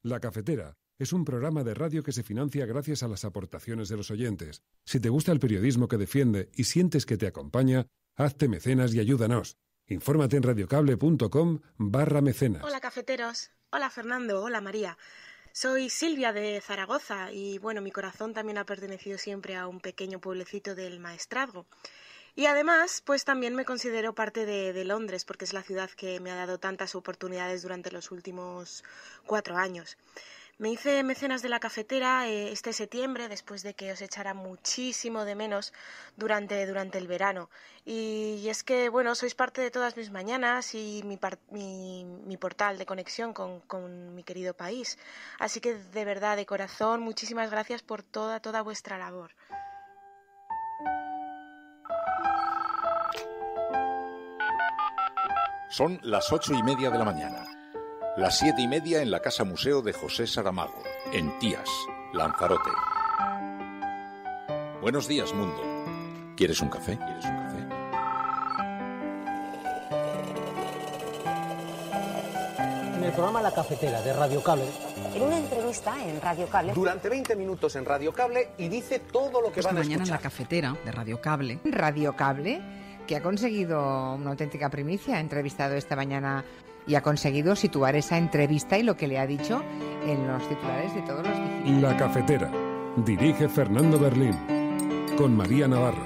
La Cafetera es un programa de radio que se financia gracias a las aportaciones de los oyentes. Si te gusta el periodismo que defiende y sientes que te acompaña, hazte mecenas y ayúdanos. Infórmate en radiocable.com/mecenas. Hola cafeteros, hola Fernando, hola María. Soy Silvia de Zaragoza y bueno, mi corazón también ha pertenecido siempre a un pequeño pueblecito del Maestrazgo. Y además, pues también me considero parte de Londres, porque es la ciudad que me ha dado tantas oportunidades durante los últimos 4 años. Me hice mecenas de la cafetera este septiembre, después de que os echara muchísimo de menos durante el verano. Y es que, bueno, sois parte de todas mis mañanas y mi portal de conexión con mi querido país. Así que, de verdad, de corazón, muchísimas gracias por toda vuestra labor. Son las 8:30 de la mañana. Las 7:30 en la Casa Museo de José Saramago, en Tías, Lanzarote. Buenos días, mundo. ¿Quieres un café? En el programa La Cafetera de Radio Cable. En una entrevista en Radio Cable. Durante 20 minutos en Radio Cable y dice todo lo que van a escuchar. Mañana en La Cafetera de Radio Cable. Radio Cable, que ha conseguido una auténtica primicia, ha entrevistado esta mañana y ha conseguido situar esa entrevista y lo que le ha dicho en los titulares de todos los digitales. La Cafetera. Dirige Fernando Berlín. Con María Navarro.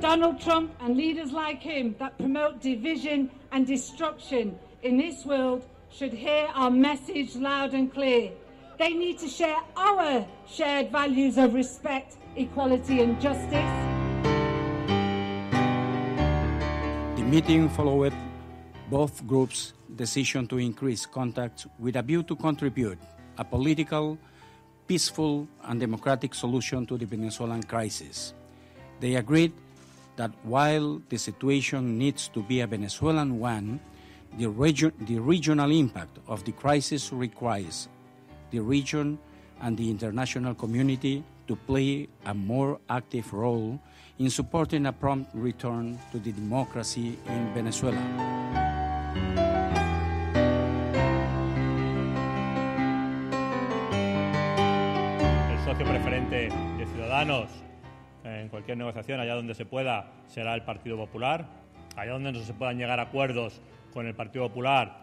Donald Trump and leaders like him that promote division and destruction in this world should hear our message loud and clear. They need to share our shared values of respect, equality and justice. The meeting followed both groups' decision to increase contacts with a view to contribute a political, peaceful and democratic solution to the Venezuelan crisis. They agreed that while the situation needs to be a Venezuelan one, the regional impact of the crisis requires the region and the international community to play a more active role in supporting a prompt return to the democracy in Venezuela. El socio preferente de Ciudadanos en cualquier negociación, allá donde se pueda, será el Partido Popular. Allá donde no se puedan llegar a acuerdos con el Partido Popular,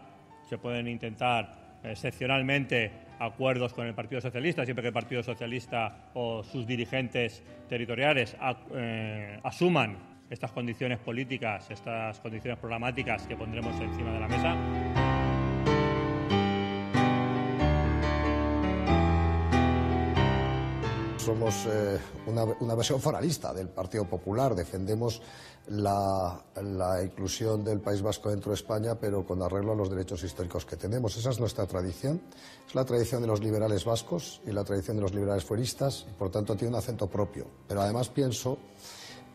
se pueden intentar excepcionalmente acuerdos con el Partido Socialista, siempre que el Partido Socialista o sus dirigentes territoriales asuman estas condiciones políticas, estas condiciones programáticas que pondremos encima de la mesa. Somos una versión foralista del Partido Popular. Defendemos la inclusión del País Vasco dentro de España, pero con arreglo a los derechos históricos que tenemos. Esa es nuestra tradición. Es la tradición de los liberales vascos y la tradición de los liberales fueristas, y por tanto tiene un acento propio. Pero además pienso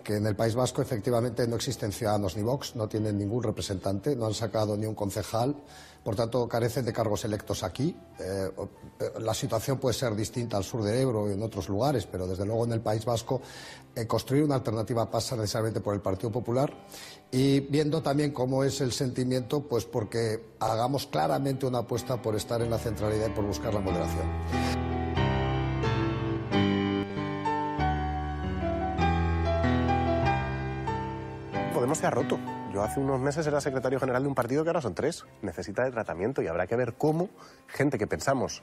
que en el País Vasco efectivamente no existen Ciudadanos ni Vox, no tienen ningún representante, no han sacado ni un concejal, por tanto carecen de cargos electos aquí. La situación puede ser distinta al sur del Ebro y en otros lugares, pero desde luego en el País Vasco construir una alternativa pasa necesariamente por el Partido Popular, y viendo también cómo es el sentimiento, pues porque hagamos claramente una apuesta por estar en la centralidad y por buscar la moderación. Podemos se ha roto. Yo hace unos meses era secretario general de un partido que ahora son 3. Necesita de tratamiento y habrá que ver cómo gente que pensamos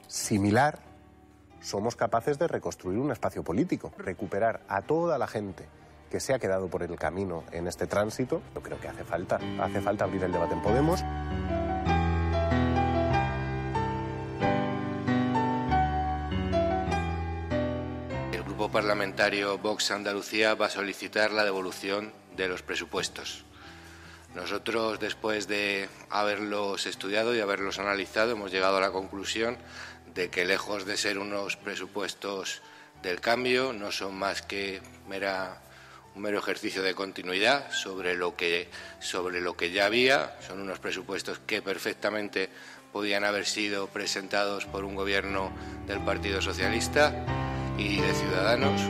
similar somos capaces de reconstruir un espacio político, recuperar a toda la gente que se ha quedado por el camino en este tránsito. Yo creo que hace falta abrir el debate en Podemos. El grupo parlamentario Vox Andalucía va a solicitar la devolución de los presupuestos. Nosotros, después de haberlos estudiado y haberlos analizado, hemos llegado a la conclusión de que, lejos de ser unos presupuestos del cambio, no son más que un mero ejercicio de continuidad sobre lo que ya había. Son unos presupuestos que perfectamente podían haber sido presentados por un gobierno del Partido Socialista y de Ciudadanos.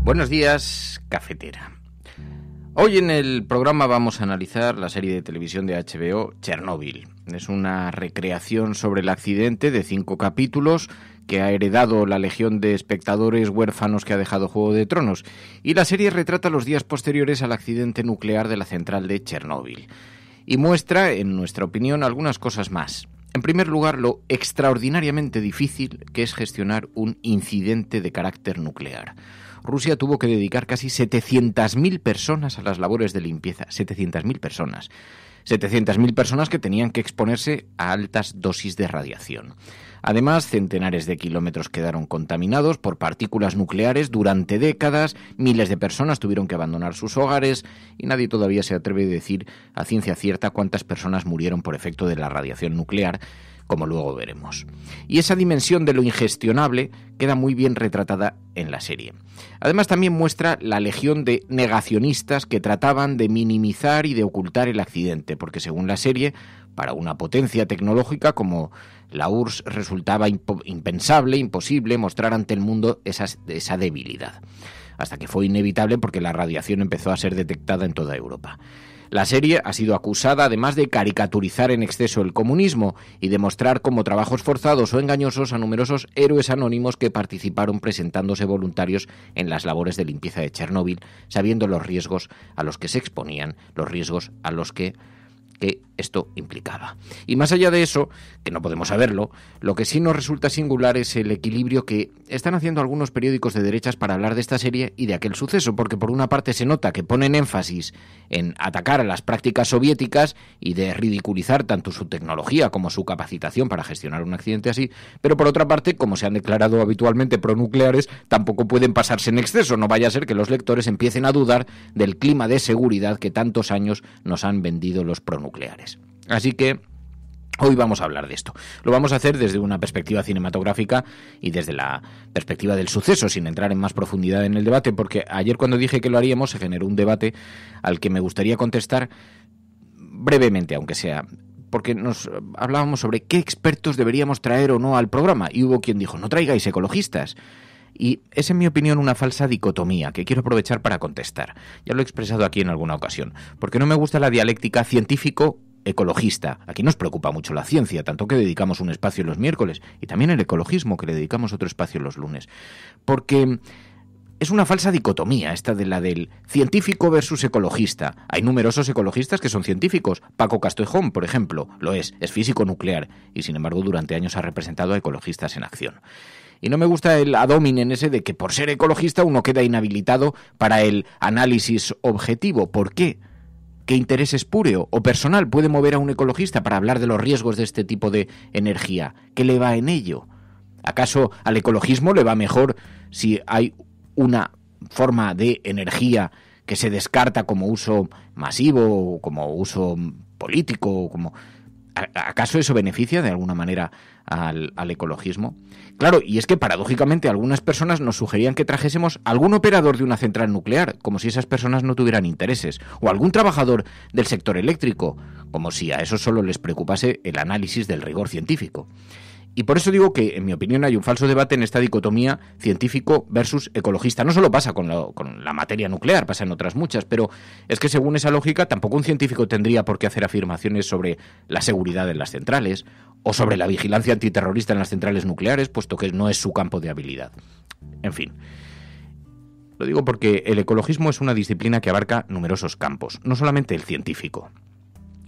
Buenos días, cafetera. Hoy en el programa vamos a analizar la serie de televisión de HBO Chernobyl. Es una recreación sobre el accidente de 5 capítulos que ha heredado la legión de espectadores huérfanos que ha dejado Juego de Tronos. Y la serie retrata los días posteriores al accidente nuclear de la central de Chernobyl. Y muestra, en nuestra opinión, algunas cosas más. En primer lugar, lo extraordinariamente difícil que es gestionar un incidente de carácter nuclear. Rusia tuvo que dedicar casi 700.000 personas a las labores de limpieza. 700.000 personas. 700.000 personas que tenían que exponerse a altas dosis de radiación. Además, centenares de kilómetros quedaron contaminados por partículas nucleares durante décadas, miles de personas tuvieron que abandonar sus hogares y nadie todavía se atreve a decir a ciencia cierta cuántas personas murieron por efecto de la radiación nuclear, como luego veremos. Y esa dimensión de lo ingestionable queda muy bien retratada en la serie. Además, también muestra la legión de negacionistas que trataban de minimizar y de ocultar el accidente, porque según la serie, para una potencia tecnológica como la URSS resultaba impensable, imposible mostrar ante el mundo esa debilidad. Hasta que fue inevitable porque la radiación empezó a ser detectada en toda Europa. La serie ha sido acusada además de caricaturizar en exceso el comunismo y de mostrar como trabajos forzados o engañosos a numerosos héroes anónimos que participaron presentándose voluntarios en las labores de limpieza de Chernóbil, sabiendo los riesgos a los que se exponían, los riesgos a los que esto implicaba. Y más allá de eso, que no podemos saberlo, lo que sí nos resulta singular es el equilibrio que están haciendo algunos periódicos de derechas para hablar de esta serie y de aquel suceso, porque por una parte se nota que ponen énfasis en atacar a las prácticas soviéticas y de ridiculizar tanto su tecnología como su capacitación para gestionar un accidente así, pero por otra parte, como se han declarado habitualmente pronucleares, tampoco pueden pasarse en exceso, no vaya a ser que los lectores empiecen a dudar del clima de seguridad que tantos años nos han vendido los pronucleares. Así que hoy vamos a hablar de esto. Lo vamos a hacer desde una perspectiva cinematográfica y desde la perspectiva del suceso, sin entrar en más profundidad en el debate, porque ayer cuando dije que lo haríamos se generó un debate al que me gustaría contestar brevemente, aunque sea, porque nos hablábamos sobre qué expertos deberíamos traer o no al programa, y hubo quien dijo, no traigáis ecologistas. Y es, en mi opinión, una falsa dicotomía que quiero aprovechar para contestar. Ya lo he expresado aquí en alguna ocasión, porque no me gusta la dialéctica científico-ecologista. Aquí nos preocupa mucho la ciencia, tanto que dedicamos un espacio los miércoles, y también el ecologismo, que le dedicamos otro espacio los lunes. Porque es una falsa dicotomía esta de la del científico versus ecologista. Hay numerosos ecologistas que son científicos. Paco Castejón, por ejemplo, lo es físico nuclear, y sin embargo durante años ha representado a ecologistas en acción. Y no me gusta el ad hominem ese de que por ser ecologista uno queda inhabilitado para el análisis objetivo. ¿Por qué? ¿Qué interés espúreo o personal puede mover a un ecologista para hablar de los riesgos de este tipo de energía? ¿Qué le va en ello? ¿Acaso al ecologismo le va mejor si hay una forma de energía que se descarta como uso masivo o como uso político? ¿Acaso eso beneficia de alguna manera al ecologismo? Claro, y es que paradójicamente algunas personas nos sugerían que trajésemos algún operador de una central nuclear, como si esas personas no tuvieran intereses, o algún trabajador del sector eléctrico, como si a eso solo les preocupase el análisis del rigor científico. Y por eso digo que, en mi opinión, hay un falso debate en esta dicotomía científico versus ecologista. No solo pasa con la materia nuclear, pasa en otras muchas, pero es que según esa lógica tampoco un científico tendría por qué hacer afirmaciones sobre la seguridad en las centrales o sobre la vigilancia antiterrorista en las centrales nucleares, puesto que no es su campo de habilidad. En fin, lo digo porque el ecologismo es una disciplina que abarca numerosos campos, no solamente el científico.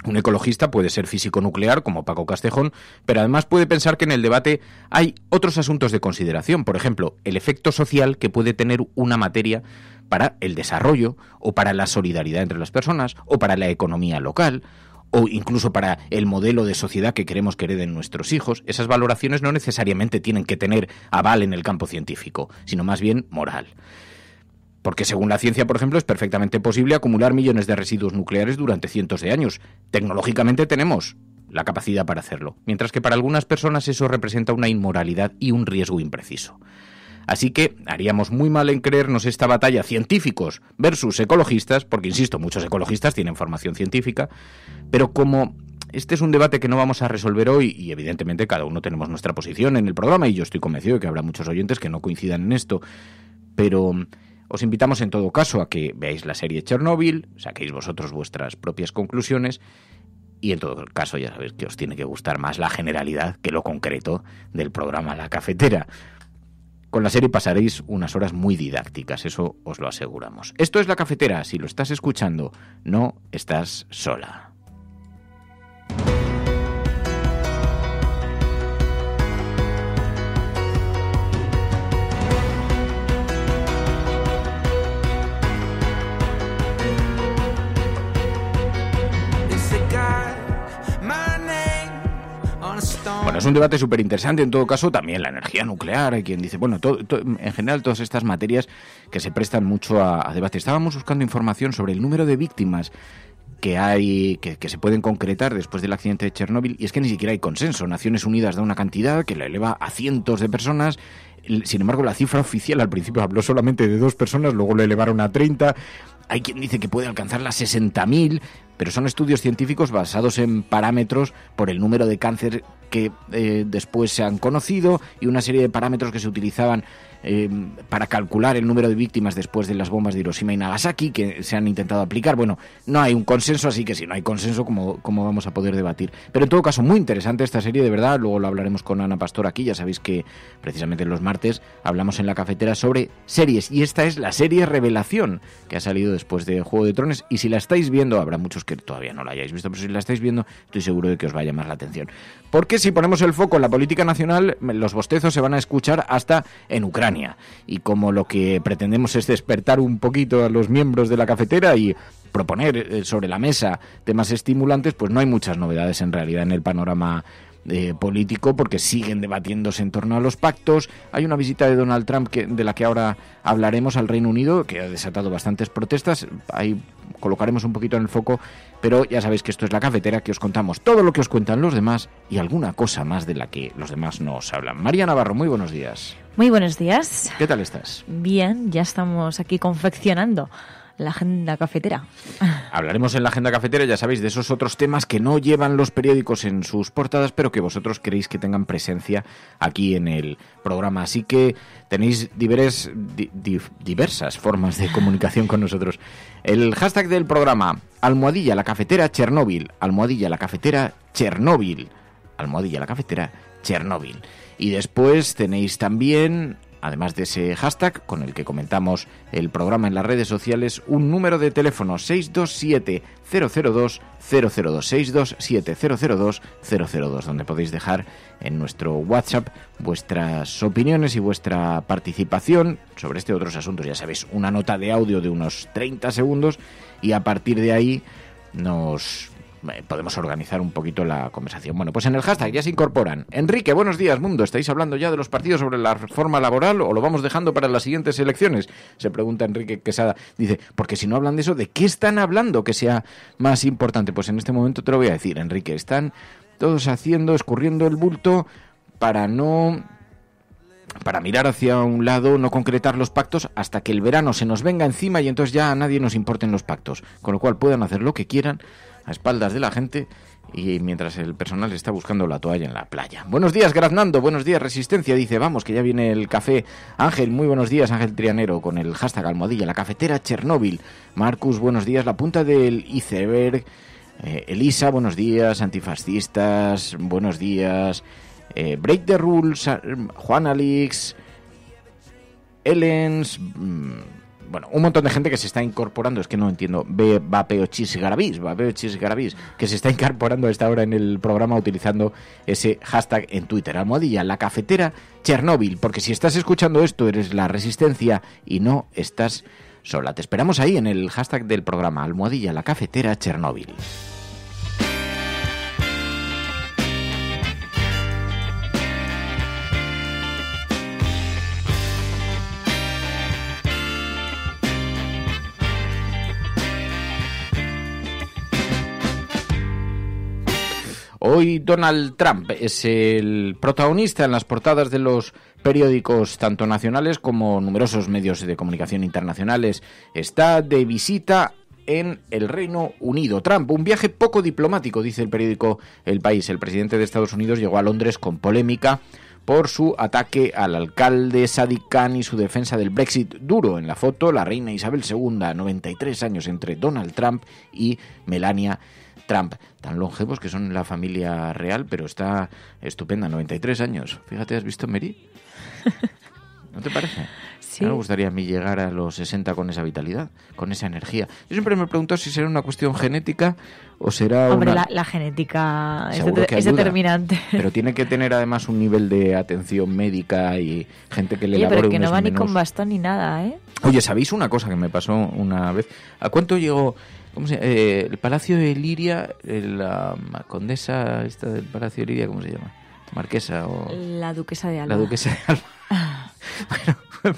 Un ecologista puede ser físico nuclear, como Paco Castejón, pero además puede pensar que en el debate hay otros asuntos de consideración. Por ejemplo, el efecto social que puede tener una materia para el desarrollo, o para la solidaridad entre las personas, o para la economía local, o incluso para el modelo de sociedad que queremos que hereden nuestros hijos. Esas valoraciones no necesariamente tienen que tener aval en el campo científico, sino más bien moral. Porque según la ciencia, por ejemplo, es perfectamente posible acumular millones de residuos nucleares durante cientos de años. Tecnológicamente tenemos la capacidad para hacerlo, mientras que para algunas personas eso representa una inmoralidad y un riesgo impreciso. Así que haríamos muy mal en creernos esta batalla científicos versus ecologistas, porque, insisto, muchos ecologistas tienen formación científica, pero como este es un debate que no vamos a resolver hoy, y evidentemente cada uno tenemos nuestra posición en el programa, y yo estoy convencido de que habrá muchos oyentes que no coincidan en esto, pero Os invitamos en todo caso a que veáis la serie Chernobyl, saquéis vosotros vuestras propias conclusiones y en todo caso ya sabéis que os tiene que gustar más la generalidad que lo concreto del programa La Cafetera. Con la serie pasaréis unas horas muy didácticas, eso os lo aseguramos. Esto es La Cafetera, si lo estás escuchando, no estás sola. Bueno, es un debate súper interesante, en todo caso, también la energía nuclear. Hay quien dice, bueno, en general todas estas materias que se prestan mucho a debate. Estábamos buscando información sobre el número de víctimas que hay, que se pueden concretar después del accidente de Chernóbil, y es que ni siquiera hay consenso. Naciones Unidas da una cantidad que la eleva a cientos de personas. Sin embargo, la cifra oficial al principio habló solamente de 2 personas, luego lo elevaron a 30. Hay quien dice que puede alcanzar las 60.000, pero son estudios científicos basados en parámetros por el número de cáncer que después se han conocido y una serie de parámetros que se utilizaban para calcular el número de víctimas después de las bombas de Hiroshima y Nagasaki, que se han intentado aplicar. Bueno, no hay un consenso, así que si no hay consenso, ¿cómo vamos a poder debatir? Pero en todo caso, muy interesante esta serie, de verdad. Luego lo hablaremos con Ana Pastor aquí. Ya sabéis que precisamente los martes hablamos en La Cafetera sobre series, y esta es la serie Revelación, que ha salido después de Juego de Tronos, y si la estáis viendo, habrá muchos que todavía no la hayáis visto, pero si la estáis viendo, estoy seguro de que os va a llamar la atención. Porque si ponemos el foco en la política nacional, los bostezos se van a escuchar hasta en Ucrania. Y como lo que pretendemos es despertar un poquito a los miembros de La Cafetera y proponer sobre la mesa temas estimulantes, pues no hay muchas novedades en realidad en el panorama político, porque siguen debatiéndose en torno a los pactos. Hay una visita de Donald Trump de la que ahora hablaremos al Reino Unido, que ha desatado bastantes protestas. Ahí colocaremos un poquito en el foco, pero ya sabéis que esto es La Cafetera, que os contamos todo lo que os cuentan los demás y alguna cosa más de la que los demás no os hablan. María Navarro, muy buenos días. Muy buenos días. ¿Qué tal estás? Bien, ya estamos aquí confeccionando la agenda cafetera. Hablaremos en la agenda cafetera, ya sabéis, de esos otros temas que no llevan los periódicos en sus portadas, pero que vosotros queréis que tengan presencia aquí en el programa. Así que tenéis diversas formas de comunicación con nosotros. El hashtag del programa, almohadilla la cafetera Chernóbil, almohadilla la cafetera Chernóbil, almohadilla la cafetera Chernóbil. Y después tenéis también, además de ese hashtag con el que comentamos el programa en las redes sociales, un número de teléfono 627-002-002, 627-002-002, donde podéis dejar en nuestro WhatsApp vuestras opiniones y vuestra participación sobre este y otros asuntos. Ya sabéis, una nota de audio de unos 30 segundos y a partir de ahí nos podemos organizar un poquito la conversación. Bueno, pues en el hashtag ya se incorporan. Enrique, buenos días, mundo. ¿Estáis hablando ya de los partidos sobre la reforma laboral o lo vamos dejando para las siguientes elecciones? Se pregunta Enrique Quesada. Dice, porque si no hablan de eso, ¿de qué están hablando que sea más importante? Pues en este momento te lo voy a decir, Enrique. Están todos escurriendo el bulto para mirar hacia un lado, no concretar los pactos hasta que el verano se nos venga encima y entonces ya a nadie nos importen los pactos. Con lo cual puedan hacer lo que quieran a espaldas de la gente y mientras el personal está buscando la toalla en la playa. Buenos días, Graznando, buenos días, Resistencia, dice, vamos, que ya viene el café. Ángel, muy buenos días, Ángel Trianero, con el hashtag almohadilla, la cafetera Chernóbil. Marcus, buenos días, la punta del iceberg. Elisa, buenos días, antifascistas, buenos días. Break the Rules, Juan Alix, Elens... Bueno, un montón de gente que se está incorporando, es que no entiendo, Vapeo Chisgarabis, que se está incorporando a esta hora en el programa utilizando ese hashtag en Twitter, almohadilla, la cafetera Chernóbil, porque si estás escuchando esto eres la Resistencia y no estás sola. Te esperamos ahí en el hashtag del programa, almohadilla, la cafetera Chernóbil. Hoy Donald Trump es el protagonista en las portadas de los periódicos, tanto nacionales como numerosos medios de comunicación internacionales. Está de visita en el Reino Unido. Trump, un viaje poco diplomático, dice el periódico El País. El presidente de Estados Unidos llegó a Londres con polémica por su ataque al alcalde Sadiq Khan y su defensa del Brexit duro. En la foto, la reina Isabel II, 93 años entre Donald Trump y Melania Trump. Tan longevos que son la familia real, pero está estupenda, 93 años. Fíjate, ¿has visto, Mary? ¿No te parece? Sí. Me gustaría a mí llegar a los 60 con esa vitalidad, con esa energía. Yo siempre me he preguntado si será una cuestión genética o será Hombre, una... la genética Seguro es determinante. Pero tiene que tener además un nivel de atención médica y gente que le elabore pero que no va unos ni con menús. bastón ni nada, ¿eh? Oye, ¿sabéis una cosa que me pasó una vez? ¿A cuánto llegó el Palacio de Liria, la condesa esta del Palacio de Liria, ¿cómo se llama? Marquesa o... La duquesa de Alba. La duquesa de Alba. Bueno,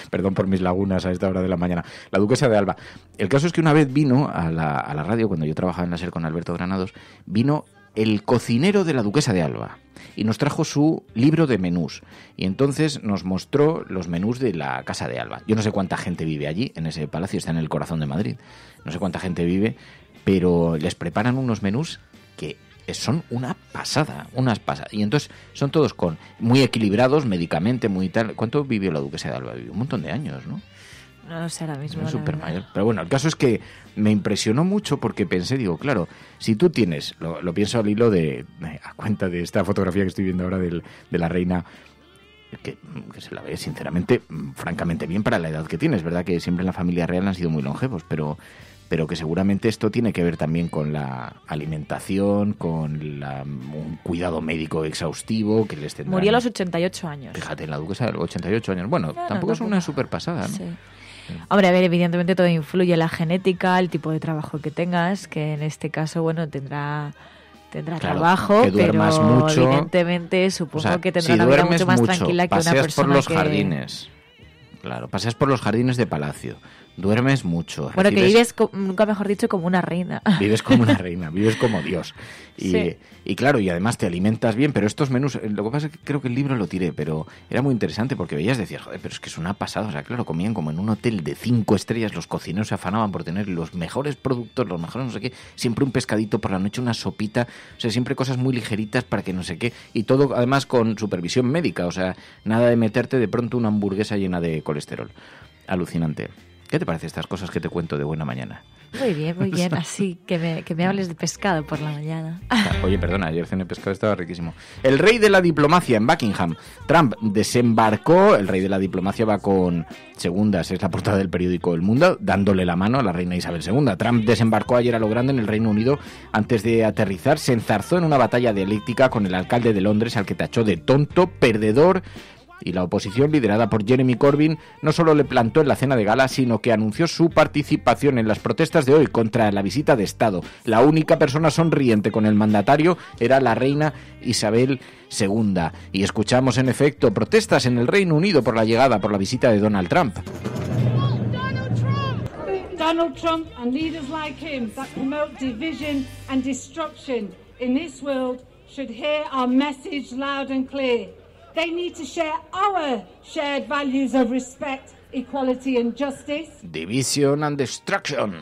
perdón por mis lagunas a esta hora de la mañana. La duquesa de Alba. El caso es que una vez vino a la radio, cuando yo trabajaba en la SER con Alberto Granados, vino el cocinero de la duquesa de Alba y nos trajo su libro de menús. Y entonces nos mostró los menús de la casa de Alba. Yo no sé cuánta gente vive allí, en ese palacio, está en el corazón de Madrid. No sé cuánta gente vive, pero les preparan unos menús que son una pasada, unas pasadas. Y entonces son todos muy equilibrados médicamente, muy tal. ¿Cuánto vivió la duquesa de Alba? Vivió un montón de años, ¿no? No lo sé ahora mismo. Es súper mayor. Pero bueno, el caso es que me impresionó mucho porque pensé, digo, claro, si tú tienes, lo pienso al hilo a cuenta de esta fotografía que estoy viendo ahora de la reina, que se la ve sinceramente, francamente bien para la edad que tiene. Es verdad que siempre en la familia real han sido muy longevos, pero que seguramente esto tiene que ver también con la alimentación, con un cuidado médico exhaustivo que les tendrán. Murió a los 88 años. Fíjate, la duquesa de los 88 años. Bueno, tampoco es una super pasada, ¿no? Sí. Hombre, a ver, evidentemente todo influye, la genética, el tipo de trabajo que tengas, que en este caso, bueno, tendrá claro, trabajo, que duermas pero mucho, evidentemente supongo que tendrá si una vida mucho más mucho, tranquila que una paseas persona por los que... jardines. Claro, paseas por los jardines de palacio, duermes mucho. Bueno, que vives, nunca mejor dicho, como una reina. Vives como una reina, vives como Dios. Y claro, y además te alimentas bien, pero estos menús, lo que pasa es que creo que el libro lo tiré, pero era muy interesante porque veías, decías, joder, pero es que es una pasada. O sea, claro, comían como en un hotel de 5 estrellas, los cocineros se afanaban por tener los mejores productos, los mejores no sé qué, siempre un pescadito por la noche, una sopita, o sea, siempre cosas muy ligeritas para que no sé qué, y todo además con supervisión médica, o sea, nada de meterte de pronto una hamburguesa llena de colesterol. Alucinante. ¿Qué te parece estas cosas que te cuento de buena mañana? Muy bien, así que me hables de pescado por la mañana. Oye, perdona, ayer cené pescado, estaba riquísimo. El rey de la diplomacia en Buckingham. Trump desembarcó, el rey de la diplomacia va con segundas, es la portada del periódico El Mundo, dándole la mano a la reina Isabel II. Trump desembarcó ayer a lo grande en el Reino Unido. Antes de aterrizar, se enzarzó en una batalla dialéctica con el alcalde de Londres, al que tachó de tonto, perdedor. Y la oposición, liderada por Jeremy Corbyn, no solo le plantó en la cena de gala, sino que anunció su participación en las protestas de hoy contra la visita de Estado. La única persona sonriente con el mandatario era la reina Isabel II. Y escuchamos, en efecto, protestas en el Reino Unido por la visita de Donald Trump. Donald Trump and leaders like him that promote division and destruction in this world should hear our message loud and clear. They need to share our shared values of respect, equality and justice. Division and destruction.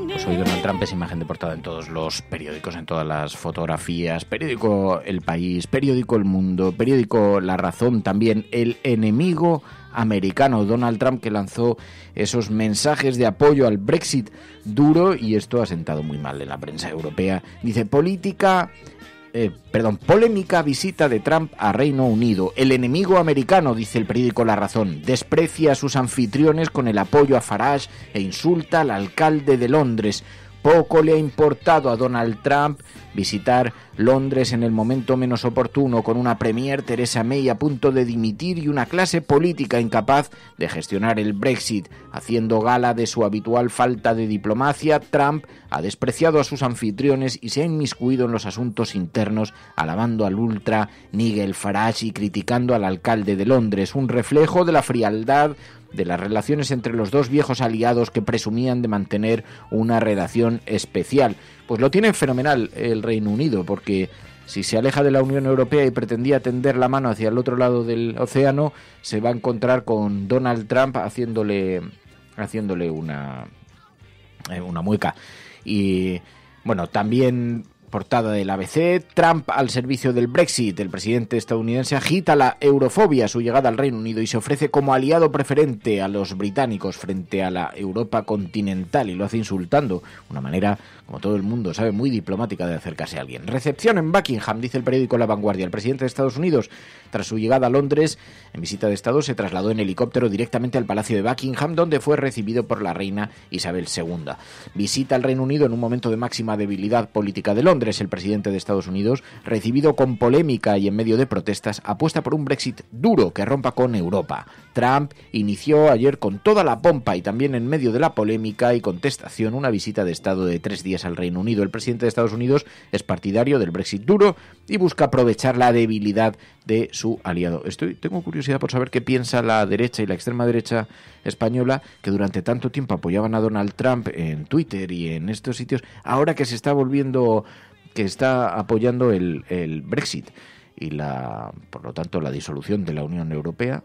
Pues hoy Donald Trump es imagen de portada en todos los periódicos, en todas las fotografías. Periódico El País, periódico El Mundo, periódico La Razón también. El enemigo americano, Donald Trump, que lanzó esos mensajes de apoyo al Brexit duro, y esto ha sentado muy mal en la prensa europea. Dice, polémica visita de Trump a Reino Unido. El enemigo americano, dice el periódico La Razón, desprecia a sus anfitriones con el apoyo a Farage e insulta al alcalde de Londres. Poco le ha importado a Donald Trump visitar Londres en el momento menos oportuno, con una premier, Theresa May, a punto de dimitir, y una clase política incapaz de gestionar el Brexit. Haciendo gala de su habitual falta de diplomacia, Trump ha despreciado a sus anfitriones y se ha inmiscuido en los asuntos internos, alabando al ultra Nigel Farage y criticando al alcalde de Londres. Un reflejo de la frialdad de las relaciones entre los dos viejos aliados que presumían de mantener una relación especial. Pues lo tiene fenomenal el Reino Unido, porque si se aleja de la Unión Europea y pretendía tender la mano hacia el otro lado del océano, se va a encontrar con Donald Trump haciéndole una mueca. Y bueno, también portada del ABC, Trump al servicio del Brexit. El presidente estadounidense agita la eurofobia a su llegada al Reino Unido y se ofrece como aliado preferente a los británicos frente a la Europa continental, y lo hace insultando, una manera, como todo el mundo sabe, muy diplomática de acercarse a alguien. Recepción en Buckingham, dice el periódico La Vanguardia. El presidente de Estados Unidos, tras su llegada a Londres en visita de Estado, se trasladó en helicóptero directamente al Palacio de Buckingham, donde fue recibido por la reina Isabel II. Visita al Reino Unido en un momento de máxima debilidad política de Londres. El presidente de Estados Unidos, recibido con polémica y en medio de protestas, apuesta por un Brexit duro que rompa con Europa. Trump inició ayer con toda la pompa y también en medio de la polémica y contestación una visita de Estado de 3 días al Reino Unido. El presidente de Estados Unidos es partidario del Brexit duro y busca aprovechar la debilidad de su aliado. Tengo curiosidad por saber qué piensa la derecha y la extrema derecha española, que durante tanto tiempo apoyaban a Donald Trump en Twitter y en estos sitios, ahora que se está volviendo, que está apoyando el Brexit y por lo tanto la disolución de la Unión Europea.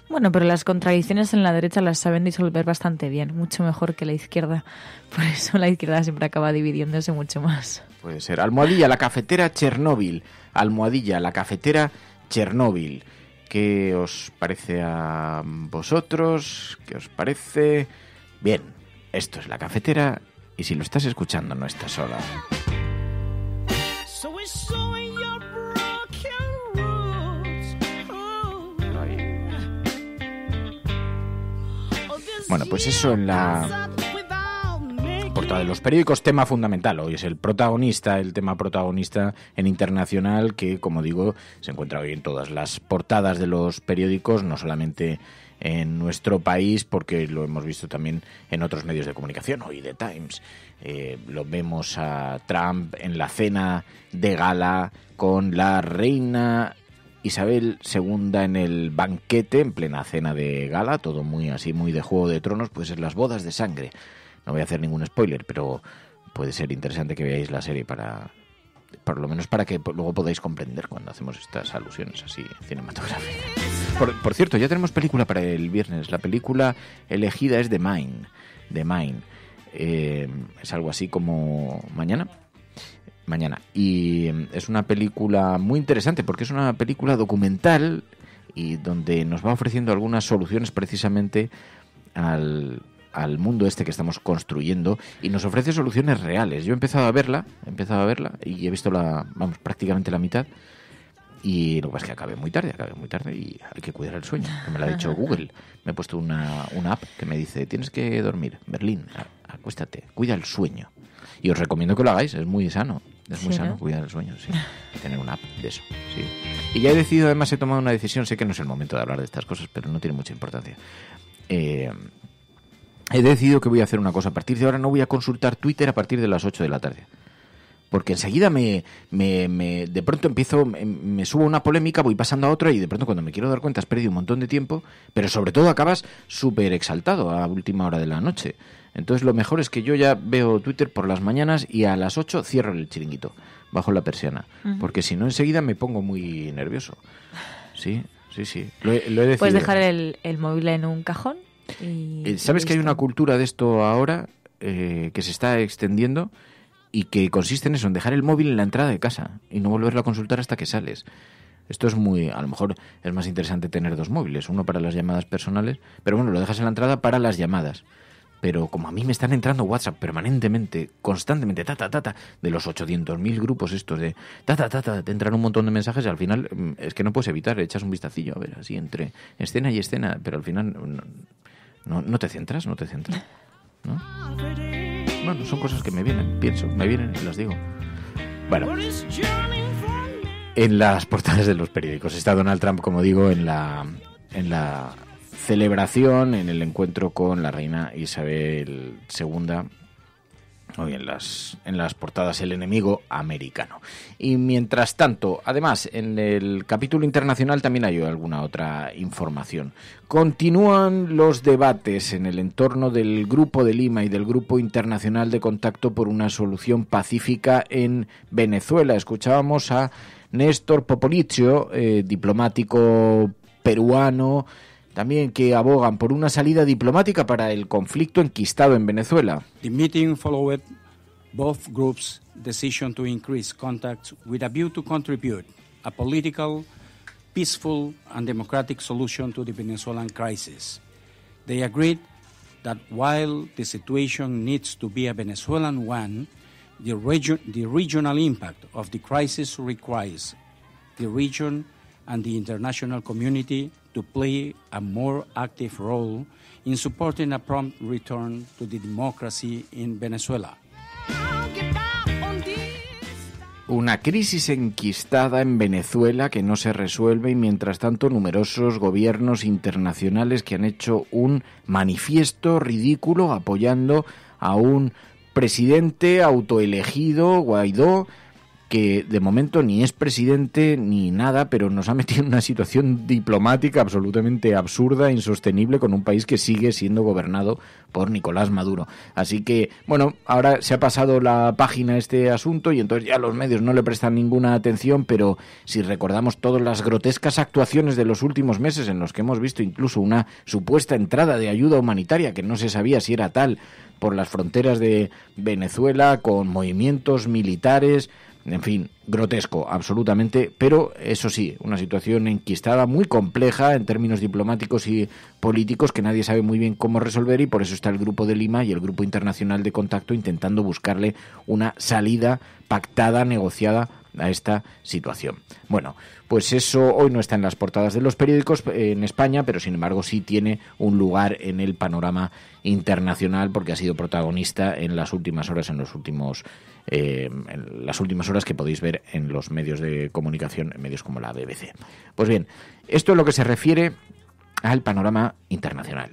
Bueno, pero las contradicciones en la derecha las saben disolver bastante bien, mucho mejor que la izquierda. Por eso la izquierda siempre acaba dividiéndose mucho más. Puede ser. Almohadilla, la cafetera Chernóbil. Almohadilla, la cafetera Chernóbil. ¿Qué os parece a vosotros? ¿Qué os parece? Bien, esto es la cafetera y si lo estás escuchando no estás sola. Bueno, pues eso en la portada de los periódicos, tema fundamental. Hoy es el tema protagonista en internacional, que, como digo, se encuentra hoy en todas las portadas de los periódicos, no solamente en nuestro país, porque lo hemos visto también en otros medios de comunicación. Hoy The Times, lo vemos a Trump en la cena de gala con la reina Isabel II en el banquete, en plena cena de gala, todo muy así, muy de Juego de Tronos, pues es las bodas de sangre. No voy a hacer ningún spoiler, pero puede ser interesante que veáis la serie por lo menos para que luego podáis comprender cuando hacemos estas alusiones así cinematográficas. Por cierto, ya tenemos película para el viernes. La película elegida es The Mine. Es algo así como mañana. Y es una película muy interesante porque es una película documental y donde nos va ofreciendo algunas soluciones precisamente al mundo este que estamos construyendo, y nos ofrece soluciones reales. Yo he empezado a verla y he visto prácticamente la mitad, y lo que pasa es que acabé muy tarde y hay que cuidar el sueño, que me lo ha dicho Google. Me he puesto una app que me dice: tienes que dormir, Berlín, acuéstate, cuida el sueño. Y os recomiendo que lo hagáis, es muy sano. Es muy sano, ¿no? Cuidar el sueño, sí. Tener una app de eso, sí. Y ya he decidido, además he tomado una decisión, sé que no es el momento de hablar de estas cosas, pero no tiene mucha importancia. He decidido que voy a hacer una cosa. A partir de ahora no voy a consultar Twitter a partir de las 8 de la tarde. Porque enseguida de pronto me subo a una polémica, voy pasando a otra y de pronto cuando me quiero dar cuenta has perdido un montón de tiempo, pero sobre todo acabas súper exaltado a última hora de la noche. Entonces lo mejor es que yo ya veo Twitter por las mañanas y a las 8 cierro el chiringuito, bajo la persiana, porque si no enseguida me pongo muy nervioso. Sí. Lo he decidido. Puedes dejar el móvil en un cajón. ¿Sabes que hay una cultura de esto ahora que se está extendiendo y que consiste en eso, en dejar el móvil en la entrada de casa y no volverlo a consultar hasta que sales? Esto es a lo mejor es más interesante tener 2 móviles, uno para las llamadas personales, pero bueno, lo dejas en la entrada para las llamadas. Pero como a mí me están entrando WhatsApp permanentemente, constantemente, de los 800.000 grupos estos de te entran un montón de mensajes y al final es que no puedes evitar, echas un vistacillo, a ver, así entre escena y escena, pero al final no te centras, ¿no? Bueno, son cosas que me vienen y las digo. Bueno, en las portadas de los periódicos está Donald Trump, como digo, en la celebración, en el encuentro con la reina Isabel II. Hoy en las portadas el enemigo americano. Y mientras tanto, además, en el capítulo internacional también hay alguna otra información. Continúan los debates en el entorno del Grupo de Lima y del Grupo Internacional de Contacto por una solución pacífica en Venezuela. Escuchábamos a Néstor Popolizio, diplomático peruano, también, que abogan por una salida diplomática para el conflicto enquistado en Venezuela. The meeting followed both groups' decision to increase contacts with a view to contribute a political, peaceful and democratic solution to the Venezuelan crisis. They agreed that while the situation needs to be a Venezuelan one, the regional impact of the crisis requires the region and the international community to play a more active role in supporting a prompt return to the democracy in Venezuela. Una crisis enquistada en Venezuela que no se resuelve y mientras tanto numerosos gobiernos internacionales que han hecho un manifiesto ridículo apoyando a un presidente autoelegido, Guaidó, que de momento ni es presidente ni nada, pero nos ha metido en una situación diplomática absolutamente absurda, insostenible, con un país que sigue siendo gobernado por Nicolás Maduro. Así que, bueno, ahora se ha pasado la página este asunto y entonces ya los medios no le prestan ninguna atención, pero si recordamos todas las grotescas actuaciones de los últimos meses en los que hemos visto incluso una supuesta entrada de ayuda humanitaria que no se sabía si era tal por las fronteras de Venezuela, con movimientos militares. En fin, grotesco, absolutamente, pero eso sí, una situación enquistada muy compleja en términos diplomáticos y políticos que nadie sabe muy bien cómo resolver y por eso está el Grupo de Lima y el Grupo Internacional de Contacto intentando buscarle una salida pactada, negociada a esta situación. Bueno, pues eso hoy no está en las portadas de los periódicos en España, pero sin embargo sí tiene un lugar en el panorama internacional porque ha sido protagonista en las últimas horas, en las últimas horas que podéis ver en los medios de comunicación, en medios como la BBC. Pues bien, esto es lo que se refiere al panorama internacional.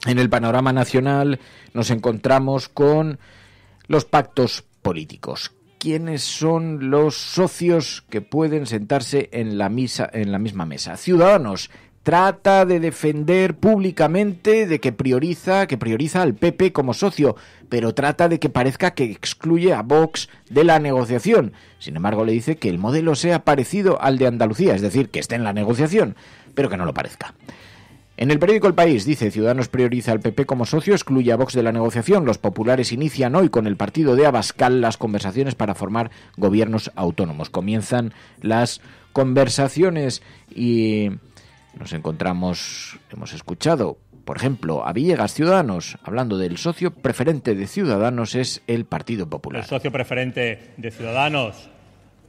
En el panorama nacional nos encontramos con los pactos políticos. ¿Quiénes son los socios que pueden sentarse en la misma mesa? Ciudadanos trata de defender públicamente de que prioriza al PP como socio, pero trata de que parezca que excluye a Vox de la negociación. Sin embargo, le dice que el modelo sea parecido al de Andalucía, es decir, que esté en la negociación, pero que no lo parezca. En el periódico El País dice: Ciudadanos prioriza al PP como socio, excluye a Vox de la negociación. Los populares inician hoy con el partido de Abascal las conversaciones para formar gobiernos autónomos. Comienzan las conversaciones y nos encontramos, hemos escuchado, por ejemplo, a Villegas Ciudadanos, hablando del socio preferente de Ciudadanos es el Partido Popular. El socio preferente de Ciudadanos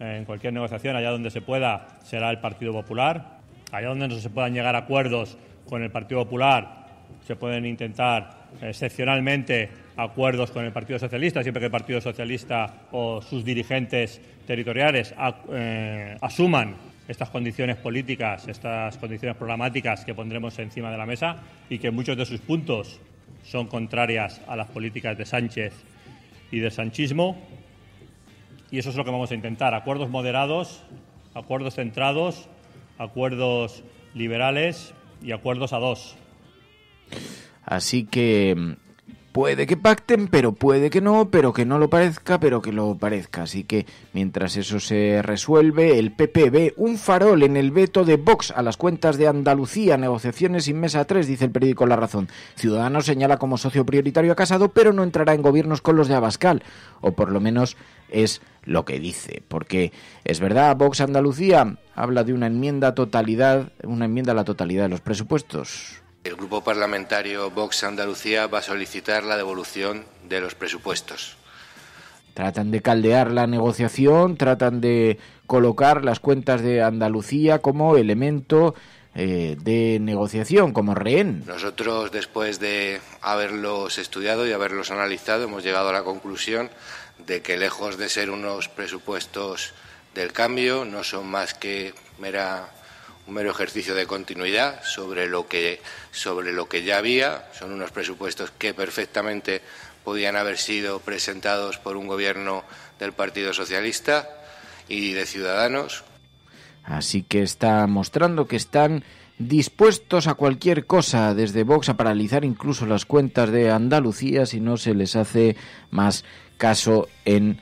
en cualquier negociación, allá donde se pueda, será el Partido Popular. Allá donde no se puedan llegar a acuerdos con el Partido Popular, se pueden intentar excepcionalmente acuerdos con el Partido Socialista, siempre que el Partido Socialista o sus dirigentes territoriales asuman estas condiciones políticas, estas condiciones programáticas que pondremos encima de la mesa y que muchos de sus puntos son contrarias a las políticas de Sánchez y del sanchismo. Y eso es lo que vamos a intentar: acuerdos moderados, acuerdos centrados, acuerdos liberales y acuerdos a dos. Así que puede que pacten, pero puede que no lo parezca, pero que lo parezca. Así que mientras eso se resuelve, el PP ve un farol en el veto de Vox a las cuentas de Andalucía, negociaciones sin mesa 3, dice el periódico La Razón. Ciudadanos señala como socio prioritario a Casado, pero no entrará en gobiernos con los de Abascal, o por lo menos es lo que dice, porque es verdad, Vox Andalucía habla de una enmienda a la totalidad de los presupuestos. El Grupo Parlamentario Vox Andalucía va a solicitar la devolución de los presupuestos. Tratan de caldear la negociación, tratan de colocar las cuentas de Andalucía como elemento de negociación, como rehén. Nosotros, después de haberlos estudiado y haberlos analizado, hemos llegado a la conclusión de que, lejos de ser unos presupuestos del cambio, no son más que un mero ejercicio de continuidad sobre lo que ya había. Son unos presupuestos que perfectamente podían haber sido presentados por un gobierno del Partido Socialista y de Ciudadanos. Así que está mostrando que están dispuestos a cualquier cosa, desde Vox, a paralizar incluso las cuentas de Andalucía si no se les hace más caso en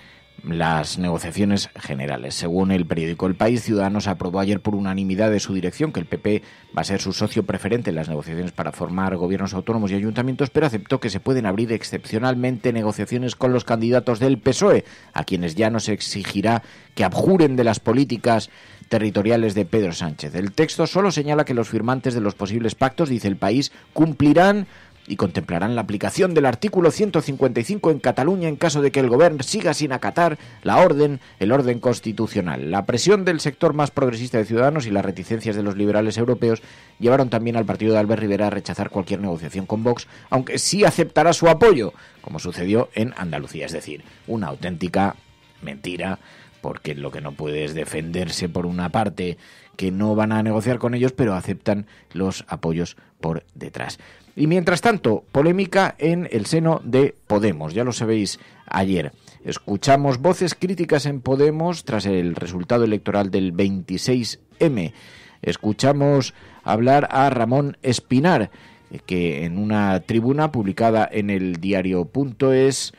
las negociaciones generales. Según el periódico El País, Ciudadanos aprobó ayer por unanimidad de su dirección que el PP va a ser su socio preferente en las negociaciones para formar gobiernos autónomos y ayuntamientos, pero aceptó que se pueden abrir excepcionalmente negociaciones con los candidatos del PSOE, a quienes ya no se exigirá que abjuren de las políticas territoriales de Pedro Sánchez. El texto solo señala que los firmantes de los posibles pactos, dice El País, cumplirán y contemplarán la aplicación del artículo 155 en Cataluña en caso de que el Gobierno siga sin acatar el orden constitucional. La presión del sector más progresista de Ciudadanos y las reticencias de los liberales europeos llevaron también al partido de Albert Rivera a rechazar cualquier negociación con Vox, aunque sí aceptará su apoyo, como sucedió en Andalucía. Es decir, una auténtica mentira, porque lo que no puede es defenderse por una parte que no van a negociar con ellos, pero aceptan los apoyos por detrás. Y mientras tanto, polémica en el seno de Podemos. Ya lo sabéis, ayer escuchamos voces críticas en Podemos tras el resultado electoral del 26M. Escuchamos hablar a Ramón Espinar, que en una tribuna publicada en el diario.es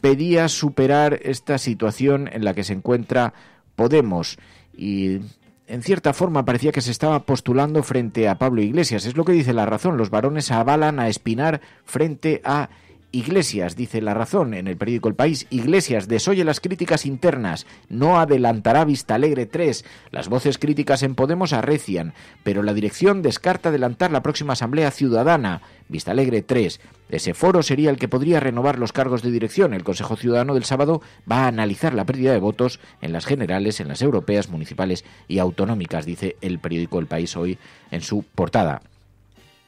pedía superar esta situación en la que se encuentra Podemos y en cierta forma parecía que se estaba postulando frente a Pablo Iglesias. Es lo que dice La Razón. Los varones avalan a Espinar frente a Iglesias, dice La Razón en el periódico El País. Iglesias desoye las críticas internas, no adelantará Vistalegre 3. Las voces críticas en Podemos arrecian, pero la dirección descarta adelantar la próxima Asamblea Ciudadana, Vistalegre 3. Ese foro sería el que podría renovar los cargos de dirección. El Consejo Ciudadano del sábado va a analizar la pérdida de votos en las generales, en las europeas, municipales y autonómicas, dice el periódico El País hoy en su portada.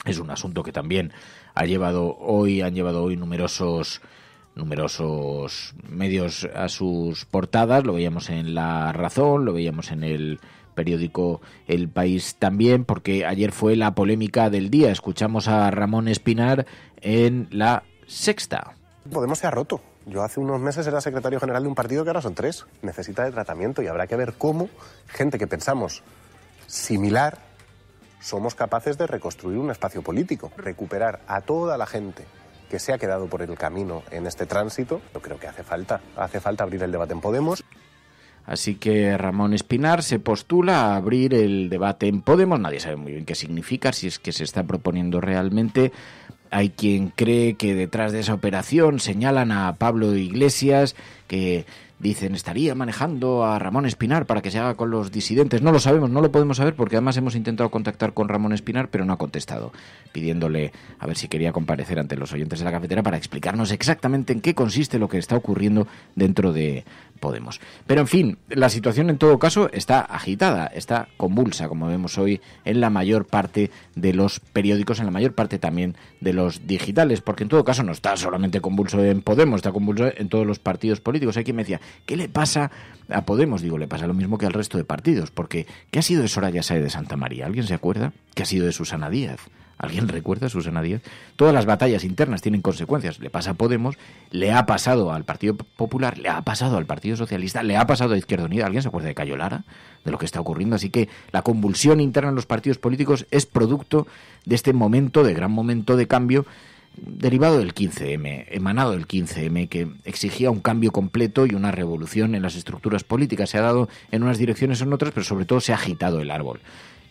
Es un asunto que también han llevado hoy numerosos medios a sus portadas. Lo veíamos en La Razón, lo veíamos en el periódico El País también, porque ayer fue la polémica del día. Escuchamos a Ramón Espinar en La Sexta. Podemos se ha roto. Yo hace unos meses era secretario general de un partido que ahora son 3. Necesita de tratamiento y habrá que ver cómo gente que pensamos similar somos capaces de reconstruir un espacio político, recuperar a toda la gente que se ha quedado por el camino en este tránsito. Yo creo que hace falta abrir el debate en Podemos. Así que Ramón Espinar se postula a abrir el debate en Podemos. Nadie sabe muy bien qué significa, si es que se está proponiendo realmente. Hay quien cree que detrás de esa operación señalan a Pablo Iglesias, que dicen estaría manejando a Ramón Espinar para que se haga con los disidentes. No lo sabemos, no lo podemos saber, porque además hemos intentado contactar con Ramón Espinar, pero no ha contestado, pidiéndole a ver si quería comparecer ante los oyentes de La Cafetera para explicarnos exactamente en qué consiste lo que está ocurriendo dentro de Podemos. Pero en fin, la situación en todo caso está agitada, está convulsa, como vemos hoy en la mayor parte de los periódicos, en la mayor parte también de los digitales, porque en todo caso no está solamente convulso en Podemos, está convulso en todos los partidos políticos. Hay quien me decía, ¿qué le pasa a Podemos? Digo, le pasa lo mismo que al resto de partidos, porque ¿qué ha sido de Soraya Sáez de Santamaría? ¿Alguien se acuerda? ¿Qué ha sido de Susana Díaz? ¿Alguien recuerda a Susana Díaz? Todas las batallas internas tienen consecuencias. Le pasa a Podemos, le ha pasado al Partido Popular, le ha pasado al Partido Socialista, le ha pasado a Izquierda Unida. ¿Alguien se acuerda de Cayo Lara? De lo que está ocurriendo. Así que la convulsión interna en los partidos políticos es producto de este momento, de gran momento de cambio, derivado del 15M, emanado del 15M, que exigía un cambio completo y una revolución en las estructuras políticas. Se ha dado en unas direcciones o en otras, pero sobre todo se ha agitado el árbol.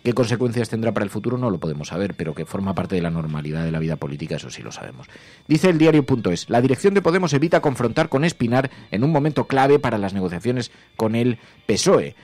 ¿Qué consecuencias tendrá para el futuro? No lo podemos saber, pero que forma parte de la normalidad de la vida política, eso sí lo sabemos. Dice el diario.es, la dirección de Podemos evita confrontar con Espinar en un momento clave para las negociaciones con el PSOE.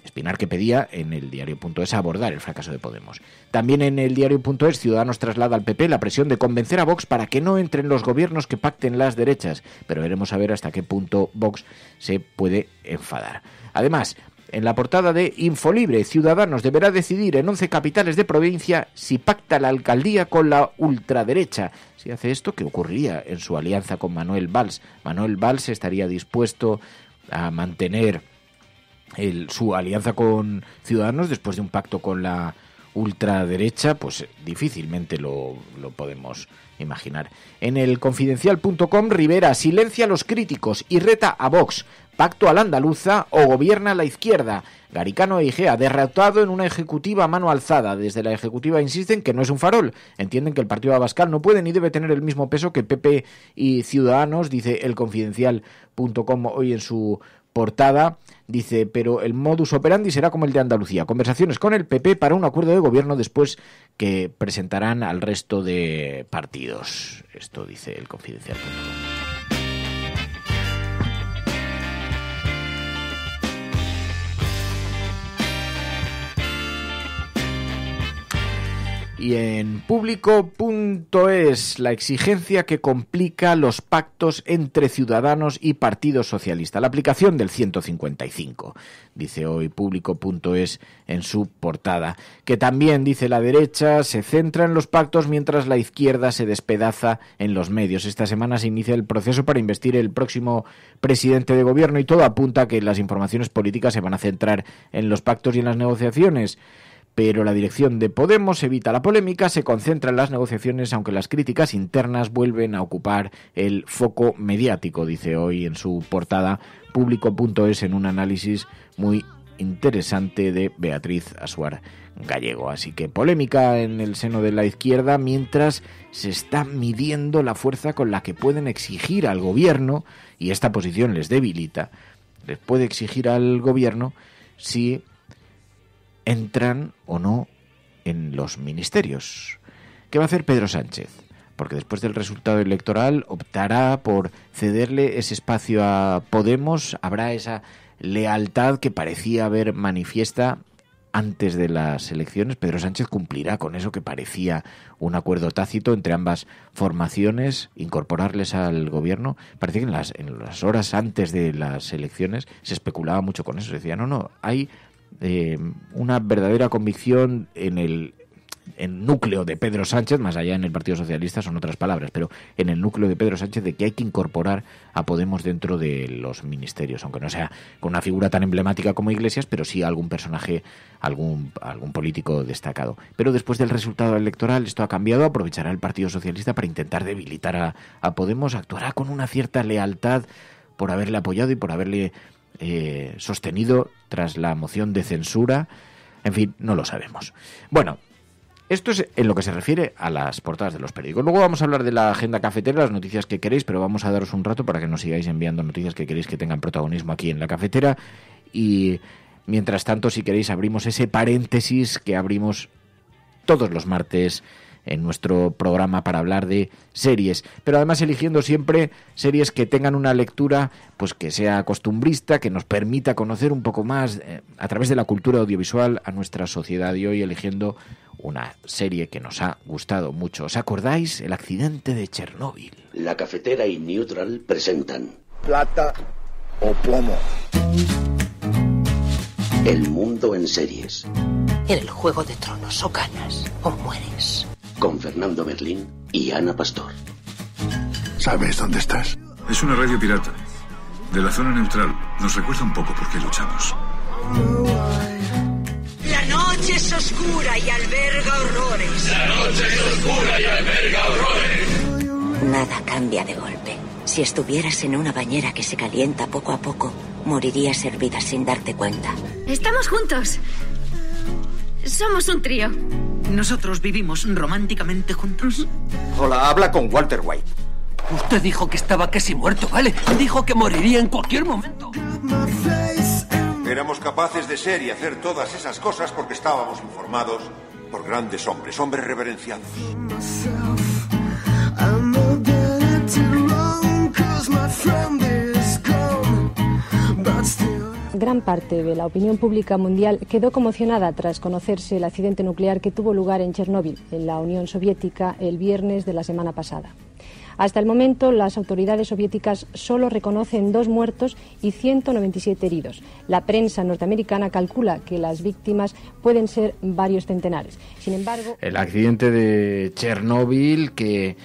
Espinar, que pedía en el diario.es abordar el fracaso de Podemos. También en el diario.es, Ciudadanos traslada al PP la presión de convencer a Vox para que no entren los gobiernos que pacten las derechas, pero veremos a ver hasta qué punto Vox se puede enfadar. Además, en la portada de Infolibre, Ciudadanos deberá decidir en 11 capitales de provincia si pacta la alcaldía con la ultraderecha. Si hace esto, ¿qué ocurriría en su alianza con Manuel Valls? Manuel Valls estaría dispuesto a mantener su alianza con Ciudadanos después de un pacto con la ultraderecha, pues difícilmente lo podemos imaginar. En el confidencial.com, Rivera silencia a los críticos y reta a Vox. pacto a la andaluza o gobierna la izquierda. Garicano e Igea, derrotado en una ejecutiva a mano alzada. Desde la ejecutiva insisten que no es un farol. Entienden que el partido Abascal no puede ni debe tener el mismo peso que PP y Ciudadanos, dice elconfidencial.com hoy en su portada. Dice, pero el modus operandi será como el de Andalucía. Conversaciones con el PP para un acuerdo de gobierno después que presentarán al resto de partidos. Esto dice elconfidencial.com. Y en público.es, la exigencia que complica los pactos entre Ciudadanos y Partido Socialista. La aplicación del 155, dice hoy público.es en su portada. Que también, dice la derecha, se centra en los pactos mientras la izquierda se despedaza en los medios. Esta semana se inicia el proceso para investir el próximo presidente de gobierno y todo apunta a que las informaciones políticas se van a centrar en los pactos y en las negociaciones. Pero la dirección de Podemos evita la polémica, se concentra en las negociaciones, aunque las críticas internas vuelven a ocupar el foco mediático, dice hoy en su portada público.es en un análisis muy interesante de Beatriz Asuar Gallego. Así que polémica en el seno de la izquierda mientras se está midiendo la fuerza con la que pueden exigir al gobierno, y esta posición les debilita, les puede exigir al gobierno si entran o no en los ministerios. ¿Qué va a hacer Pedro Sánchez? Porque después del resultado electoral optará por cederle ese espacio a Podemos. Habrá esa lealtad que parecía haber manifiesta antes de las elecciones. Pedro Sánchez cumplirá con eso que parecía un acuerdo tácito entre ambas formaciones, incorporarles al gobierno. Parece que en las horas antes de las elecciones se especulaba mucho con eso. Se decía, no, hay una verdadera convicción en el núcleo de Pedro Sánchez, más allá en el Partido Socialista son otras palabras, pero en el núcleo de Pedro Sánchez de que hay que incorporar a Podemos dentro de los ministerios, aunque no sea con una figura tan emblemática como Iglesias, pero sí algún personaje, algún político destacado. Pero después del resultado electoral esto ha cambiado, aprovechará el Partido Socialista para intentar debilitar a Podemos, actuará con una cierta lealtad por haberle apoyado y por haberle sostenido tras la moción de censura. En fin, no lo sabemos. Bueno, esto es en lo que se refiere a las portadas de los periódicos. Luego vamos a hablar de la agenda cafetera, las noticias que queréis, pero vamos a daros un rato para que nos sigáis enviando noticias que queréis que tengan protagonismo aquí en la cafetera. Y mientras tanto, si queréis, abrimos ese paréntesis que abrimos todos los martes en nuestro programa para hablar de series, pero además eligiendo siempre series que tengan una lectura pues que sea costumbrista, que nos permita conocer un poco más a través de la cultura audiovisual a nuestra sociedad, y hoy eligiendo una serie que nos ha gustado mucho. ¿Os acordáis? El accidente de Chernóbil. La Cafetera y Neutral presentan Plata o Plomo. El mundo en series. En el Juego de Tronos o ganas o mueres. Con Fernando Berlín y Ana Pastor. ¿Sabes dónde estás? Es una radio pirata. De la zona neutral. Nos recuerda un poco por qué luchamos. La noche es oscura y alberga horrores. La noche es oscura y alberga horrores. Nada cambia de golpe. Si estuvieras en una bañera que se calienta poco a poco, morirías hervida sin darte cuenta. Estamos juntos. Somos un trío. ¿Nosotros vivimos románticamente juntos? Hola, habla con Walter White. Usted dijo que estaba casi muerto, ¿vale? Dijo que moriría en cualquier momento. Éramos capaces de ser y hacer todas esas cosas porque estábamos informados por grandes hombres, hombres reverenciados. Gran parte de la opinión pública mundial quedó conmocionada tras conocerse el accidente nuclear que tuvo lugar en Chernóbil, en la Unión Soviética, el viernes de la semana pasada. Hasta el momento, las autoridades soviéticas solo reconocen 2 muertos y 197 heridos. La prensa norteamericana calcula que las víctimas pueden ser varios centenares. Sin embargo, el accidente de Chernóbil que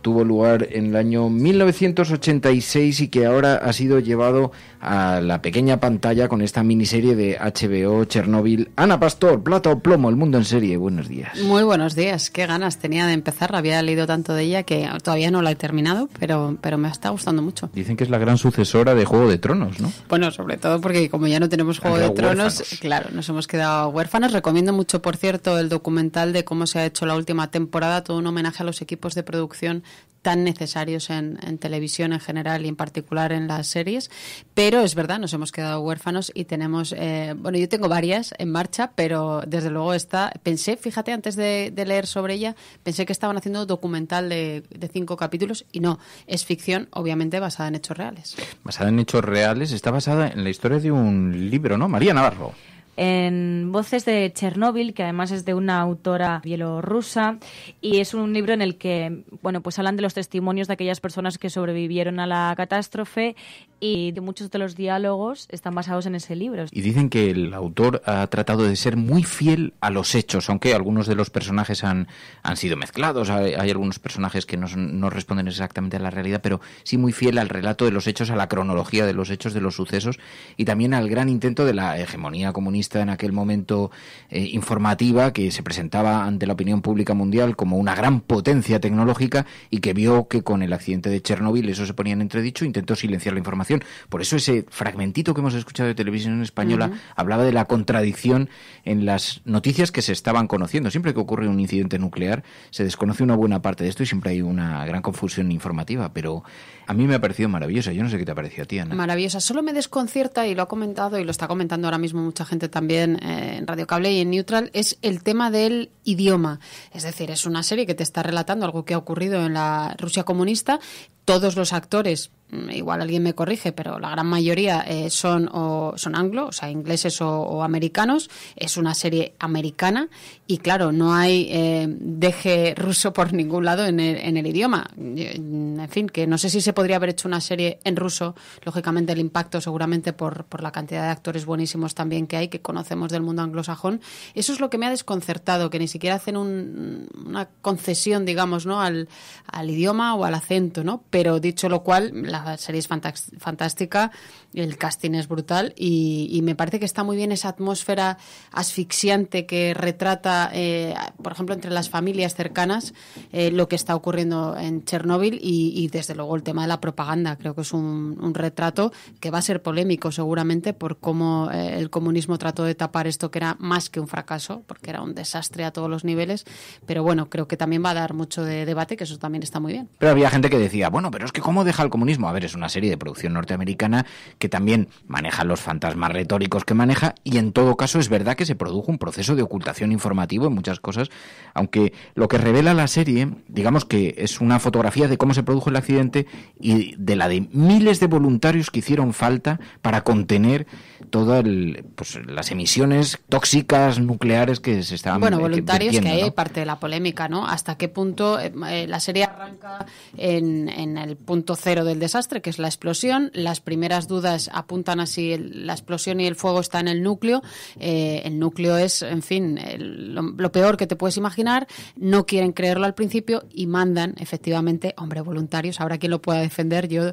tuvo lugar en el año 1986 y que ahora ha sido llevado a la pequeña pantalla con esta miniserie de HBO, Chernobyl. Ana Pastor, Plata o Plomo, El Mundo en Serie. Buenos días. Muy buenos días. Qué ganas tenía de empezar. Había leído tanto de ella que todavía no la he terminado, pero me está gustando mucho. Dicen que es la gran sucesora de Juego de Tronos, ¿no? Bueno, sobre todo porque como ya no tenemos Juego de Tronos, claro, nos hemos quedado huérfanos. Recomiendo mucho, por cierto, el documental de cómo se ha hecho la última temporada, todo un homenaje a los equipos de producción tan necesarios en televisión en general y en particular en las series, pero es verdad, nos hemos quedado huérfanos y tenemos, bueno, yo tengo varias en marcha, pero desde luego esta, pensé, fíjate, antes de leer sobre ella, pensé que estaban haciendo documental de 5 capítulos y no, es ficción, obviamente basada en hechos reales. Basada en hechos reales, está basada en la historia de un libro, ¿no? María Navarro. En Voces de Chernóbil, que además es de una autora bielorrusa, y es un libro en el que, bueno, pues hablan de los testimonios de aquellas personas que sobrevivieron a la catástrofe, y de muchos de los diálogos están basados en ese libro. Y dicen que el autor ha tratado de ser muy fiel a los hechos, aunque algunos de los personajes han sido mezclados, hay algunos personajes que no responden exactamente a la realidad, pero sí muy fiel al relato de los hechos, a la cronología de los hechos, de los sucesos, y también al gran intento de la hegemonía comunista en aquel momento informativa, que se presentaba ante la opinión pública mundial como una gran potencia tecnológica y que vio que con el accidente de Chernóbil eso se ponía en entredicho, intentó silenciar la información. Por eso ese fragmentito que hemos escuchado de televisión española hablaba de la contradicción en las noticias que se estaban conociendo. Siempre que ocurre un incidente nuclear se desconoce una buena parte de esto y siempre hay una gran confusión informativa, pero a mí me ha parecido maravillosa. Yo no sé qué te ha parecido a ti, Ana. Maravillosa. Solo me desconcierta, y lo ha comentado y lo está comentando ahora mismo mucha gente también en Radio Cable y en Neutral, es el tema del idioma. Es decir, es una serie que te está relatando algo que ha ocurrido en la Rusia comunista. Todos los actores, igual alguien me corrige, pero la gran mayoría son anglo, o sea, ingleses o americanos. Es una serie americana y, claro, no hay deje ruso por ningún lado en el idioma. En fin, que no sé si se podría haber hecho una serie en ruso. Lógicamente el impacto, seguramente por la cantidad de actores buenísimos también que hay, que conocemos del mundo anglosajón. Eso es lo que me ha desconcertado, que ni siquiera hacen una concesión, digamos, ¿no?, al idioma o al acento, ¿no? Pero dicho lo cual, la serie es fantástica, el casting es brutal y me parece que está muy bien esa atmósfera asfixiante que retrata, por ejemplo, entre las familias cercanas, lo que está ocurriendo en Chernóbil y desde luego el tema de la propaganda. Creo que es un retrato que va a ser polémico seguramente por cómo el comunismo trató de tapar esto, que era más que un fracaso, porque era un desastre a todos los niveles, pero bueno, creo que también va a dar mucho de debate, que eso también está muy bien. Pero había gente que decía, bueno, pero es que ¿cómo deja el comunismo? A ver, es una serie de producción norteamericana que también maneja los fantasmas retóricos que maneja, y en todo caso es verdad que se produjo un proceso de ocultación informativo en muchas cosas, aunque lo que revela la serie, digamos que es una fotografía de cómo se produjo el accidente y de la de miles de voluntarios que hicieron falta para contener todas las emisiones tóxicas nucleares que se estaban voluntarios, que ahí hay ¿no? parte de la polémica, ¿no? Hasta qué punto la serie arranca en el punto cero del desastre, que es la explosión. Las primeras dudas apuntan así, la explosión y el fuego está en el núcleo. El núcleo es, en fin, lo peor que te puedes imaginar. No quieren creerlo al principio y mandan, efectivamente, voluntarios. Habrá quien lo pueda defender. Yo,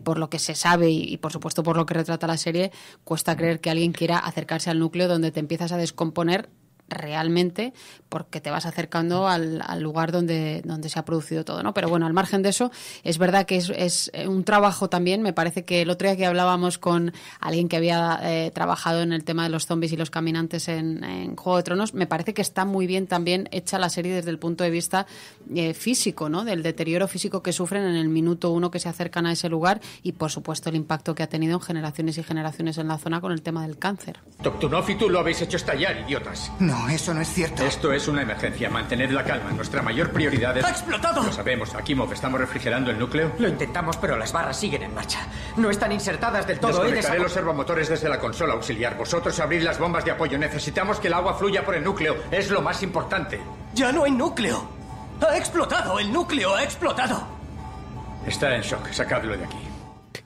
por lo que se sabe y por supuesto por lo que retrata la serie, cuesta creer que alguien quiera acercarse al núcleo donde te empiezas a descomponer realmente, porque te vas acercando al lugar donde se ha producido todo, ¿no? Pero bueno, al margen de eso, es verdad que es un trabajo también. Me parece que el otro día que hablábamos con alguien que había trabajado en el tema de los zombies y los caminantes en Juego de Tronos, me parece que está muy bien también hecha la serie desde el punto de vista físico, ¿no? Del deterioro físico que sufren en el minuto 1 que se acercan a ese lugar y, por supuesto, el impacto que ha tenido en generaciones y generaciones en la zona con el tema del cáncer. Toktunov y tú lo habéis hecho estallar, idiotas. No, eso no es cierto. Esto es una emergencia. Mantened la calma. Nuestra mayor prioridad es... ¡Ha explotado! Lo sabemos. Akimov, ¿estamos refrigerando el núcleo? Lo intentamos, pero las barras siguen en marcha. No están insertadas del todo. Desconectaré los servomotores desde la consola auxiliar. Vosotros abrid las bombas de apoyo. Necesitamos que el agua fluya por el núcleo. Es lo más importante. ¡Ya no hay núcleo! ¡Ha explotado! ¡El núcleo ha explotado! Está en shock. Sacadlo de aquí.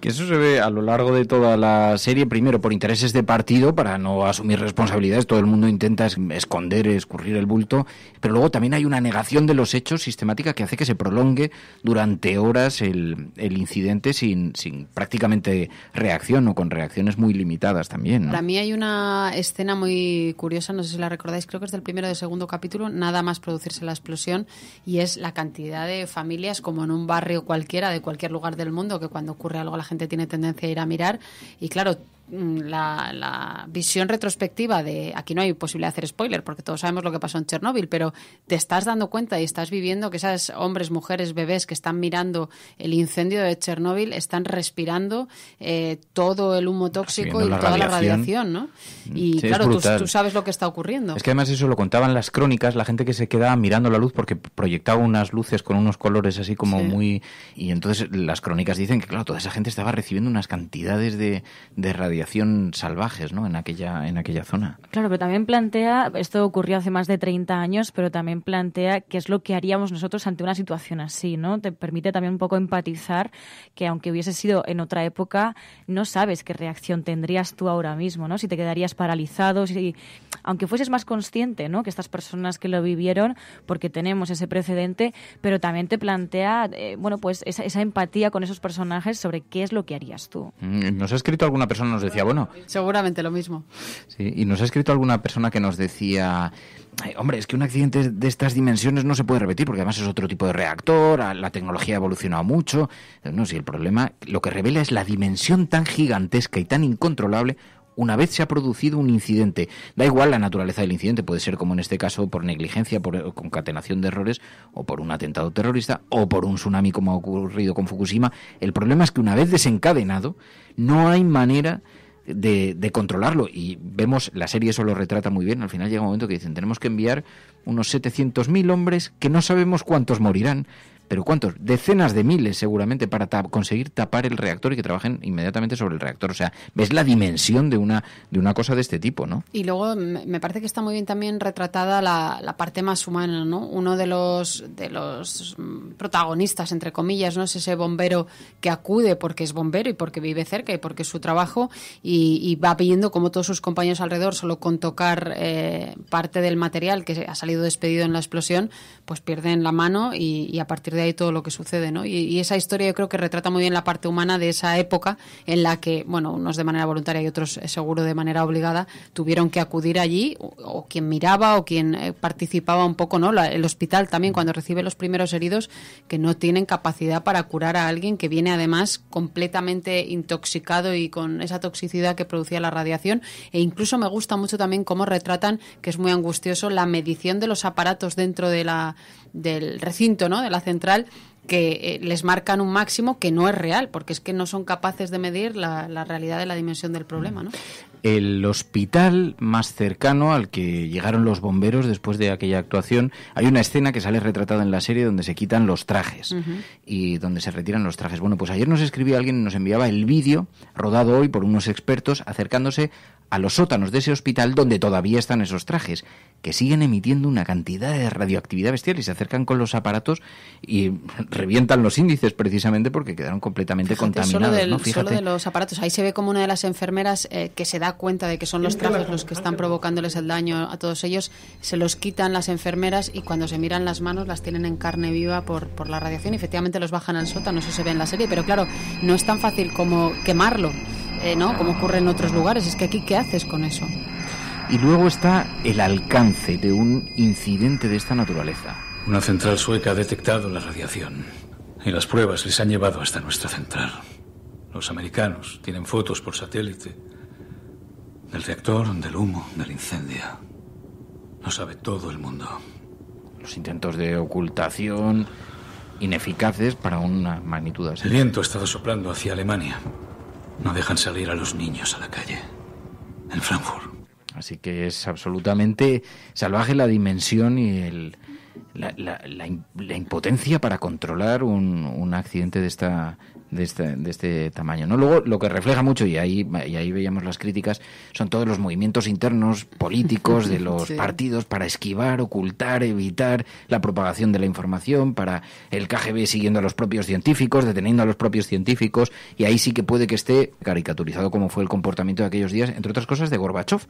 Que eso se ve a lo largo de toda la serie, primero por intereses de partido, para no asumir responsabilidades, todo el mundo intenta esconder, escurrir el bulto, pero luego también hay una negación de los hechos sistemática que hace que se prolongue durante horas el incidente sin prácticamente reacción, o con reacciones muy limitadas también, ¿no? Para mí hay una escena muy curiosa, no sé si la recordáis, creo que es del primero o del segundo capítulo, nada más producirse la explosión, y es la cantidad de familias, como en un barrio cualquiera, de cualquier lugar del mundo, que cuando ocurre algo la gente tiene tendencia a ir a mirar, y claro, la visión retrospectiva de, aquí no hay posibilidad de hacer spoiler porque todos sabemos lo que pasó en Chernóbil, pero te estás dando cuenta y estás viviendo que esos hombres, mujeres, bebés que están mirando el incendio de Chernóbil están respirando todo el humo tóxico y toda la radiación, ¿no? Y sí, claro, tú sabes lo que está ocurriendo. Es que además eso lo contaban las crónicas, la gente que se quedaba mirando la luz porque proyectaba unas luces con unos colores así como muy... Y entonces las crónicas dicen que claro, toda esa gente estaba recibiendo unas cantidades de radiación salvajes, ¿no? en aquella zona. Claro, pero también plantea, esto ocurrió hace más de 30 años, pero también plantea qué es lo que haríamos nosotros ante una situación así, ¿no? Te permite también un poco empatizar que aunque hubiese sido en otra época, no sabes qué reacción tendrías tú ahora mismo, ¿no? Si te quedarías paralizado, aunque fueses más consciente, ¿no? Que estas personas que lo vivieron, porque tenemos ese precedente, pero también te plantea, pues esa empatía con esos personajes sobre qué es lo que harías tú. Nos ha escrito alguna persona, nos decía, seguramente lo mismo. Sí, y nos ha escrito alguna persona que nos decía, hombre, es que un accidente de estas dimensiones no se puede repetir porque además es otro tipo de reactor, la tecnología ha evolucionado mucho. No, si el problema lo que revela es la dimensión tan gigantesca y tan incontrolable una vez se ha producido un incidente. Da igual la naturaleza del incidente, puede ser como en este caso por negligencia, por concatenación de errores, o por un atentado terrorista, o por un tsunami como ha ocurrido con Fukushima. El problema es que una vez desencadenado, no hay manera de controlarlo. Y vemos, la serie eso lo retrata muy bien, al final llega un momento que dicen, tenemos que enviar unos 700.000 hombres que no sabemos cuántos morirán, pero ¿cuántos? Decenas de miles seguramente para conseguir tapar el reactor y que trabajen inmediatamente sobre el reactor. O sea, ves la dimensión de una cosa de este tipo, ¿no? Y luego me parece que está muy bien también retratada la parte más humana, ¿no? Uno de los protagonistas, entre comillas, ¿no? Es ese bombero que acude porque es bombero y porque vive cerca y porque es su trabajo y va viendo como todos sus compañeros alrededor, solo con tocar parte del material que ha salido despedido en la explosión, pues pierden la mano y a partir de ahí todo lo que sucede, ¿no? Y esa historia yo creo que retrata muy bien la parte humana de esa época en la que, unos de manera voluntaria y otros seguro de manera obligada, tuvieron que acudir allí, o quien miraba o quien participaba un poco, ¿no? El hospital también, cuando recibe los primeros heridos que no tienen capacidad para curar a alguien que viene además completamente intoxicado y con esa toxicidad que producía la radiación. E incluso me gusta mucho también cómo retratan, que es muy angustioso, la medición de los aparatos dentro del recinto, ¿no? De la central, que les marcan un máximo que no es real, porque es que no son capaces de medir la realidad de la dimensión del problema, ¿no? El hospital más cercano al que llegaron los bomberos después de aquella actuación, hay una escena que sale retratada en la serie donde se quitan los trajes y donde se retiran los trajes. Bueno, pues ayer nos escribió alguien y nos enviaba el vídeo rodado hoy por unos expertos acercándose a los sótanos de ese hospital donde todavía están esos trajes, que siguen emitiendo una cantidad de radioactividad bestial y se acercan con los aparatos y revientan los índices precisamente porque quedaron completamente contaminados. Solo de los aparatos. Ahí se ve como una de las enfermeras que se da cuenta de que son los trajes los que están provocándoles el daño a todos ellos, se los quitan las enfermeras y cuando se miran las manos las tienen en carne viva por la radiación y efectivamente los bajan al sótano, eso se ve en la serie, pero claro, no es tan fácil como quemarlo. ¿No? Como ocurre en otros lugares. Es que aquí, ¿qué haces con eso? Y luego está el alcance de un incidente de esta naturaleza. Una central sueca ha detectado la radiación y las pruebas les han llevado hasta nuestra central. Los americanos tienen fotos por satélite del reactor, del humo, del incendio. Lo sabe todo el mundo. Los intentos de ocultación ineficaces para una magnitud así. El viento ha estado soplando hacia Alemania. No dejan salir a los niños a la calle, en Frankfurt. Así que es absolutamente salvaje la dimensión y la impotencia para controlar un accidente de este tamaño, ¿no? Luego, lo que refleja mucho, y ahí veíamos las críticas, son todos los movimientos internos políticos de los partidos para esquivar, ocultar, evitar la propagación de la información, para el KGB siguiendo a los propios científicos, deteniendo a los propios científicos, y ahí sí que puede que esté caricaturizado como fue el comportamiento de aquellos días, entre otras cosas, de Gorbachov.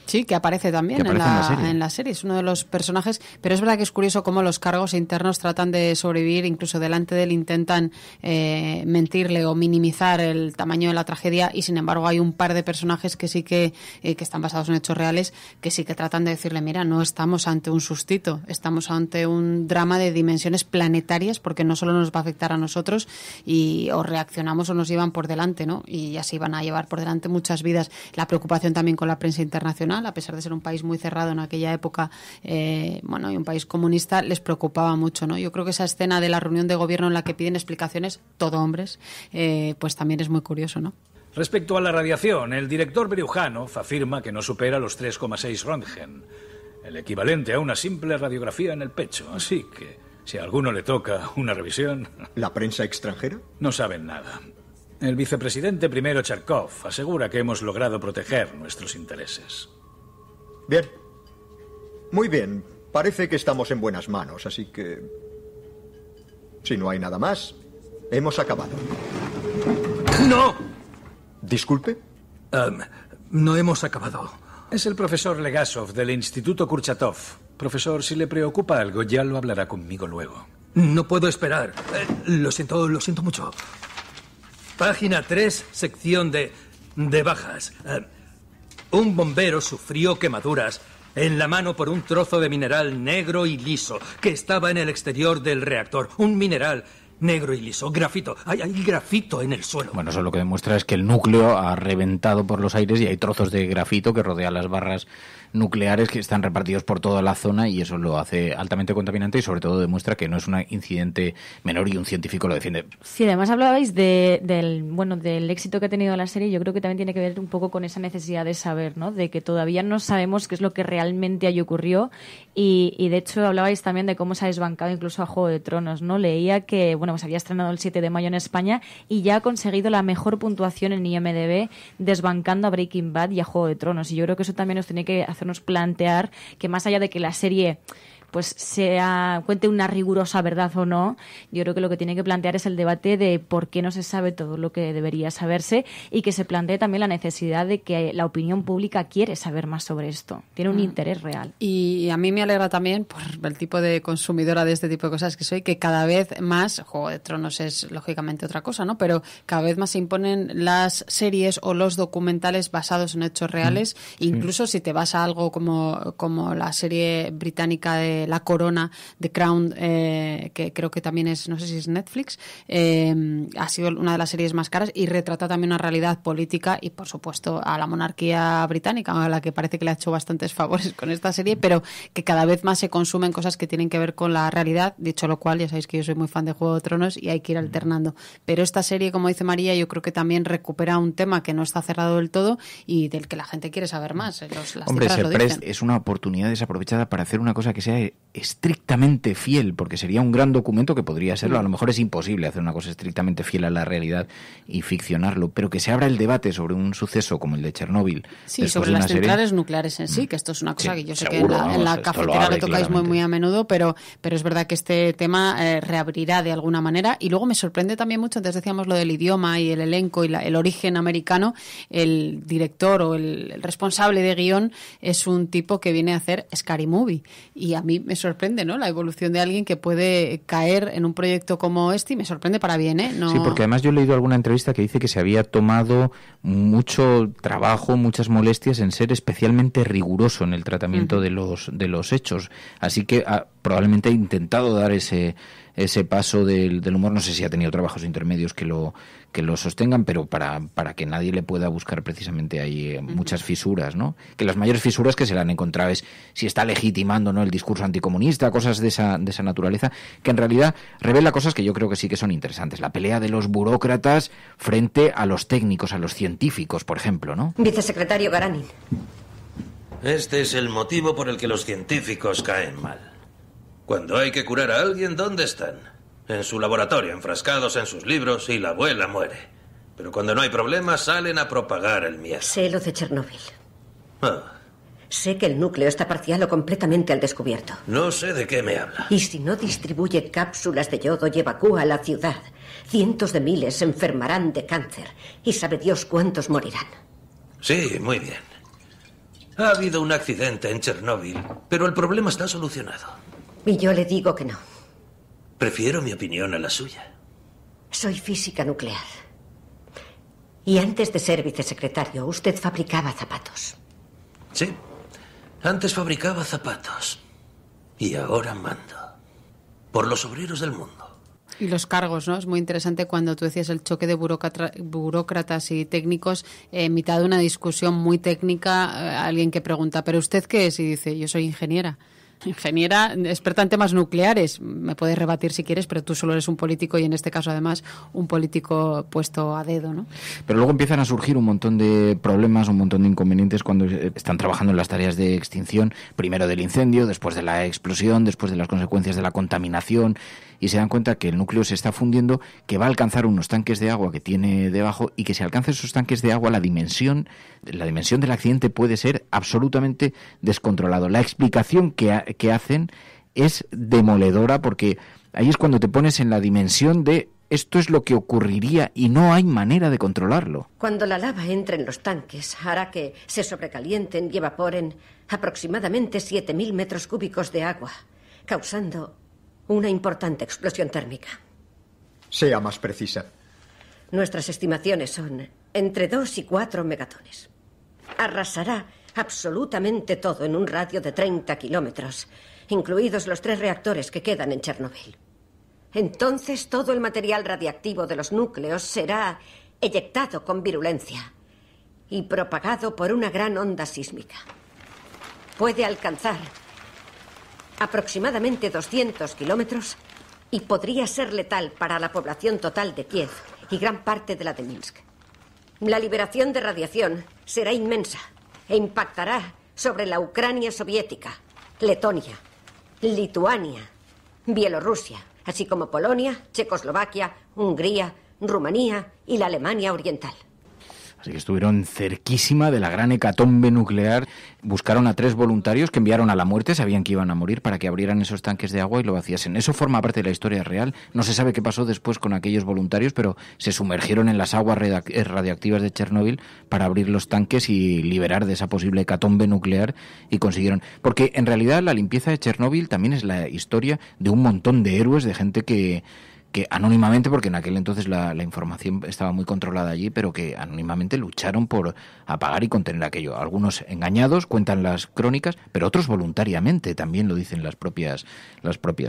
Sí, que aparece también en la serie. Es uno de los personajes, pero es verdad que es curioso cómo los cargos internos tratan de sobrevivir, incluso delante de él intentan mentirle o minimizar el tamaño de la tragedia, y sin embargo hay un par de personajes que sí que están basados en hechos reales, que sí que tratan de decirle, mira, no estamos ante un sustito, estamos ante un drama de dimensiones planetarias, porque no solo nos va a afectar a nosotros y o reaccionamos o nos llevan por delante, ¿no? Y así van a llevar por delante muchas vidas. La preocupación también con la prensa internacional, a pesar de ser un país muy cerrado en aquella época, y un país comunista, les preocupaba mucho, ¿no? Yo creo que esa escena de la reunión de gobierno en la que piden explicaciones, todo hombres, pues también es muy curioso, ¿no? Respecto a la radiación, el director Berujánov afirma que no supera los 3,6 Röntgen, el equivalente a una simple radiografía en el pecho. Así que, si a alguno le toca una revisión... ¿La prensa extranjera? No saben nada. El vicepresidente primero Charkov asegura que hemos logrado proteger nuestros intereses. Bien. Muy bien. Parece que estamos en buenas manos, así que... Si no hay nada más, hemos acabado. ¡No! ¿Disculpe? No hemos acabado. Es el profesor Legasov del Instituto Kurchatov. Profesor, si le preocupa algo, ya lo hablará conmigo luego. No puedo esperar. Lo siento mucho. Página 3, sección de bajas. Un bombero sufrió quemaduras en la mano por un trozo de mineral negro y liso que estaba en el exterior del reactor. Un mineral negro y liso. Grafito. Hay grafito en el suelo. Bueno, eso lo que demuestra es que el núcleo ha reventado por los aires y hay trozos de grafito que rodean las barras nucleares que están repartidos por toda la zona, y eso lo hace altamente contaminante y sobre todo demuestra que no es un incidente menor, y un científico lo defiende. Sí, además hablabais del éxito que ha tenido la serie. Yo creo que también tiene que ver un poco con esa necesidad de saber, ¿no? De que todavía no sabemos qué es lo que realmente ahí ocurrió, y de hecho hablabais también de cómo se ha desbancado incluso a Juego de Tronos, ¿no? Leía que, pues había estrenado el 7 de mayo en España y ya ha conseguido la mejor puntuación en IMDb, desbancando a Breaking Bad y a Juego de Tronos, y yo creo que eso también nos tiene que hacernos plantear que, más allá de que la serie pues cuente una rigurosa verdad o no, yo creo que lo que tiene que plantear es el debate de por qué no se sabe todo lo que debería saberse, y que se plantee también la necesidad de que la opinión pública quiere saber más sobre esto, tiene un interés real. Y a mí me alegra también, por el tipo de consumidora de este tipo de cosas que soy, que cada vez más, Juego de Tronos es lógicamente otra cosa, ¿no? Pero cada vez más se imponen las series o los documentales basados en hechos reales, incluso si te vas a algo como la serie británica de La Corona, The Crown, que creo que también es, no sé si es Netflix, ha sido una de las series más caras y retrata también una realidad política y, por supuesto, a la monarquía británica, a la que parece que le ha hecho bastantes favores con esta serie, pero que cada vez más se consumen cosas que tienen que ver con la realidad, dicho lo cual, ya sabéis que yo soy muy fan de Juego de Tronos y hay que ir alternando. Pero esta serie, como dice María, yo creo que también recupera un tema que no está cerrado del todo y del que la gente quiere saber más. Hombre, es una oportunidad desaprovechada para hacer una cosa que sea estrictamente fiel, porque sería un gran documento que podría serlo. A lo mejor es imposible hacer una cosa estrictamente fiel a la realidad y ficcionarlo, pero que se abra el debate sobre un suceso como el de Chernóbil. Sí, sobre las centrales nucleares en sí, que esto es una cosa que yo sé seguro, que en la cafetera lo tocáis muy a menudo, pero es verdad que este tema reabrirá de alguna manera. Y luego me sorprende también mucho, antes decíamos lo del idioma y el elenco y el origen americano, el director o el responsable de guión es un tipo que viene a hacer Scary Movie, y a mí me sorprende, ¿no?, la evolución de alguien que puede caer en un proyecto como este, y me sorprende para bien, ¿eh? No... Sí, porque además yo he leído alguna entrevista que dice que se había tomado mucho trabajo, muchas molestias en ser especialmente riguroso en el tratamiento de los hechos, así que probablemente ha intentado dar ese paso del humor. No sé si ha tenido trabajos intermedios que lo sostengan, pero para que nadie le pueda buscar precisamente ahí muchas fisuras, ¿no? Que las mayores fisuras que se le han encontrado es si está legitimando, ¿no?, el discurso anticomunista, cosas de esa naturaleza, que en realidad revela cosas que yo creo que sí que son interesantes. La pelea de los burócratas frente a los técnicos, a los científicos, por ejemplo, ¿no? Vicesecretario Garanin. Este es el motivo por el que los científicos caen mal. Cuando hay que curar a alguien, ¿dónde están? En su laboratorio, enfrascados en sus libros, y la abuela muere. Pero cuando no hay problemas, salen a propagar el miedo. Sé lo de Chernóbil. Ah, Sé que el núcleo está parcial o completamente al descubierto. no sé de qué me habla. Y si no distribuye cápsulas de yodo y evacúa la ciudad, cientos de miles se enfermarán de cáncer. Y sabe Dios cuántos morirán. Sí, muy bien. Ha habido un accidente en Chernóbil, pero el problema está solucionado. Y yo le digo que no. Prefiero mi opinión a la suya. Soy física nuclear. Y antes de ser vicesecretario, usted fabricaba zapatos. Sí. Antes fabricaba zapatos. Y ahora mando. Por los obreros del mundo. Y los cargos, ¿no? Es muy interesante cuando tú decías el choque de burócratas y técnicos en mitad de una discusión muy técnica, alguien que pregunta, ¿pero usted qué es? Y dice, yo soy ingeniera. Ingeniera, experta en temas nucleares. Me puedes rebatir si quieres, pero tú solo eres un político y en este caso además un político puesto a dedo, ¿no? Pero luego empiezan a surgir un montón de problemas, un montón de inconvenientes cuando están trabajando en las tareas de extinción, primero del incendio, después de la explosión, después de las consecuencias de la contaminación, y se dan cuenta que el núcleo se está fundiendo, que va a alcanzar unos tanques de agua que tiene debajo y que si alcanza esos tanques de agua la dimensión del accidente puede ser absolutamente descontrolado. La explicación que hacen es demoledora porque ahí es cuando te pones en la dimensión de esto es lo que ocurriría y no hay manera de controlarlo. Cuando la lava entre en los tanques, hará que se sobrecalienten y evaporen aproximadamente 7.000 metros cúbicos de agua, causando una importante explosión térmica. Sea más precisa. Nuestras estimaciones son entre 2 y 4 megatones. Arrasará absolutamente todo en un radio de 30 kilómetros, incluidos los 3 reactores que quedan en Chernóbil. Entonces todo el material radiactivo de los núcleos será eyectado con virulencia y propagado por una gran onda sísmica. Puede alcanzar aproximadamente 200 kilómetros y podría ser letal para la población total de Kiev y gran parte de la de Minsk. La liberación de radiación será inmensa e impactará sobre la Ucrania soviética, Letonia, Lituania, Bielorrusia, así como Polonia, Checoslovaquia, Hungría, Rumanía y la Alemania Oriental. Así que estuvieron cerquísima de la gran hecatombe nuclear. Buscaron a 3 voluntarios que enviaron a la muerte, sabían que iban a morir, para que abrieran esos tanques de agua y lo vaciasen. Eso forma parte de la historia real. No se sabe qué pasó después con aquellos voluntarios, pero se sumergieron en las aguas radioactivas de Chernóbil para abrir los tanques y liberar de esa posible hecatombe nuclear, y consiguieron. Porque en realidad la limpieza de Chernóbil también es la historia de un montón de héroes, de gente que anónimamente, porque en aquel entonces la información estaba muy controlada allí, pero que anónimamente lucharon por apagar y contener aquello. Algunos engañados, cuentan las crónicas, pero otros voluntariamente, también lo dicen las propias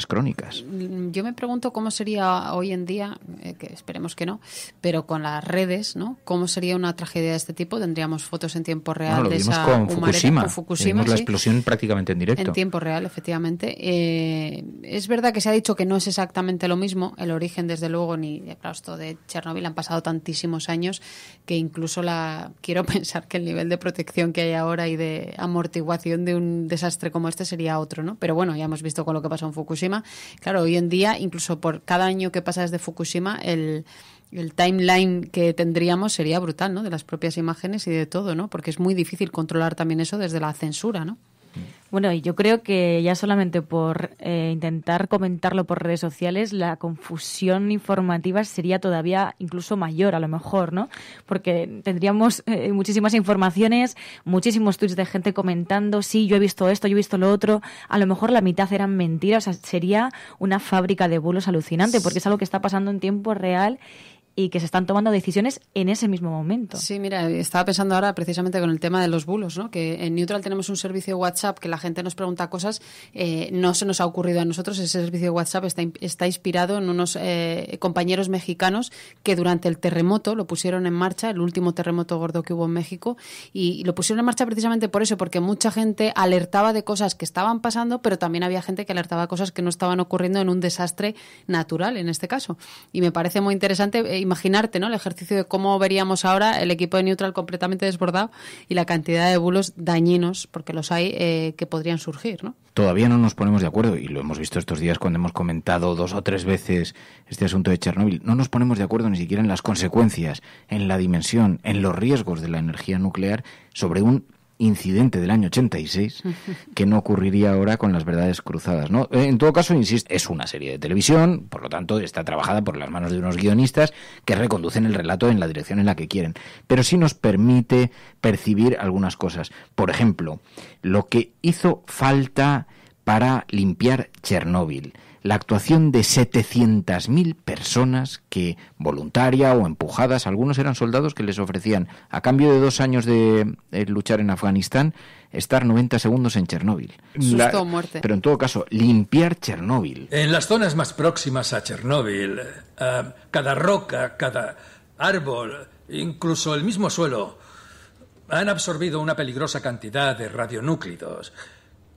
crónicas. Yo me pregunto cómo sería hoy en día, que esperemos que no, pero con las redes, ¿no? ¿Cómo sería una tragedia de este tipo? Tendríamos fotos en tiempo real lo de vimos esa con Fukushima. Vimos la explosión prácticamente en directo. En tiempo real, efectivamente. Es verdad que se ha dicho que no es exactamente lo mismo el origen, desde luego, ni claro, esto de Chernóbil han pasado tantísimos años que incluso quiero pensar que el nivel de protección que hay ahora y de amortiguación de un desastre como este sería otro, ¿no? Pero bueno, ya hemos visto con lo que pasó en Fukushima. Claro, hoy en día, incluso por cada año que pasa desde Fukushima, el timeline que tendríamos sería brutal, ¿no? De las propias imágenes y de todo, ¿no? Porque es muy difícil controlar también eso desde la censura, ¿no? Bueno, y yo creo que ya solamente por intentar comentarlo por redes sociales, la confusión informativa sería todavía incluso mayor, a lo mejor, ¿no? Porque tendríamos muchísimas informaciones, muchísimos tweets de gente comentando, sí, yo he visto esto, yo he visto lo otro, a lo mejor la mitad eran mentiras, o sea, sería una fábrica de bulos alucinante, porque es algo que está pasando en tiempo real y que se están tomando decisiones en ese mismo momento. Sí, mira, estaba pensando ahora precisamente con el tema de los bulos, ¿no? Que en Neutral tenemos un servicio de WhatsApp que la gente nos pregunta cosas, no se nos ha ocurrido a nosotros. Ese servicio de WhatsApp está inspirado en unos compañeros mexicanos que durante el terremoto lo pusieron en marcha, el último terremoto gordo que hubo en México, y lo pusieron en marcha precisamente por eso, porque mucha gente alertaba de cosas que estaban pasando, pero también había gente que alertaba de cosas que no estaban ocurriendo en un desastre natural, en este caso. Y me parece muy interesante. imaginarte, ¿no?, el ejercicio de cómo veríamos ahora el equipo de Neutral completamente desbordado y la cantidad de bulos dañinos, porque los hay, que podrían surgir, ¿no? Todavía no nos ponemos de acuerdo, y lo hemos visto estos días cuando hemos comentado 2 o 3 veces este asunto de Chernóbil. No nos ponemos de acuerdo ni siquiera en las consecuencias, en la dimensión, en los riesgos de la energía nuclear sobre un incidente del año 86 que no ocurriría ahora con las verdades cruzadas, ¿no? En todo caso, insisto, es una serie de televisión, por lo tanto está trabajada por las manos de unos guionistas que reconducen el relato en la dirección en la que quieren, pero sí nos permite percibir algunas cosas. Por ejemplo, lo que hizo falta para limpiar Chernóbil, la actuación de 700.000 personas que, voluntaria o empujadas, algunos eran soldados que les ofrecían, a cambio de 2 años de luchar en Afganistán, estar 90 segundos en Chernóbil. Susto o muerte. Pero en todo caso, limpiar Chernóbil. En las zonas más próximas a Chernóbil, cada roca, cada árbol, incluso el mismo suelo, han absorbido una peligrosa cantidad de radionúclidos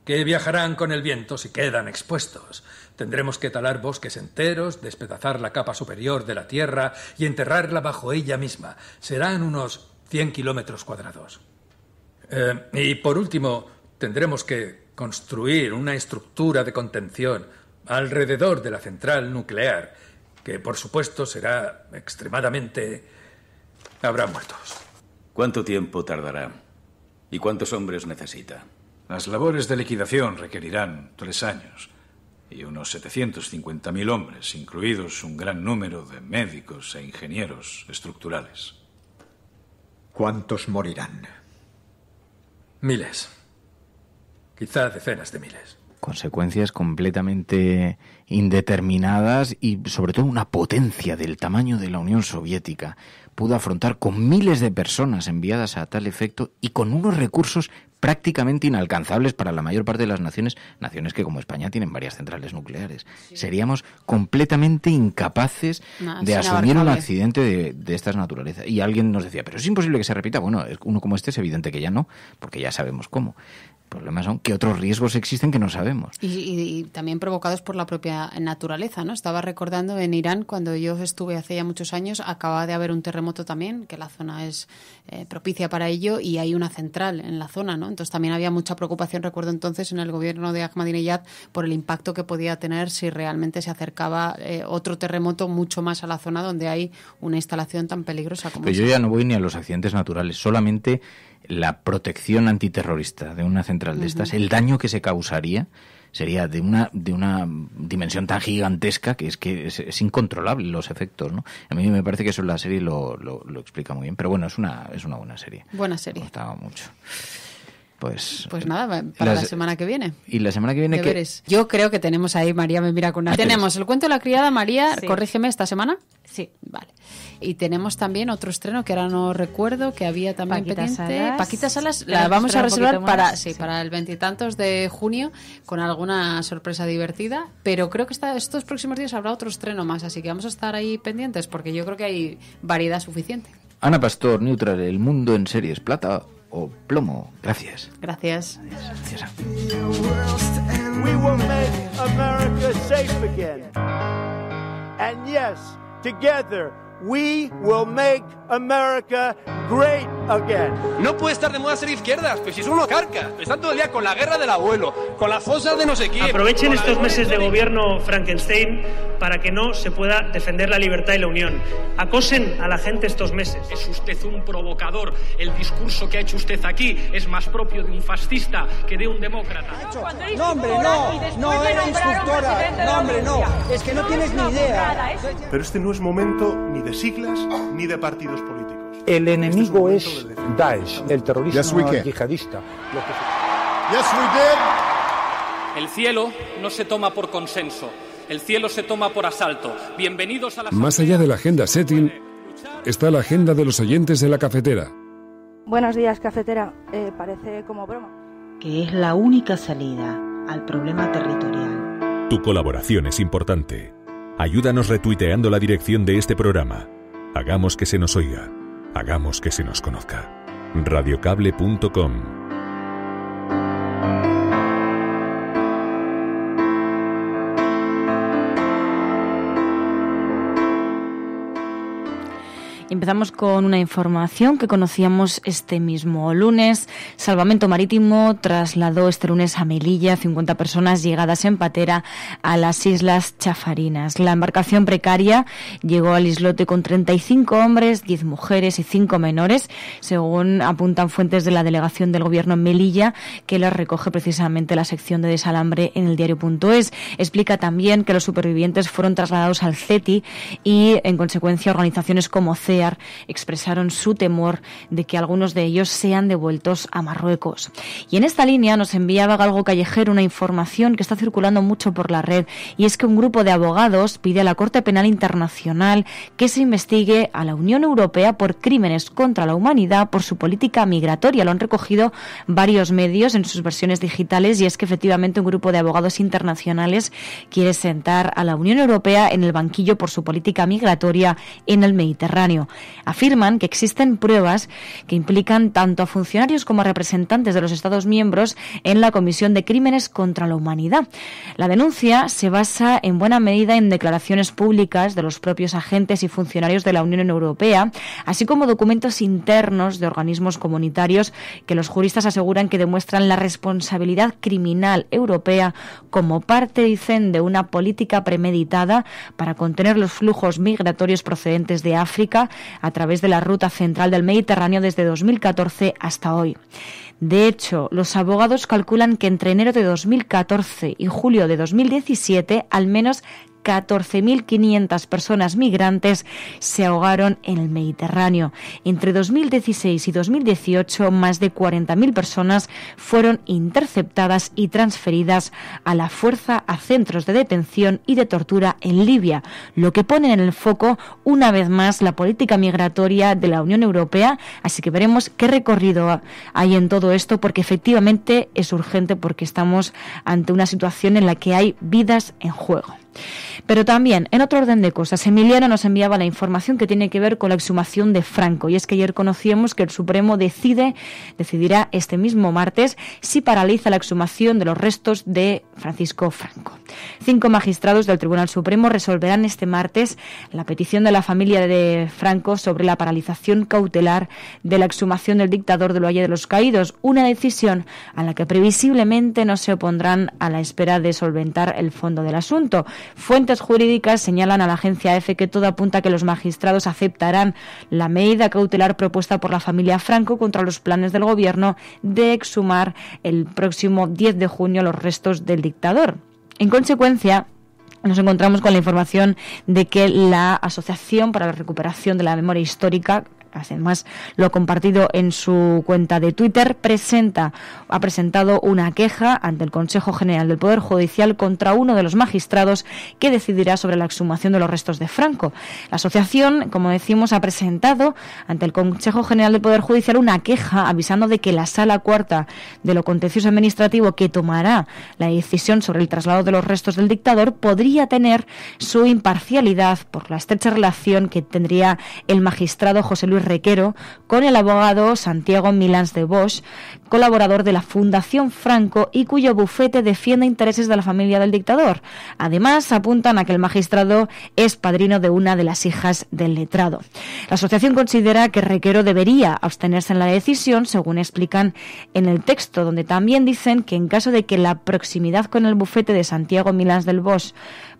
que viajarán con el viento si quedan expuestos. Tendremos que talar bosques enteros, despedazar la capa superior de la Tierra y enterrarla bajo ella misma. Serán unos 100 kilómetros cuadrados. Y por último, tendremos que construir una estructura de contención alrededor de la central nuclear, que por supuesto será extremadamente... habrá muertos. ¿Cuánto tiempo tardará? ¿Y cuántos hombres necesita? Las labores de liquidación requerirán 3 años y unos 750.000 hombres, incluidos un gran número de médicos e ingenieros estructurales. ¿Cuántos morirán? Miles. Quizá decenas de miles. Consecuencias completamente indeterminadas y sobre todo una potencia del tamaño de la Unión Soviética pudo afrontar con miles de personas enviadas a tal efecto y con unos recursos prácticamente inalcanzables para la mayor parte de las naciones que como España tienen varias centrales nucleares. Sí. Seríamos completamente incapaces de asumir un accidente de estas naturalezas. Y alguien nos decía, pero es imposible que se repita. Bueno, uno como este es evidente que ya no, porque ya sabemos cómo. El problema son que otros riesgos existen que no sabemos. Y también provocados por la propia naturaleza, ¿no? Estaba recordando en Irán, cuando yo estuve hace ya muchos años, acaba de haber un terremoto también, que la zona es propicia para ello, y hay una central en la zona, ¿no? Entonces también había mucha preocupación, recuerdo entonces, en el gobierno de Ahmadinejad por el impacto que podía tener si realmente se acercaba otro terremoto mucho más a la zona donde hay una instalación tan peligrosa como esa. Yo ya no voy ni a los accidentes naturales, solamente la protección antiterrorista de una central de estas, el daño que se causaría sería de una dimensión tan gigantesca que es incontrolable los efectos, ¿no? A mí me parece que eso en la serie lo explica muy bien, pero bueno, es una buena serie. Buena serie. Me gustaba mucho. Pues nada, para la semana que viene. Y la semana que viene, ¿qué? Yo creo que tenemos ahí, María me mira con una... Tenemos el cuento de la criada, María, sí. Corrígeme, ¿esta semana? Sí. Vale. Y tenemos también otro estreno que ahora no recuerdo, que había también pendiente. Paquita Salas, la vamos a reservar para el 20 y tantos de junio, con alguna sorpresa divertida, pero creo que estos próximos días habrá otro estreno más, así que vamos a estar ahí pendientes, porque yo creo que hay variedad suficiente. Ana Pastor, Neutral, El Mundo en Series, plata o plomo. Gracias. Gracias. Gracias. We will make America safe again. And yes, together we will make America great again. No puede estar de moda ser izquierdas, pues si es uno carca. Están todo el día con la guerra del abuelo, con las fosas de no sé quién. Aprovechen estos meses de gobierno Frankenstein para que no se pueda defender la libertad y la unión. Acosen a la gente estos meses. Es usted un provocador. El discurso que ha hecho usted aquí es más propio de un fascista que de un demócrata. No, hombre, no era instructora. No, hombre, no. Es que no tienes ni idea. Pero este no es momento ni de siglas ni de partidos políticos. El enemigo es Daesh, el terrorismo yihadista. Yes, we did. El cielo no se toma por consenso. El cielo se toma por asalto. Bienvenidos a la... Más allá de la agenda setting, está la agenda de los oyentes de La Cafetera. Buenos días, cafetera. Parece como broma. Que es la única salida al problema territorial. Tu colaboración es importante. Ayúdanos retuiteando la dirección de este programa. Hagamos que se nos oiga. Hagamos que se nos conozca. Radiocable.com. Empezamos con una información que conocíamos este mismo lunes. Salvamento Marítimo trasladó este lunes a Melilla 50 personas llegadas en patera a las Islas Chafarinas. La embarcación precaria llegó al islote con 35 hombres, 10 mujeres y 5 menores, según apuntan fuentes de la delegación del gobierno en Melilla, que las recoge precisamente la sección de Desalambre en el diario.es. Explica también que los supervivientes fueron trasladados al CETI y, en consecuencia, organizaciones como CEAR expresaron su temor de que algunos de ellos sean devueltos a Marruecos. Y en esta línea nos enviaba Galgo Callejero una información que está circulando mucho por la red, y es que un grupo de abogados pide a la Corte Penal Internacional que se investigue a la Unión Europea por crímenes contra la humanidad por su política migratoria. Lo han recogido varios medios en sus versiones digitales, y es que efectivamente un grupo de abogados internacionales quiere sentar a la Unión Europea en el banquillo por su política migratoria en el Mediterráneo. Afirman que existen pruebas que implican tanto a funcionarios como a representantes de los Estados miembros en la Comisión de Crímenes contra la Humanidad. La denuncia se basa en buena medida en declaraciones públicas de los propios agentes y funcionarios de la Unión Europea, así como documentos internos de organismos comunitarios que los juristas aseguran que demuestran la responsabilidad criminal europea como parte, dicen, de una política premeditada para contener los flujos migratorios procedentes de África a través de la ruta central del Mediterráneo desde 2014 hasta hoy. De hecho, los abogados calculan que entre enero de 2014 y julio de 2017, al menos 14.500 personas migrantes se ahogaron en el Mediterráneo. Entre 2016 y 2018, más de 40.000 personas fueron interceptadas y transferidas a la fuerza a centros de detención y de tortura en Libia, lo que pone en el foco una vez más la política migratoria de la Unión Europea. Así que veremos qué recorrido hay en todo esto, porque efectivamente es urgente, porque estamos ante una situación en la que hay vidas en juego. Pero también, en otro orden de cosas, Emiliano nos enviaba la información que tiene que ver con la exhumación de Franco, y es que ayer conocíamos que el Supremo decidirá este mismo martes si paraliza la exhumación de los restos de Francisco Franco. 5 magistrados del Tribunal Supremo resolverán este martes la petición de la familia de Franco sobre la paralización cautelar de la exhumación del dictador del Valle de los Caídos, una decisión a la que previsiblemente no se opondrán a la espera de solventar el fondo del asunto. Fuentes jurídicas señalan a la agencia EFE que todo apunta a que los magistrados aceptarán la medida cautelar propuesta por la familia Franco contra los planes del gobierno de exhumar el próximo 10 de junio los restos del dictador. En consecuencia, nos encontramos con la información de que la Asociación para la Recuperación de la Memoria Histórica, además lo ha compartido en su cuenta de Twitter, ha presentado una queja ante el Consejo General del Poder Judicial contra uno de los magistrados que decidirá sobre la exhumación de los restos de Franco. La asociación, como decimos, ha presentado ante el Consejo General del Poder Judicial una queja avisando de que la Sala Cuarta de lo Contencioso Administrativo, que tomará la decisión sobre el traslado de los restos del dictador, podría tener su imparcialidad por la estrecha relación que tendría el magistrado José Luis Requero con el abogado Santiago Milans de Bosch, colaborador de la Fundación Franco y cuyo bufete defiende intereses de la familia del dictador. Además, apuntan a que el magistrado es padrino de una de las hijas del letrado. La asociación considera que Requero debería abstenerse en la decisión, según explican en el texto, donde también dicen que en caso de que la proximidad con el bufete de Santiago Milans del Bosch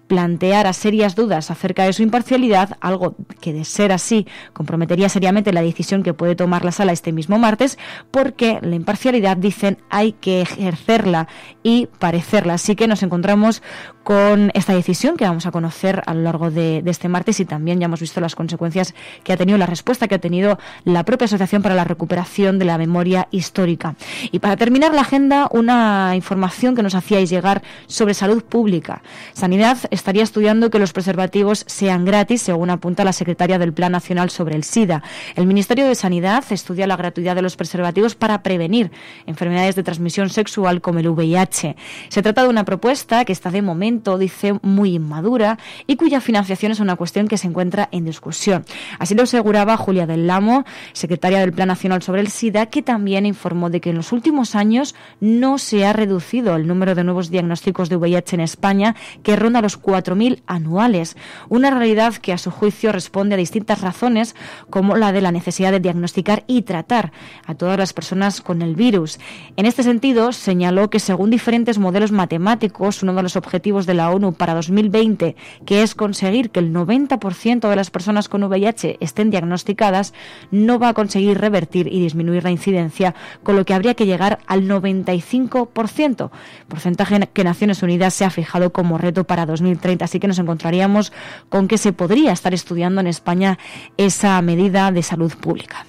planteara serias dudas acerca de su imparcialidad, algo que, de ser así, comprometería seriamente la decisión que puede tomar la Sala este mismo martes, porque la imparcialidad, dicen, hay que ejercerla y parecerla. Así que nos encontramos con esta decisión que vamos a conocer a lo largo de este martes, y también ya hemos visto las consecuencias que ha tenido, la respuesta que ha tenido la propia Asociación para la Recuperación de la Memoria Histórica. Y para terminar la agenda, una información que nos hacíais llegar sobre salud pública. Sanidad estaría estudiando que los preservativos sean gratis, según apunta la secretaria del Plan Nacional sobre el SIDA. El Ministerio de Sanidad estudia la gratuidad de los preservativos para prevenir enfermedades de transmisión sexual como el VIH. Se trata de una propuesta que está de momento, dice, muy inmadura y cuya financiación es una cuestión que se encuentra en discusión. Así lo aseguraba Julia del Lamo, secretaria del Plan Nacional sobre el SIDA, que también informó de que en los últimos años no se ha reducido el número de nuevos diagnósticos de VIH en España, que ronda los 4.000 anuales. Una realidad que a su juicio responde a distintas razones, como la de la necesidad de diagnosticar y tratar a todas las personas con el virus. En este sentido, señaló que según diferentes modelos matemáticos, uno de los objetivos de la ONU para 2020, que es conseguir que el 90% de las personas con VIH estén diagnosticadas, no va a conseguir revertir y disminuir la incidencia, con lo que habría que llegar al 95%, porcentaje que Naciones Unidas se ha fijado como reto para 2030. Así que nos encontraríamos con que se podría estar estudiando en España esa medida de salud pública.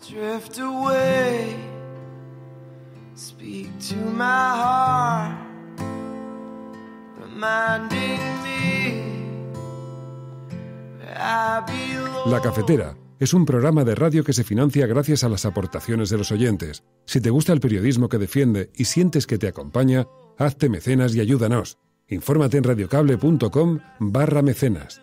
Drift away, speak to my heart, reminding me that I belong. La Cafetera es un programa de radio que se financia gracias a las aportaciones de los oyentes. Si te gusta el periodismo que defiende y sientes que te acompaña, hazte mecenas y ayúdanos. Infórmate en radiocable.com/mecenas.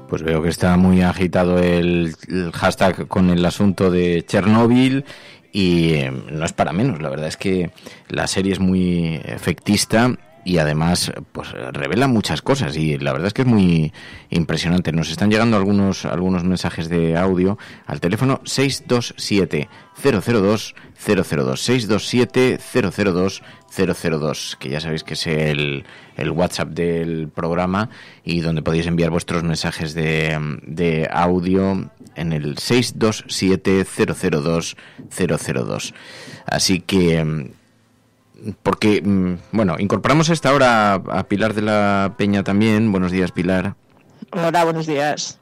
Pues veo que está muy agitado el hashtag con el asunto de Chernóbil y no es para menos. La verdad es que la serie es muy efectista y además pues revela muchas cosas y la verdad es que es muy impresionante. Nos están llegando algunos mensajes de audio al teléfono 627 002 002 627 002 002, que ya sabéis que es el WhatsApp del programa y donde podéis enviar vuestros mensajes de audio en el 627 002 002. Así que porque, bueno, incorporamos a esta hora a Pilar de la Peña también. Buenos días, Pilar. Hola, buenos días.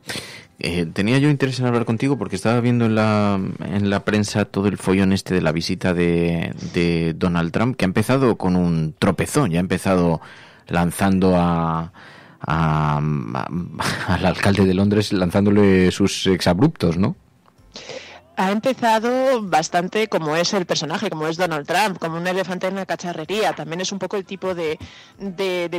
Tenía yo interés en hablar contigo porque estaba viendo en la prensa todo el follón este de la visita de Donald Trump, que ha empezado con un tropezón, ya ha empezado lanzando al alcalde de Londres, lanzándole sus exabruptos, ¿no? Ha empezado bastante como es el personaje, como es Donald Trump, como un elefante en la cacharrería. También es un poco el tipo de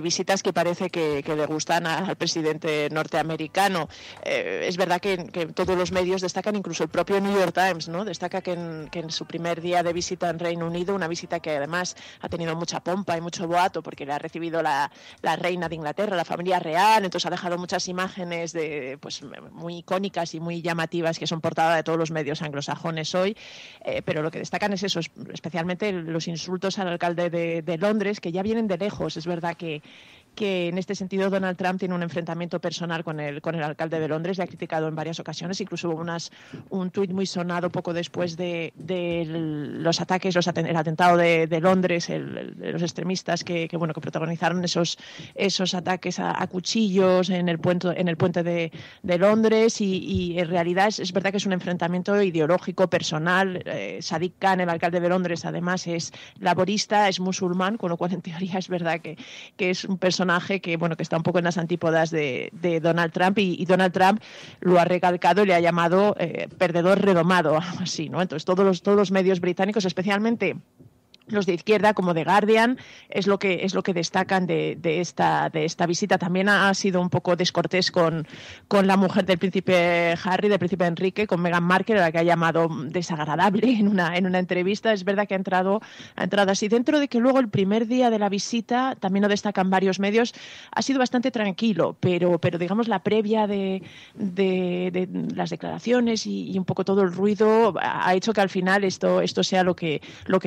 visitas que parece que le gustan al presidente norteamericano. Es verdad que todos los medios destacan, incluso el propio New York Times, ¿no? Destaca que en su primer día de visita en Reino Unido, una visita que además ha tenido mucha pompa y mucho boato porque le ha recibido la reina de Inglaterra, la familia real, entonces ha dejado muchas imágenes pues muy icónicas y muy llamativas que son portada de todos los medios anglosajones hoy, pero lo que destacan es eso, especialmente los insultos al alcalde de Londres, que ya vienen de lejos. Es verdad que en este sentido Donald Trump tiene un enfrentamiento personal con el alcalde de Londres, le ha criticado en varias ocasiones, incluso hubo un tuit muy sonado poco después de los ataques, el atentado de Londres, de los extremistas que protagonizaron esos ataques a cuchillos en el puente de Londres y en realidad es verdad que es un enfrentamiento ideológico, personal. Sadiq Khan, el alcalde de Londres, además es laborista, es musulmán, con lo cual en teoría es verdad que es un personaje que está un poco en las antípodas de Donald Trump y Donald Trump lo ha recalcado y le ha llamado perdedor redomado, algo así, ¿no? Entonces todos los medios británicos, especialmente los de izquierda, como The Guardian, es lo que destacan de esta visita. También ha sido un poco descortés con la mujer del príncipe Harry, del príncipe Enrique, con Meghan Markle, a la que ha llamado desagradable en una entrevista. Es verdad que ha entrado así. Dentro de que luego el primer día de la visita, también lo destacan varios medios, ha sido bastante tranquilo, pero digamos la previa de las declaraciones y un poco todo el ruido ha hecho que al final esto sea lo que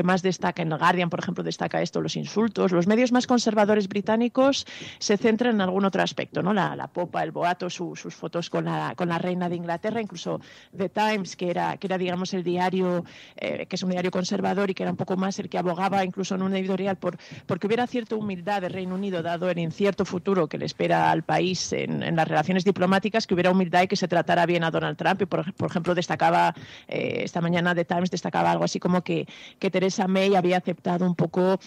más destaca. The Guardian, por ejemplo, destaca esto, los insultos. Los medios más conservadores británicos se centran en algún otro aspecto, ¿no? La popa, el boato, sus fotos con la reina de Inglaterra, incluso The Times, que era digamos el diario, que es un diario conservador y que era un poco más el que abogaba incluso en un editorial porque hubiera cierta humildad de Reino Unido, dado el incierto futuro que le espera al país en las relaciones diplomáticas, que hubiera humildad y que se tratara bien a Donald Trump. Y por ejemplo, destacaba esta mañana The Times destacaba algo así como que Theresa May había aceptado un poco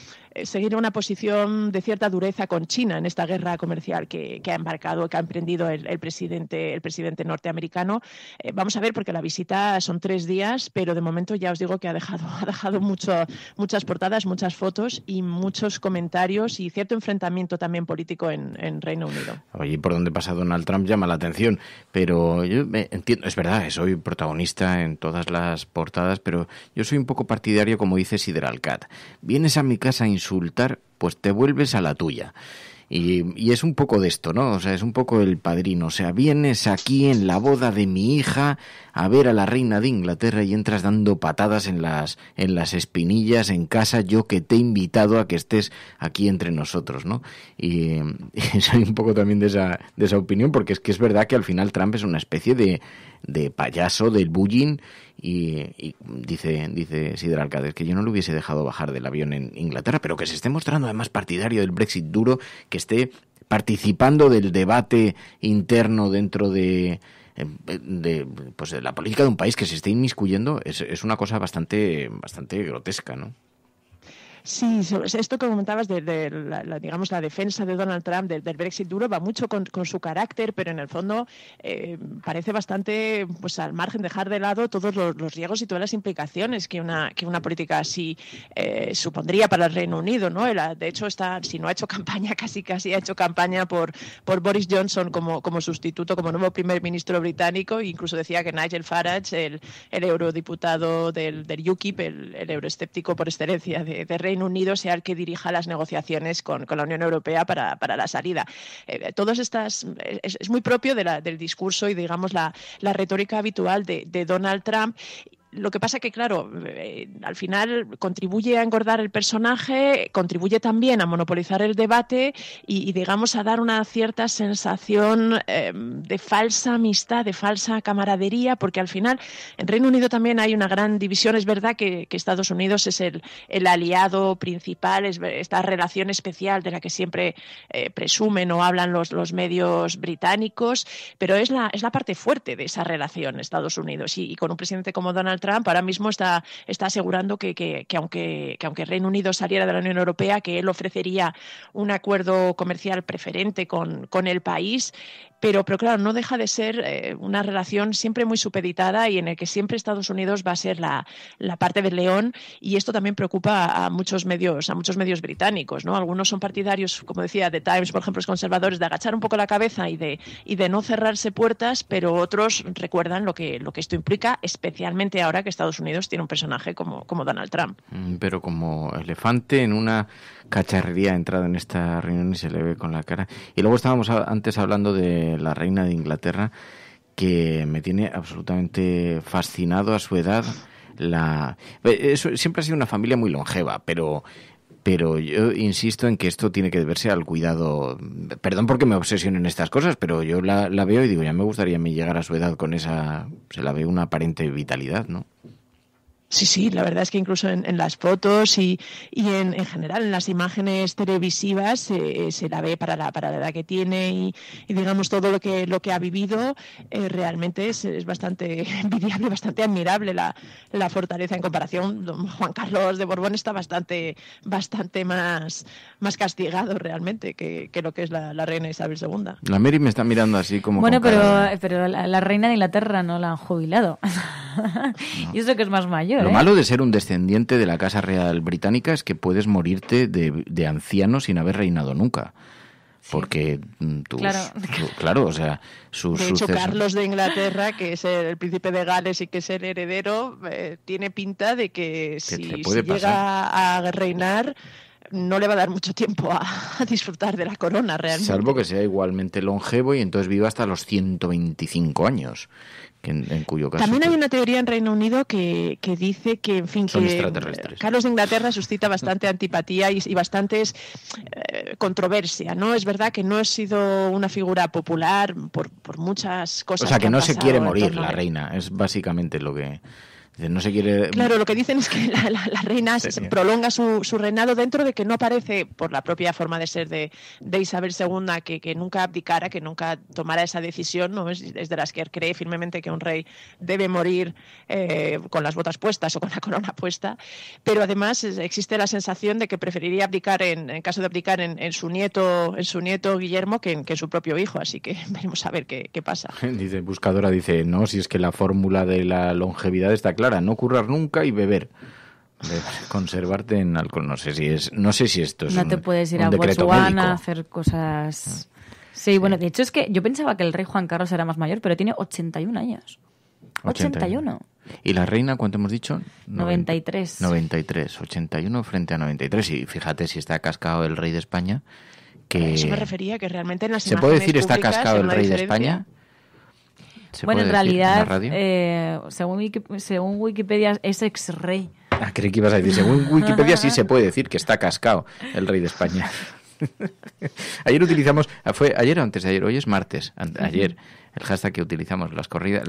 seguir una posición de cierta dureza con China en esta guerra comercial que ha emprendido el presidente norteamericano. Vamos a ver, porque la visita son 3 días, pero de momento ya os digo que ha dejado muchas portadas, muchas fotos y muchos comentarios y cierto enfrentamiento también político en Reino Unido. Oye, por donde pasa Donald Trump llama la atención, pero yo entiendo, es verdad, soy protagonista en todas las portadas, pero yo soy un poco partidario, como dice Sideral Cat. Vienes a mi casa a insultar, pues te vuelves a la tuya. Y es un poco de esto, ¿no? O sea, es un poco El Padrino. O sea, vienes aquí en la boda de mi hija a ver a la reina de Inglaterra y entras dando patadas en las espinillas en casa, yo que te he invitado a que estés aquí entre nosotros, ¿no? Y soy un poco también de esa opinión, porque es que es verdad que al final Trump es una especie de payaso del bullying y dice Sidra Alcácer que yo no lo hubiese dejado bajar del avión en Inglaterra, pero que se esté mostrando además partidario del Brexit duro, que esté participando del debate interno dentro de la política de un país, que se esté inmiscuyendo, es una cosa bastante grotesca, ¿no? Sí, esto que comentabas de la defensa de Donald Trump del Brexit duro va mucho con su carácter, pero en el fondo parece bastante, pues al margen, dejar de lado todos los riesgos y todas las implicaciones que una política así supondría para el Reino Unido, ¿no? De hecho, si no ha hecho campaña, casi ha hecho campaña por Boris Johnson como sustituto, como nuevo primer ministro británico, e incluso decía que Nigel Farage, el eurodiputado del UKIP, el euroescéptico por excelencia de Reino Unido, sea el que dirija las negociaciones con la Unión Europea para la salida. Todas estas es muy propio del discurso y, digamos, la retórica habitual de Donald Trump. Lo que pasa que, claro, al final contribuye a engordar el personaje, contribuye también a monopolizar el debate y digamos, a dar una cierta sensación de falsa amistad, de falsa camaradería, porque al final en Reino Unido también hay una gran división. Es verdad que Estados Unidos es el aliado principal, es esta relación especial de la que siempre presumen o hablan los medios británicos, pero es la parte fuerte de esa relación Estados Unidos. Y con un presidente como Donald Trump ahora mismo está asegurando que aunque el Reino Unido saliera de la Unión Europea, que él ofrecería un acuerdo comercial preferente con el país, pero claro, no deja de ser una relación siempre muy supeditada y en el que siempre Estados Unidos va a ser la parte del león, y esto también preocupa a muchos medios británicos, ¿no? Algunos son partidarios, como decía, The Times, por ejemplo, los conservadores, de agachar un poco la cabeza y de no cerrarse puertas, pero otros recuerdan lo que esto implica, especialmente ahora que Estados Unidos tiene un personaje como Donald Trump. Pero como elefante en una cacharrería entrado en esta reunión y se le ve con la cara. Y luego estábamos antes hablando de la reina de Inglaterra, que me tiene absolutamente fascinado a su edad. Eso siempre ha sido una familia muy longeva, pero yo insisto en que esto tiene que deberse al cuidado. Perdón porque me obsesiono en estas cosas, pero yo la veo y digo, ya me gustaría a mí llegar a su edad con esa. Se la ve una aparente vitalidad, ¿no? Sí, la verdad es que incluso en las fotos y en general en las imágenes televisivas se la ve para la edad que tiene y digamos todo lo que ha vivido. Realmente es bastante envidiable, bastante admirable la fortaleza en comparación. Don Juan Carlos de Borbón está bastante más castigado realmente que lo que es la reina Isabel II. La Mary me está mirando así como. Bueno, pero la reina de Inglaterra no la han jubilado. No. Y eso que es más mayor. Lo malo de ser un descendiente de la Casa Real Británica es que puedes morirte de anciano sin haber reinado nunca. Sí. Porque claro, o sea, de hecho, Carlos de Inglaterra, que es el príncipe de Gales y que es el heredero, tiene pinta de que si llega a reinar, no le va a dar mucho tiempo a disfrutar de la corona realmente. Salvo que sea igualmente longevo y entonces viva hasta los 125 años. En cuyo caso también hay una teoría en Reino Unido que dice que, en fin, que Carlos de Inglaterra suscita bastante antipatía y bastantes controversia, ¿no? Es verdad que no ha sido una figura popular por muchas cosas. O sea, que no se quiere morir la reina, es básicamente lo que. No se quiere. Claro, lo que dicen es que la reina prolonga su reinado dentro de que no parece, por la propia forma de ser de Isabel II, que nunca abdicara, que nunca tomara esa decisión, ¿no? Es de las que cree firmemente que un rey debe morir con las botas puestas o con la corona puesta, pero además existe la sensación de que preferiría abdicar en caso de abdicar en su nieto Guillermo que en su propio hijo, así que veremos a ver qué pasa. Dice Buscadora, no, si es que la fórmula de la longevidad está clara, no currar nunca y beber. Conservarte en alcohol. No sé si esto es no te puedes ir a Botswana a hacer cosas. Sí, bueno, de hecho es que yo pensaba que el rey Juan Carlos era más mayor, pero tiene 81 años. 81. ¿Y la reina cuánto hemos dicho? 93. 93, 81 frente a 93. Y fíjate si está cascado el rey de España. Que... Eso me refería, que realmente en las ¿Se puede decir está públicas cascado hay el una rey de diferencia. España? Bueno, en realidad, radio? según Wikipedia, es ex-rey. Ah, creí que ibas a decir. Según Wikipedia sí se puede decir que está cascado el rey de España. Ayer utilizamos, ¿fue ayer o antes de ayer? Hoy es martes. Ayer, el hashtag que utilizamos, la corrida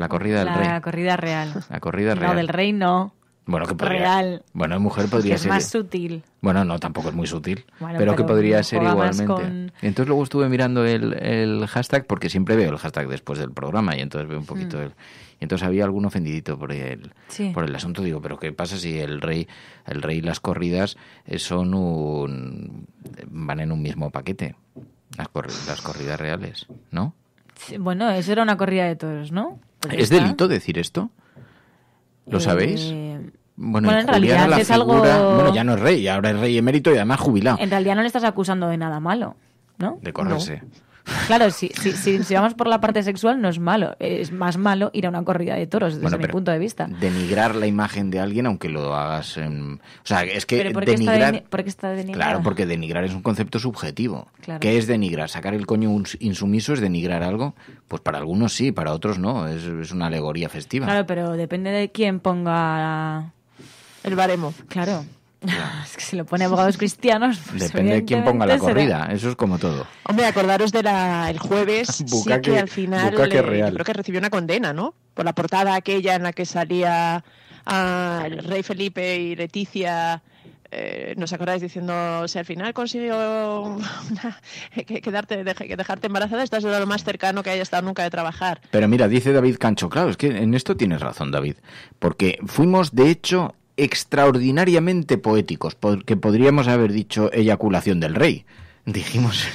del rey. La corrida real. La corrida real. No, del rey no. Bueno, que podría, real. Bueno, mujer podría que ser. Es más sutil. Bueno, no, tampoco es muy sutil. Bueno, pero que podría ser igualmente. Con... Entonces luego estuve mirando el hashtag, porque siempre veo el hashtag después del programa, y entonces veo un poquito y entonces había algún ofendidito por el asunto. Digo, pero ¿qué pasa si el rey y las corridas van en un mismo paquete? Las corridas reales, ¿no? Sí, bueno, eso era una corrida de toros, ¿no? Pues ¿es delito decir esto? ¿Lo sabéis? Bueno, en realidad es algo... Bueno, ya no es rey, ahora es rey emérito y además jubilado. En realidad no le estás acusando de nada malo, ¿no? De correrse. No. Claro, si vamos por la parte sexual no es malo. Es más malo ir a una corrida de toros, desde mi punto de vista. Denigrar la imagen de alguien, aunque lo hagas en... O sea, es que ¿Pero por qué denigrar... ¿por qué está denigrado? Claro, porque denigrar es un concepto subjetivo. Claro. ¿Qué es denigrar? ¿Sacar el coño insumiso es denigrar algo? Pues para algunos sí, para otros no. Es una alegoría festiva. Claro, pero depende de quién ponga el baremo. Claro. Es que si lo pone abogados cristianos... Pues depende de quién ponga la corrida, eso es como todo. Hombre, acordaros el jueves, Bucaque, sí que al final real. creo que recibió una condena, ¿no? Por la portada aquella en la que salía el rey Felipe y Leticia... ¿nos acordáis diciendo, si al final consiguió dejarte embarazada, estás de lo más cercano que haya estado nunca de trabajar? Pero mira, dice David Cancho, claro, es que en esto tienes razón, David, porque fuimos, de hecho, extraordinariamente poéticos, porque podríamos haber dicho eyaculación del rey. Dijimos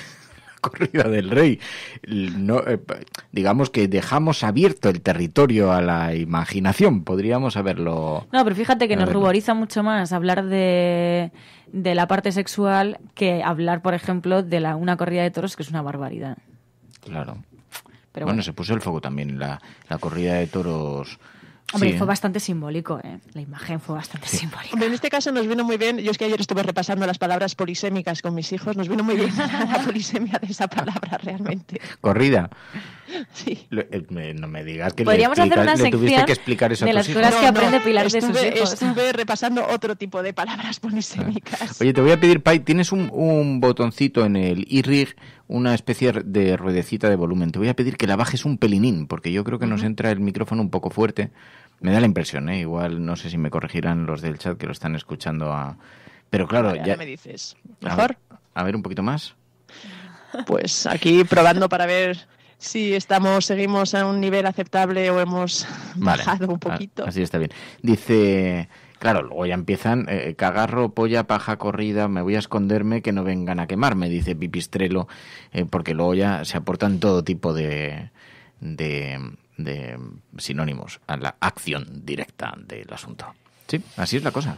corrida del rey. No, digamos que dejamos abierto el territorio a la imaginación. Podríamos haberlo... No, pero fíjate que nos ruboriza mucho más hablar de la parte sexual que hablar, por ejemplo, de una corrida de toros, que es una barbaridad. Claro. Pero bueno, se puso el foco también la corrida de toros... Hombre, sí, fue bastante simbólico, ¿eh? La imagen fue bastante simbólica. Hombre, en este caso nos vino muy bien, yo es que ayer estuve repasando las palabras polisémicas con mis hijos, nos vino muy bien la polisemia de esa palabra realmente. ¿Corrida? Sí. No me digas que podríamos hacer una sección tuviste que explicar eso de a las tus cosas hijos. que aprende Pilar de sus hijos. Estuve repasando otro tipo de palabras polisémicas. Oye, te voy a pedir, Pai, tienes un botoncito en el iRig, una especie de ruedecita de volumen. Te voy a pedir que la bajes un pelinín, porque yo creo que nos entra el micrófono un poco fuerte. Me da la impresión, ¿eh? Igual no sé si me corregirán los del chat que lo están escuchando. Pero claro, vale, ya me dices. ¿Mejor? A ver, un poquito más. Pues aquí probando para ver si seguimos a un nivel aceptable o hemos bajado un poquito. Así está bien. Dice... Claro, luego ya empiezan cagarro, polla, paja, corrida, me voy a esconderme que no vengan a quemarme, dice Pipistrelo, porque luego ya se aportan todo tipo de sinónimos a la acción directa del asunto. Sí, así es la cosa.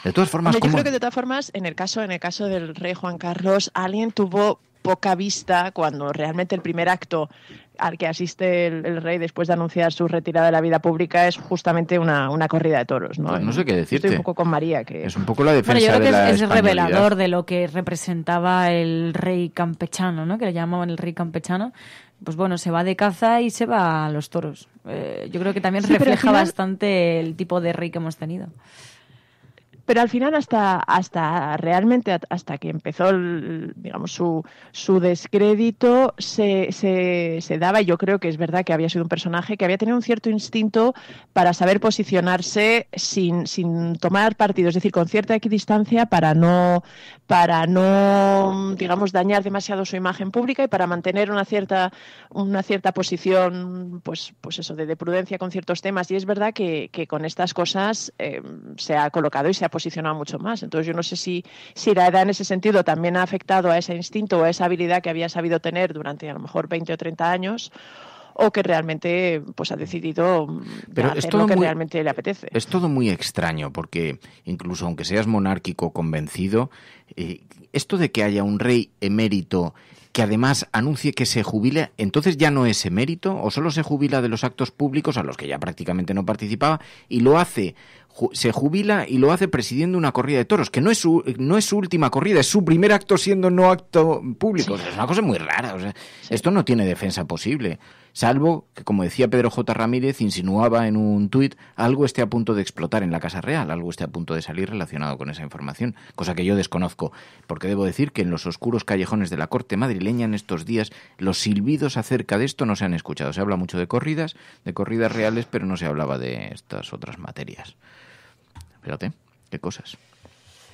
De todas formas, yo creo que de todas formas, en el caso del rey Juan Carlos, alguien tuvo poca vista cuando realmente el primer acto al que asiste el rey después de anunciar su retirada de la vida pública es justamente una corrida de toros, ¿no? Pues no sé qué decirte. Estoy un poco con María, que es un poco la defensa yo creo de la que es españolidad. revelador de lo que representaba el rey campechano, ¿no? Que le llamaban el rey campechano. Pues bueno, se va de caza y se va a los toros. Yo creo que también refleja bastante el tipo de rey que hemos tenido. Pero al final hasta realmente hasta que empezó digamos su descrédito se daba, y yo creo que es verdad que había sido un personaje que había tenido un cierto instinto para saber posicionarse sin tomar partido, es decir, con cierta equidistancia para no digamos dañar demasiado su imagen pública y para mantener una cierta posición pues eso de prudencia con ciertos temas. Y es verdad que con estas cosas se ha colocado y se ha posicionado mucho más. Entonces yo no sé si la edad en ese sentido también ha afectado a ese instinto o a esa habilidad que había sabido tener durante a lo mejor 20 o 30 años, o que realmente pues ha decidido hacer lo que realmente le apetece. Es todo muy extraño, porque incluso aunque seas monárquico convencido, esto de que haya un rey emérito que además anuncie que se jubila, entonces ya no es emérito, o solo se jubila de los actos públicos a los que ya prácticamente no participaba, y lo hace, se jubila y lo hace presidiendo una corrida de toros, que no es su última corrida, es su primer acto siendo no acto público. Sí. Es una cosa muy rara, o sea, esto no tiene defensa posible, salvo que, como decía Pedro J. Ramírez, insinuaba en un tuit, algo esté a punto de explotar en la Casa Real, algo esté a punto de salir relacionado con esa información, cosa que yo desconozco, porque debo decir que en los oscuros callejones de la corte madrileña en estos días los silbidos acerca de esto no se han escuchado. Se habla mucho de corridas reales, pero no se hablaba de estas otras materias. Fíjate, qué cosas.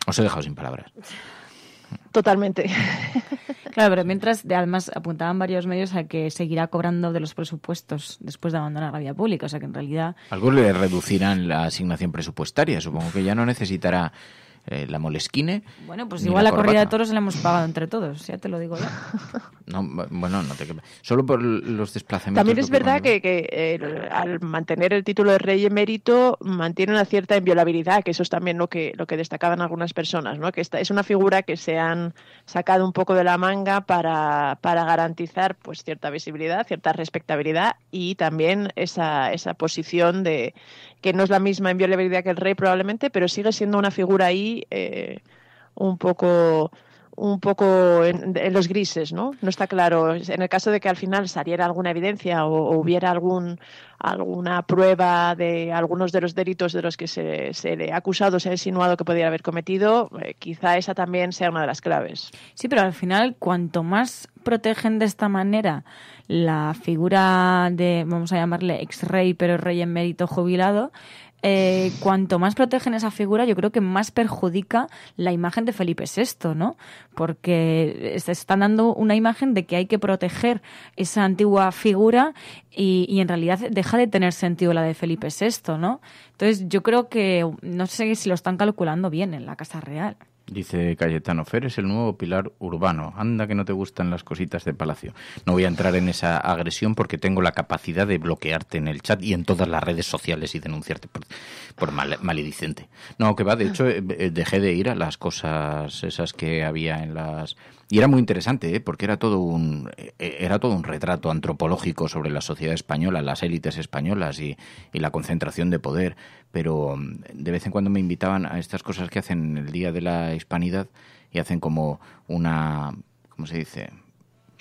Os he dejado sin palabras. Totalmente. Claro, pero mientras, además, apuntaban varios medios a que seguirá cobrando de los presupuestos después de abandonar la vía pública, o sea que en realidad... Algo le reducirán la asignación presupuestaria, supongo que ya no necesitará la Moleskine. Bueno, pues igual la corrida de toros se la hemos pagado entre todos, ya te lo digo ya. No, bueno, no te solo por los desplazamientos. También es verdad que al mantener el título de rey emérito mantiene una cierta inviolabilidad, que eso es también lo que destacaban algunas personas, ¿no? Que esta es una figura que se han sacado un poco de la manga para garantizar pues cierta visibilidad, cierta respetabilidad y también esa posición de que no es la misma inviolabilidad que el rey probablemente, pero sigue siendo una figura ahí un poco en los grises, ¿no? No está claro. En el caso de que al final saliera alguna evidencia o hubiera alguna prueba de algunos de los delitos de los que se le ha acusado, se ha insinuado que podría haber cometido, quizá esa también sea una de las claves. Sí, pero al final, cuanto más protegen de esta manera la figura de, vamos a llamarle ex-rey, pero rey emérito jubilado, cuanto más protegen esa figura, yo creo que más perjudica la imagen de Felipe VI, ¿no? Porque se están dando una imagen de que hay que proteger esa antigua figura y en realidad deja de tener sentido la de Felipe VI, ¿no? Entonces yo creo que, no sé si lo están calculando bien en la Casa Real. Dice Cayetano, Fer es el nuevo pilar urbano. Anda que no te gustan las cositas de Palacio. No voy a entrar en esa agresión porque tengo la capacidad de bloquearte en el chat y en todas las redes sociales y denunciarte por maledicente. No, que va, de hecho dejé de ir a las cosas esas que había en las... Y era muy interesante, porque era todo un retrato antropológico sobre la sociedad española, las élites españolas y la concentración de poder. Pero de vez en cuando me invitaban a estas cosas que hacen el Día de la Hispanidad y hacen como una... ¿Cómo se dice?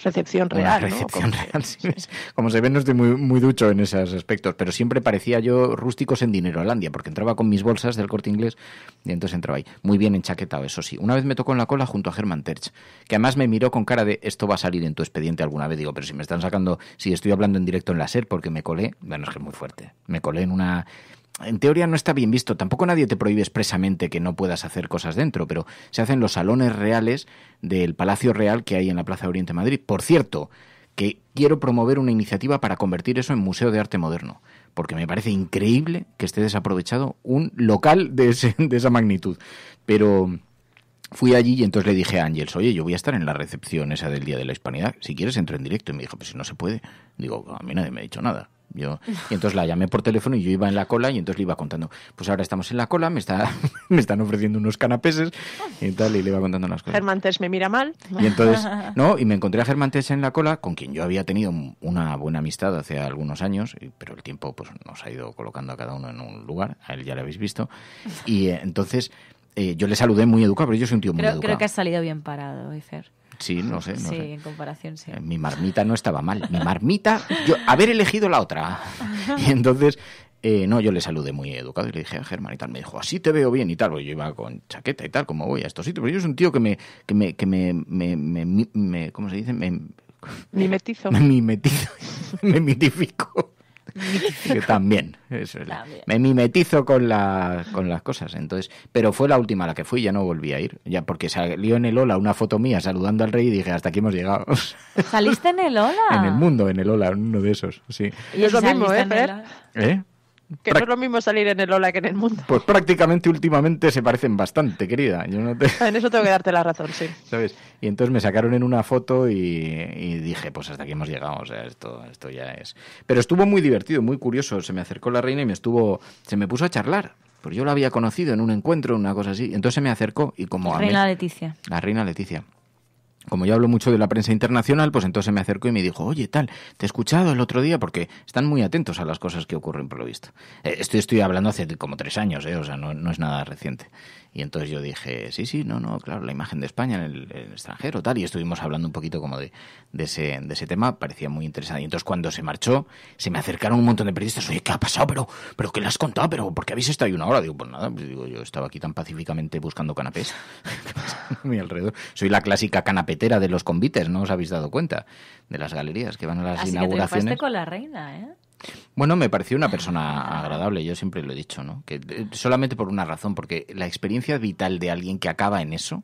Recepción real, una recepción real, sí. Como se ve, no estoy muy ducho en esos aspectos, pero siempre parecía yo rústicos en Dinerolandia, porque entraba con mis bolsas del Corte Inglés y entonces entraba ahí. Muy bien enchaquetado, eso sí. Una vez me tocó en la cola junto a Germán Terch, que además me miró con cara de esto va a salir en tu expediente alguna vez. Digo, pero si me están sacando, si estoy hablando en directo en la SER, porque me colé, bueno, es que es muy fuerte, me colé en una... En teoría no está bien visto, tampoco nadie te prohíbe expresamente que no puedas hacer cosas dentro, pero se hacen los salones reales del Palacio Real que hay en la Plaza de Oriente Madrid. Por cierto, que quiero promover una iniciativa para convertir eso en Museo de Arte Moderno, porque me parece increíble que esté desaprovechado un local de esa magnitud. Pero fui allí y entonces le dije a Ángels, oye, yo voy a estar en la recepción esa del Día de la Hispanidad, si quieres entro en directo. Y me dijo, pues si no se puede. Digo, a mí nadie me ha dicho nada. Y entonces la llamé por teléfono y yo iba en la cola y entonces le iba contando, pues ahora estamos en la cola, me están ofreciendo unos canapeses y tal, y le iba contando las cosas. Germán Terch me mira mal. Y entonces, y me encontré a Germán Terch en la cola, con quien yo había tenido una buena amistad hace algunos años, pero el tiempo pues nos ha ido colocando a cada uno en un lugar, a él ya lo habéis visto, y entonces yo le saludé muy educado, pero yo soy un tío muy educado. Creo que has salido bien parado, Fer. Sí, no sé. Sí, en comparación, sí. Mi marmita no estaba mal. Mi marmita, haber elegido la otra. Y entonces, yo le saludé muy educado y le dije a Germán y tal. Me dijo, así te veo bien y tal. Pues yo iba con chaqueta y tal, como voy a estos sitios. Pero yo soy un tío que me ¿cómo se dice? Mimetizo. Me mitifico. Que también, eso es me mimetizo con las cosas. Entonces, pero fue la última a la que fui, ya no volví a ir, ya porque salió en el Ola una foto mía saludando al rey y dije, hasta aquí hemos llegado. ¿Saliste en el Ola? En el Mundo, en el Ola, uno de esos, sí. Y es lo mismo, Fer. Que no es lo mismo salir en el Hola que en el Mundo. Pues prácticamente últimamente se parecen bastante, querida. Yo no te... En eso tengo que darte la razón, sí. ¿Sabes? Y entonces me sacaron en una foto y dije, pues hasta aquí hemos llegado, o sea, esto ya es... Pero estuvo muy divertido, muy curioso. Se me acercó la reina y se me puso a charlar. Pues yo la había conocido en un encuentro, una cosa así. Entonces se me acercó y como... La reina Leticia. Como yo hablo mucho de la prensa internacional, pues entonces me acercó y me dijo, oye, tal, te he escuchado el otro día, porque están muy atentos a las cosas que ocurren, por lo visto. Estoy hablando hace como 3 años, o sea, no es nada reciente. Y entonces yo dije, sí, no, claro, la imagen de España en el extranjero, tal, y estuvimos hablando un poquito como de ese tema, parecía muy interesante. Y entonces cuando se marchó, se me acercaron un montón de periodistas, oye, ¿qué ha pasado? ¿Pero qué le has contado? ¿Pero por qué habéis estado ahí 1 hora? Digo, pues nada, yo estaba aquí tan pacíficamente buscando canapés. ¿Qué pasa a mi alrededor? Soy la clásica canapetera de los convites, ¿no os habéis dado cuenta? De las galerías que van a las inauguraciones. Así que te fuiste con la reina, ¿eh? Bueno, me pareció una persona agradable, yo siempre lo he dicho, ¿no? Que solamente por una razón, porque la experiencia vital de alguien que acaba en eso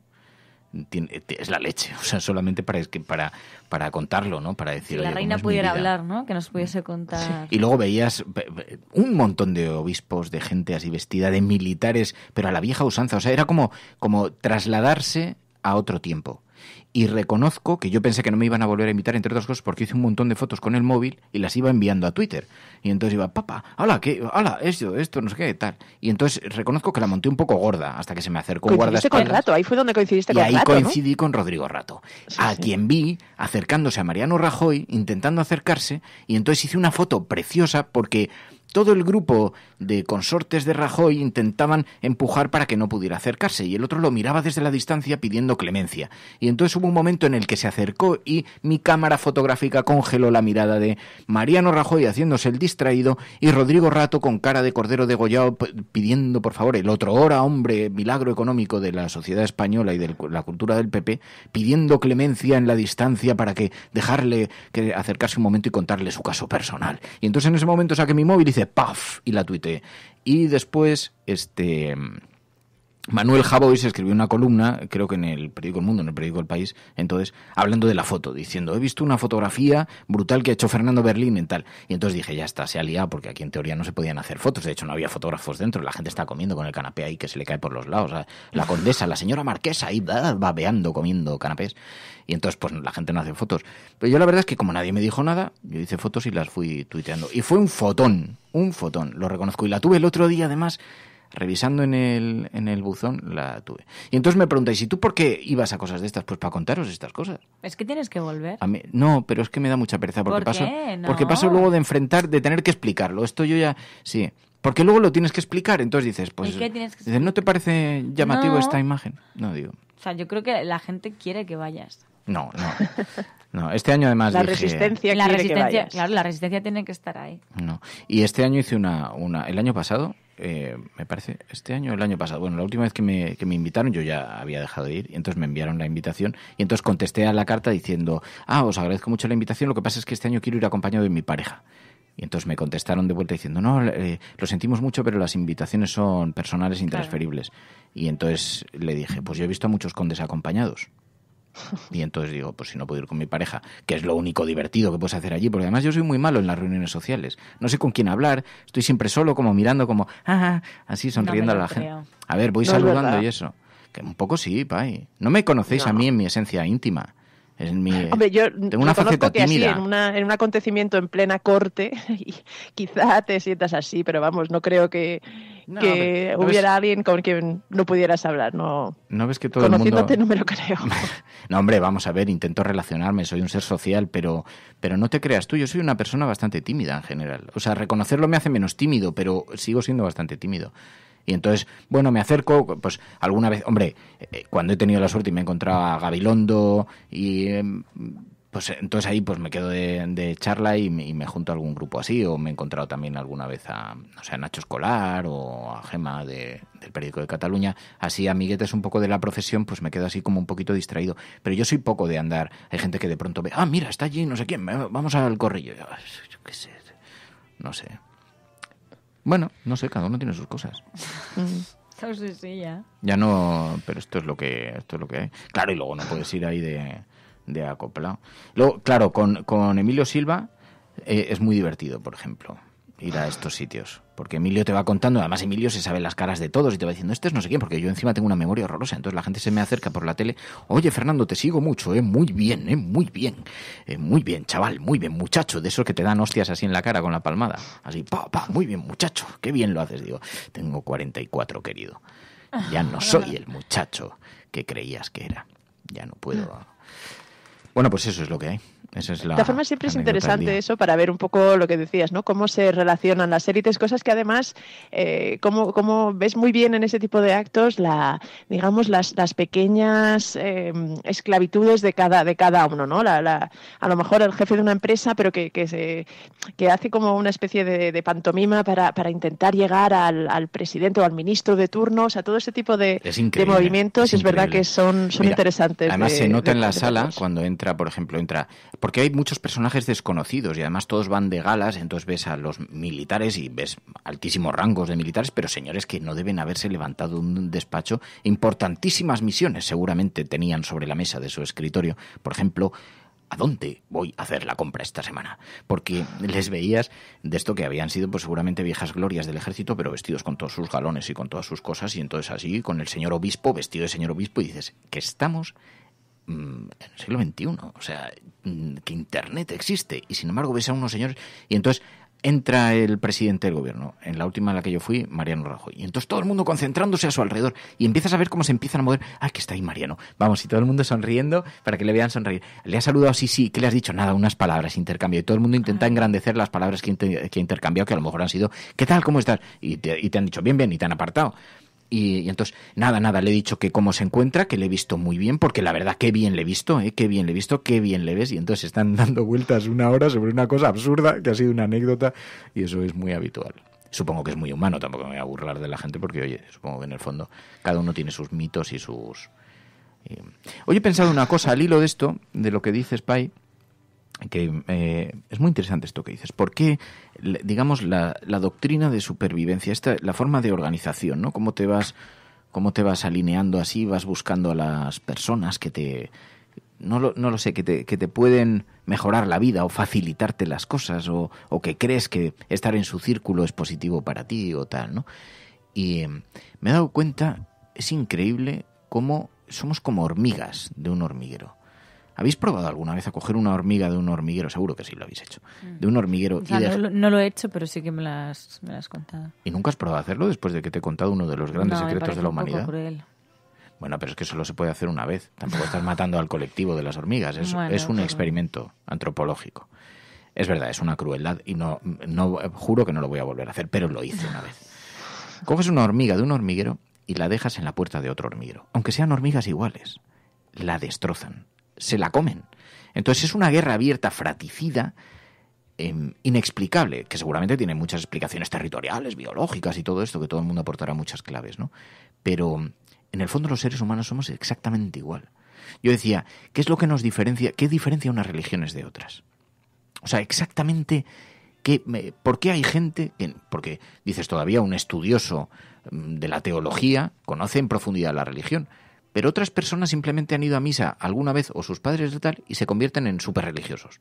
es la leche, o sea, solamente para contarlo, ¿no? Para decir, si la reina pudiera hablar, ¿no? Que nos pudiese contar. Y luego veías un montón de obispos, de gente así vestida, de militares, pero a la vieja usanza, o sea, era como trasladarse a otro tiempo. Y reconozco que yo pensé que no me iban a volver a invitar, entre otras cosas, porque hice un montón de fotos con el móvil y las iba enviando a Twitter. Y entonces iba, papá, hola, esto, no sé qué, tal. Y entonces reconozco que la monté un poco gorda hasta que se me acercó un guardaespaldas. Con Rato, ahí fue donde coincidiste con Rato, y ahí coincidí con Rodrigo Rato, quien vi acercándose a Mariano Rajoy, intentando acercarse, y entonces hice una foto preciosa porque todo el grupo de consortes de Rajoy intentaban empujar para que no pudiera acercarse y el otro lo miraba desde la distancia pidiendo clemencia. Y entonces hubo un momento en el que se acercó y mi cámara fotográfica congeló la mirada de Mariano Rajoy haciéndose el distraído y Rodrigo Rato con cara de cordero degollado pidiendo por favor el otro hora, hombre, milagro económico de la sociedad española y de la cultura del PP, pidiendo clemencia en la distancia para que dejarle que acercarse un momento y contarle su caso personal. Y entonces en ese momento saqué mi móvil y hice ¡paf! Y la tuiteé. Y después, Manuel Javois escribió una columna, creo que en el periódico El Mundo, en el periódico El País, entonces, hablando de la foto, diciendo, he visto una fotografía brutal que ha hecho Fernando Berlín en tal. Y entonces dije, ya está, se ha liado, porque aquí en teoría no se podían hacer fotos, de hecho no había fotógrafos dentro, la gente está comiendo con el canapé ahí que se le cae por los lados, o sea, la condesa, la señora marquesa ahí babeando, comiendo canapés. Y entonces, pues la gente no hace fotos. Pero yo la verdad es que como nadie me dijo nada, yo hice fotos y las fui tuiteando. Y fue un fotón, lo reconozco. Y la tuve el otro día, además, revisando en el buzón, la tuve. Y entonces me preguntáis, ¿y tú por qué ibas a cosas de estas? Pues para contaros estas cosas. Es que tienes que volver. A mí, no, pero es que me da mucha pereza. Porque ¿Por qué? No. Porque paso luego de tener que explicarlo. Esto yo ya, sí. Porque luego lo tienes que explicar, entonces dices, pues, ¿no te parece llamativo esta imagen? No, digo. O sea, yo creo que la gente quiere que vayas. No, este año además la resistencia que vayas. Claro, la resistencia tiene que estar ahí. No, y este año hice el año pasado, me parece, el año pasado, bueno, la última vez que me invitaron, yo ya había dejado de ir, y entonces me enviaron la invitación, y entonces contesté a la carta diciendo, os agradezco mucho la invitación, lo que pasa es que este año quiero ir acompañado de mi pareja. Y entonces me contestaron de vuelta diciendo, no, lo sentimos mucho, pero las invitaciones son personales e intransferibles. Claro. Y entonces le dije, pues yo he visto a muchos condes acompañados. Y entonces digo, pues si no puedo ir con mi pareja, que es lo único divertido que puedes hacer allí, porque además yo soy muy malo en las reuniones sociales. No sé con quién hablar, estoy siempre solo, como mirando, como, así sonriendo a la gente. A ver, voy saludando y eso. Que un poco sí, pai. No me conocéis a mí en mi esencia íntima. Hombre, yo tengo una faceta que tímida. Así, en un acontecimiento en plena corte, y quizá te sientas así, pero vamos, no creo que hubiera alguien con quien no pudieras hablar. No ves que todo el mundo... Conociéndote no me lo creo. No, hombre, vamos a ver, intento relacionarme, soy un ser social, pero no te creas tú, yo soy una persona bastante tímida en general. O sea, reconocerlo me hace menos tímido, pero sigo siendo bastante tímido. Y entonces, bueno, me acerco, pues alguna vez, hombre, cuando he tenido la suerte y me he encontrado a Gabilondo y pues entonces ahí pues me quedo de charla y me junto a algún grupo así, o me he encontrado también alguna vez a Nacho Escolar o a Gemma del Periódico de Cataluña, así amiguetes un poco de la profesión, pues me quedo así como un poquito distraído. Pero yo soy poco de andar, hay gente que de pronto ve, mira, está allí no sé quién, vamos al corrillo, yo qué sé, no sé. Bueno, no sé, cada uno tiene sus cosas. Sí, ya. Ya no, pero esto es lo que hay. Claro, y luego no puedes ir ahí de acoplado. Luego, claro, con Emilio Silva es muy divertido, por ejemplo. ir a estos sitios, porque Emilio te va contando, además Emilio se sabe las caras de todos y te va diciendo, este es no sé quién, porque yo encima tengo una memoria horrorosa, entonces la gente se me acerca por la tele, oye Fernando, te sigo mucho, muy bien, muy bien, chaval, muy bien, muchacho, de esos que te dan hostias así en la cara con la palmada, así, muy bien, muchacho, qué bien lo haces, digo, tengo 44, querido, ya no soy el muchacho que creías que era, ya no puedo. Bueno, pues eso es lo que hay. Esa es de todas formas, siempre es interesante eso. eso para ver un poco lo que decías, ¿no? Cómo se relacionan las élites, cosas que además, como ves muy bien en ese tipo de actos, digamos, las pequeñas esclavitudes de cada uno, ¿no? A lo mejor el jefe de una empresa, pero que hace como una especie de pantomima para intentar llegar al presidente o al ministro de turno, o sea, todo ese tipo de movimientos, es verdad que son Mira, interesantes. Además se nota en la sala cuando entra, por ejemplo, porque hay muchos personajes desconocidos y además todos van de galas, entonces ves a los militares y ves altísimos rangos de militares, pero señores que no deben haberse levantado un despacho. Importantísimas misiones seguramente tenían sobre la mesa de su escritorio. Por ejemplo, ¿a dónde voy a hacer la compra esta semana? Porque les veías de esto que habían sido pues seguramente viejas glorias del ejército, pero vestidos con todos sus galones y con todas sus cosas, y entonces así con el señor obispo, vestido de señor obispo, y dices que estamos en el siglo XXI, o sea, que Internet existe, y sin embargo ves a unos señores, y entonces entra el presidente del gobierno, en la última en la que yo fui, Mariano Rajoy, y entonces todo el mundo concentrándose a su alrededor, y empiezas a ver cómo se empiezan a mover, que está ahí Mariano, vamos, y todo el mundo sonriendo para que le vean sonreír, le ha saludado, sí, ¿qué le has dicho? Nada, unas palabras, intercambio, y todo el mundo intenta engrandecer las palabras que ha intercambiado, que a lo mejor han sido, ¿qué tal? ¿Cómo estás? Y te han dicho, bien, y te han apartado. Y entonces, nada, le he dicho que cómo se encuentra, que le he visto muy bien, porque la verdad, qué bien le he visto, qué bien le ves, y entonces están dando vueltas una hora sobre una cosa absurda que ha sido una anécdota, y eso es muy habitual. Supongo que es muy humano, tampoco me voy a burlar de la gente, porque, oye, supongo que en el fondo cada uno tiene sus mitos y sus... Hoy he pensado una cosa, al hilo de esto, de lo que dices, Pai, que es muy interesante esto que dices. ¿Por qué, digamos, la doctrina de supervivencia, la forma de organización, ¿no? ¿Cómo te vas alineando así, vas buscando a las personas que no lo sé, que te pueden mejorar la vida o facilitarte las cosas o que crees que estar en su círculo es positivo para ti o tal, ¿no? Y me he dado cuenta, es increíble cómo somos como hormigas de un hormiguero. ¿Habéis probado alguna vez a coger una hormiga de un hormiguero? Seguro que sí lo habéis hecho. De un hormiguero. O sea, no lo he hecho, pero sí que me las contado. ¿Y nunca has probado a hacerlo después de que te he contado uno de los grandes secretos de la humanidad? Un poco cruel. Bueno, pero es que solo se puede hacer una vez. Tampoco estás matando al colectivo de las hormigas. Es un experimento antropológico. Es verdad, es una crueldad y no juro que no lo voy a volver a hacer, pero lo hice una vez. Coges una hormiga de un hormiguero y la dejas en la puerta de otro hormiguero. Aunque sean hormigas iguales, la destrozan. Se la comen. Entonces es una guerra abierta, fratricida, inexplicable, que seguramente tiene muchas explicaciones territoriales, biológicas y todo esto, que todo el mundo aportará muchas claves, ¿no? Pero en el fondo los seres humanos somos exactamente igual. Yo decía, ¿qué es lo que nos diferencia? ¿Qué diferencia unas religiones de otras? O sea, exactamente, ¿por qué hay gente porque dices todavía un estudioso de la teología conoce en profundidad la religión? Pero otras personas simplemente han ido a misa alguna vez o sus padres de tal y se convierten en súper religiosos.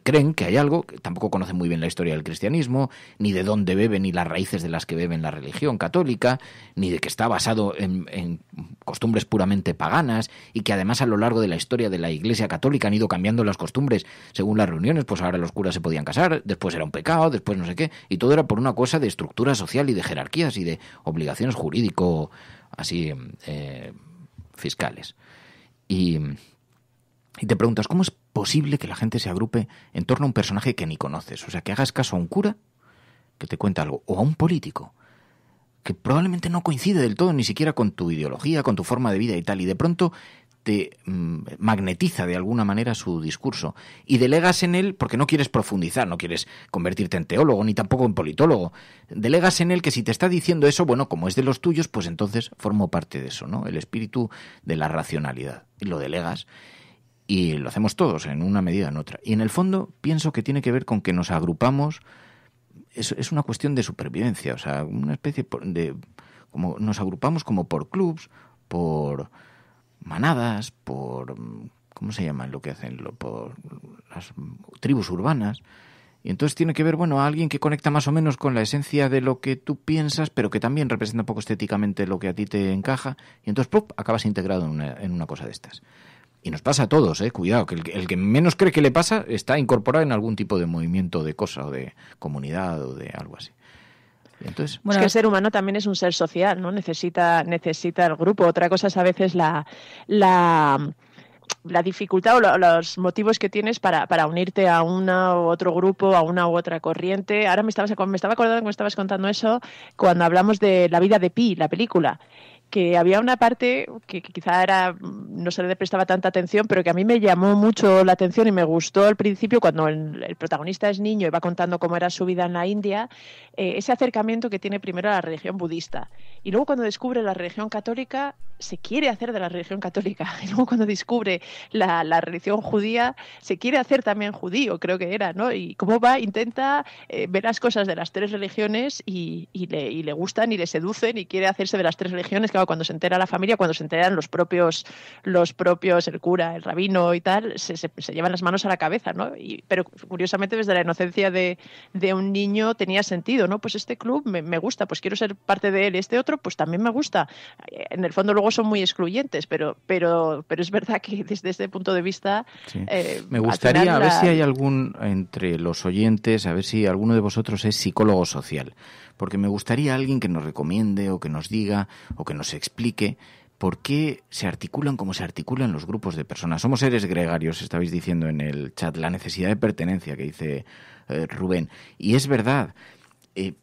Creen que hay algo, que tampoco conocen muy bien la historia del cristianismo, ni de dónde bebe, ni las raíces de las que beben la religión católica, ni de que está basado en costumbres puramente paganas y que además a lo largo de la historia de la Iglesia católica han ido cambiando las costumbres según las reuniones, pues ahora los curas se podían casar, después era un pecado, después no sé qué, y todo era por una cosa de estructura social y de jerarquías y de obligaciones jurídico así fiscales. Y te preguntas, ¿cómo es posible que la gente se agrupe en torno a un personaje que ni conoces? O sea, que hagas caso a un cura que te cuenta algo, o a un político que probablemente no coincide del todo ni siquiera con tu ideología, con tu forma de vida y tal, y de pronto te magnetiza de alguna manera su discurso y delegas en él porque no quieres profundizar, no quieres convertirte en teólogo ni tampoco en politólogo. Delegas en él que si te está diciendo eso, bueno, como es de los tuyos, pues entonces formo parte de eso, ¿no? El espíritu de la racionalidad. Y lo delegas y lo hacemos todos en una medida o en otra. Y en el fondo pienso que tiene que ver con que nos agrupamos, es una cuestión de supervivencia, o sea, una especie de como nos agrupamos como por clubs, por manadas, por ¿cómo se llama lo que hacen? Por las tribus urbanas, Y entonces tiene que ver, bueno, a alguien que conecta más o menos con la esencia de lo que tú piensas, pero que también representa un poco estéticamente lo que a ti te encaja, y entonces ¡pum!, acabas integrado en una cosa de estas. Y nos pasa a todos, cuidado, que el que menos cree que le pasa está incorporado en algún tipo de movimiento de cosa, o de comunidad, o de algo así. Y entonces, es que el ser humano también es un ser social, ¿no? Necesita el grupo. Otra cosa es a veces la dificultad o los motivos que tienes para unirte a una u otro grupo, a una u otra corriente. Ahora me estaba acordando que me estabas contando eso cuando hablamos de La vida de Pi, la película, que había una parte que quizá no se le prestaba tanta atención, pero que a mí me llamó mucho la atención y me gustó al principio cuando el protagonista es niño y va contando cómo era su vida en la India, ese acercamiento que tiene primero a la religión budista. Y luego cuando descubre la religión católica, se quiere hacer de la religión católica. Y luego cuando descubre la religión judía, se quiere hacer también judío, creo que era, ¿no? Y cómo intenta ver las cosas de las tres religiones y le gustan y le seducen y quiere hacerse de las tres religiones. Claro, cuando se entera la familia, cuando se enteran los propios, el cura, el rabino y tal, se llevan las manos a la cabeza, ¿no? Pero curiosamente desde la inocencia de un niño tenía sentido, ¿no? Pues este club me gusta, pues quiero ser parte de él. Este otro, pues también me gusta. En el fondo luego son muy excluyentes, pero es verdad que desde este punto de vista... Sí. Me gustaría, a ver si hay algún entre los oyentes, a ver si alguno de vosotros es psicólogo social, porque me gustaría alguien que nos recomiende o que nos diga o que nos explique por qué se articulan como se articulan los grupos de personas. Somos seres gregarios, estabais diciendo en el chat, la necesidad de pertenencia que dice Rubén, y es verdad,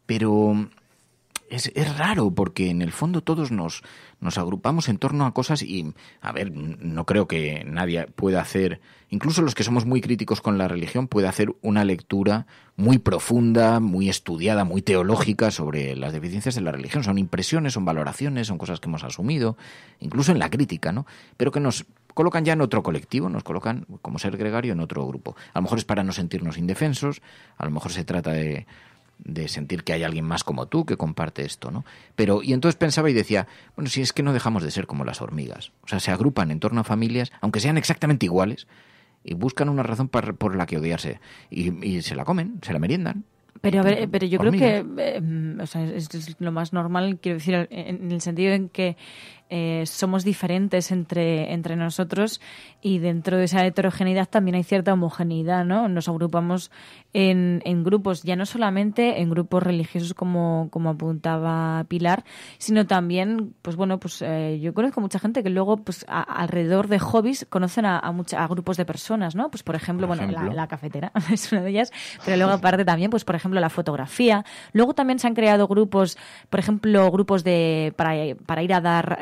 pero... Es raro porque en el fondo todos nos agrupamos en torno a cosas y, a ver, no creo que nadie pueda hacer, incluso los que somos muy críticos con la religión, pueda hacer una lectura muy profunda, muy estudiada, muy teológica sobre las deficiencias de la religión. Son impresiones, son valoraciones, son cosas que hemos asumido, incluso en la crítica, ¿no? Pero que nos colocan ya en otro colectivo, nos colocan como ser gregario en otro grupo. A lo mejor es para no sentirnos indefensos, a lo mejor se trata de sentir que hay alguien más como tú que comparte esto, ¿no? Y entonces pensaba y decía, bueno, si es que no dejamos de ser como las hormigas. O sea, se agrupan en torno a familias, aunque sean exactamente iguales, y buscan una razón por la que odiarse. Y se la comen, se la meriendan. Pero yo creo que o sea, es lo más normal, quiero decir, en el sentido en que somos diferentes entre nosotros y dentro de esa heterogeneidad también hay cierta homogeneidad, ¿no? Nos agrupamos en grupos, ya no solamente en grupos religiosos como apuntaba Pilar, sino también, pues bueno, pues yo conozco mucha gente que luego pues alrededor de hobbies conocen a grupos de personas, ¿no? Pues por ejemplo, la cafetera es una de ellas, pero luego aparte también, pues por ejemplo, la fotografía. Luego también se han creado grupos, por ejemplo, grupos para ir a dar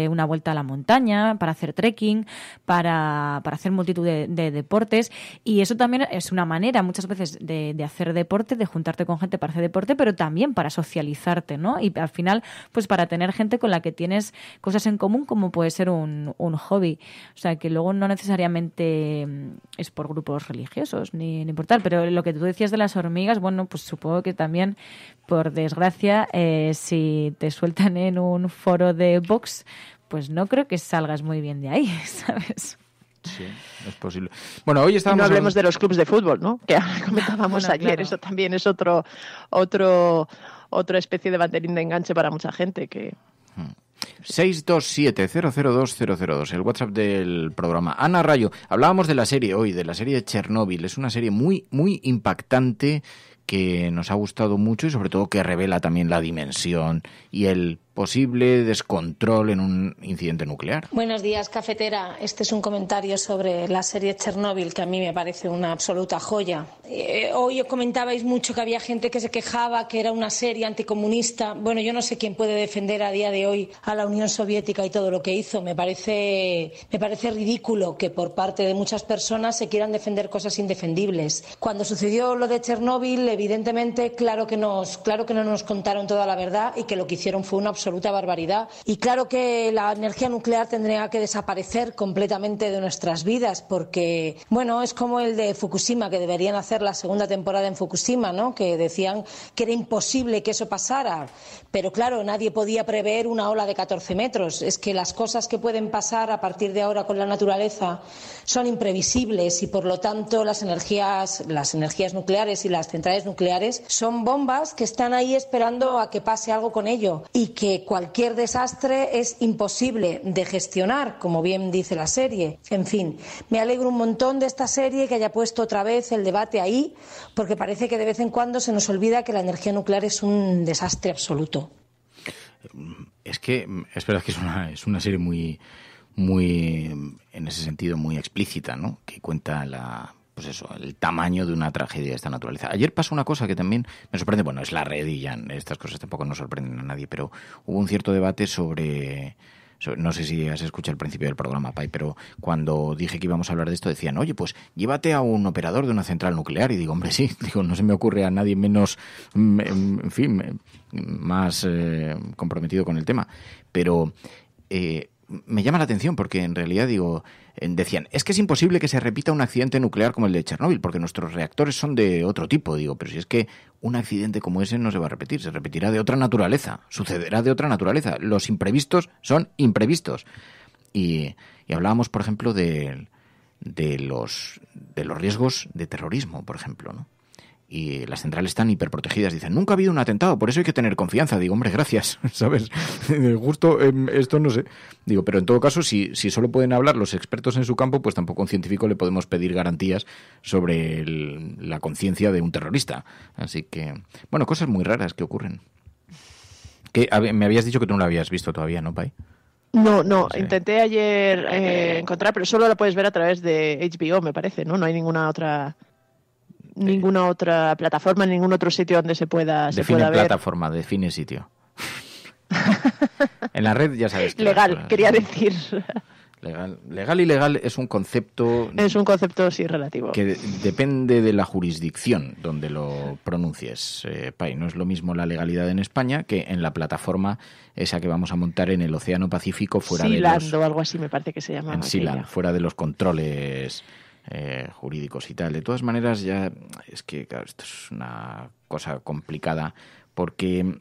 una vuelta a la montaña, para hacer trekking, para hacer multitud de deportes, y eso también es una manera muchas veces de hacer deporte, de juntarte con gente para hacer deporte, pero también para socializarte, ¿no? Y al final, pues para tener gente con la que tienes cosas en común, como puede ser un hobby. O sea, que luego no necesariamente es por grupos religiosos ni por tal, pero lo que tú decías de las hormigas, bueno, pues supongo que también, por desgracia, si te sueltan en un foro de Vox, pues no creo que salgas muy bien de ahí, ¿sabes? Sí, es posible. Bueno, hoy estábamos... Y no hablemos de los clubs de fútbol, ¿no? Que comentábamos ayer, claro. Eso también es otra especie de banderín de enganche para mucha gente que... 627-002-002, el WhatsApp del programa. Ana Rayo, hablábamos de la serie hoy, de la serie de Chernóbil. Es una serie muy, muy impactante que nos ha gustado mucho y sobre todo que revela también la dimensión y el posible descontrol en un incidente nuclear. Buenos días, cafetera. Este es un comentario sobre la serie Chernóbil, que a mí me parece una absoluta joya. Hoy os comentabais mucho que había gente que se quejaba que era una serie anticomunista. Bueno, yo no sé quién puede defender a día de hoy a la Unión Soviética y todo lo que hizo. Me parece ridículo que por parte de muchas personas se quieran defender cosas indefendibles. Cuando sucedió lo de Chernóbil, evidentemente, claro que no nos contaron toda la verdad y que lo que hicieron fue un absoluto absoluta barbaridad. Y claro que la energía nuclear tendría que desaparecer completamente de nuestras vidas, porque, bueno, es como el de Fukushima, que deberían hacer la segunda temporada en Fukushima, ¿no? Que decían que era imposible que eso pasara. Pero claro, nadie podía prever una ola de 14 metros. Es que las cosas que pueden pasar a partir de ahora con la naturaleza son imprevisibles y, por lo tanto, las energías nucleares y las centrales nucleares son bombas que están ahí esperando a que pase algo con ello, y que cualquier desastre es imposible de gestionar, como bien dice la serie. En fin, me alegro un montón de esta serie, que haya puesto otra vez el debate ahí, porque parece que de vez en cuando se nos olvida que la energía nuclear es un desastre absoluto. Es que es verdad que es una serie muy, en ese sentido, muy explícita, ¿no? Que cuenta el tamaño de una tragedia de esta naturaleza. Ayer pasó una cosa que también me sorprende. Bueno, es la red y ya estas cosas tampoco nos sorprenden a nadie, pero hubo un cierto debate sobre no sé si has escuchado al principio del programa, Pai, pero cuando dije que íbamos a hablar de esto decían, oye, pues llévate a un operador de una central nuclear. Y digo, hombre, sí, no se me ocurre a nadie menos, en fin, más comprometido con el tema. Pero me llama la atención porque en realidad decían, es que es imposible que se repita un accidente nuclear como el de Chernóbil porque nuestros reactores son de otro tipo. Digo, pero si es que un accidente como ese no se va a repetir, se repetirá de otra naturaleza, sucederá de otra naturaleza. Los imprevistos son imprevistos. Y hablábamos, por ejemplo, de los riesgos de terrorismo, por ejemplo, ¿no? Y las centrales están hiperprotegidas. Dicen, nunca ha habido un atentado, por eso hay que tener confianza. Digo, hombre, gracias, ¿sabes? Justo esto no sé. Digo, pero en todo caso, si solo pueden hablar los expertos en su campo, pues tampoco a un científico le podemos pedir garantías sobre la conciencia de un terrorista. Así que, bueno, cosas muy raras que ocurren. Me habías dicho que tú no la habías visto todavía, ¿no, Pai? No, sí. Intenté ayer encontrar, pero solo la puedes ver a través de HBO, me parece, ¿no? No hay ninguna otra plataforma, ningún otro sitio donde se pueda ver. Plataforma, define sitio. En la red ya sabes que legal, quería decir. Legal y legal es un concepto... Es un concepto, sí, relativo. Que depende de la jurisdicción donde lo pronuncies, Pai. No es lo mismo la legalidad en España que en la plataforma esa que vamos a montar en el Océano Pacífico fuera Sealand o algo así me parece que se llama. En Sealand, fuera de los controles jurídicos y tal. De todas maneras, ya es que, claro, esto es una cosa complicada porque,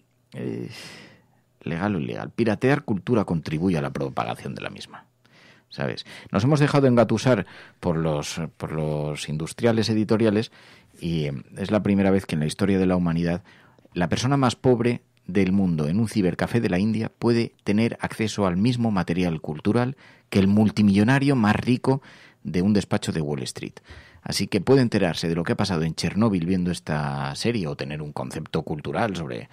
legal o ilegal, piratear cultura contribuye a la propagación de la misma, ¿sabes? Nos hemos dejado engatusar por los industriales editoriales y es la primera vez que en la historia de la humanidad la persona más pobre del mundo en un cibercafé de la India puede tener acceso al mismo material cultural que el multimillonario más rico de un despacho de Wall Street. Así que puede enterarse de lo que ha pasado en Chernóbil viendo esta serie o tener un concepto cultural sobre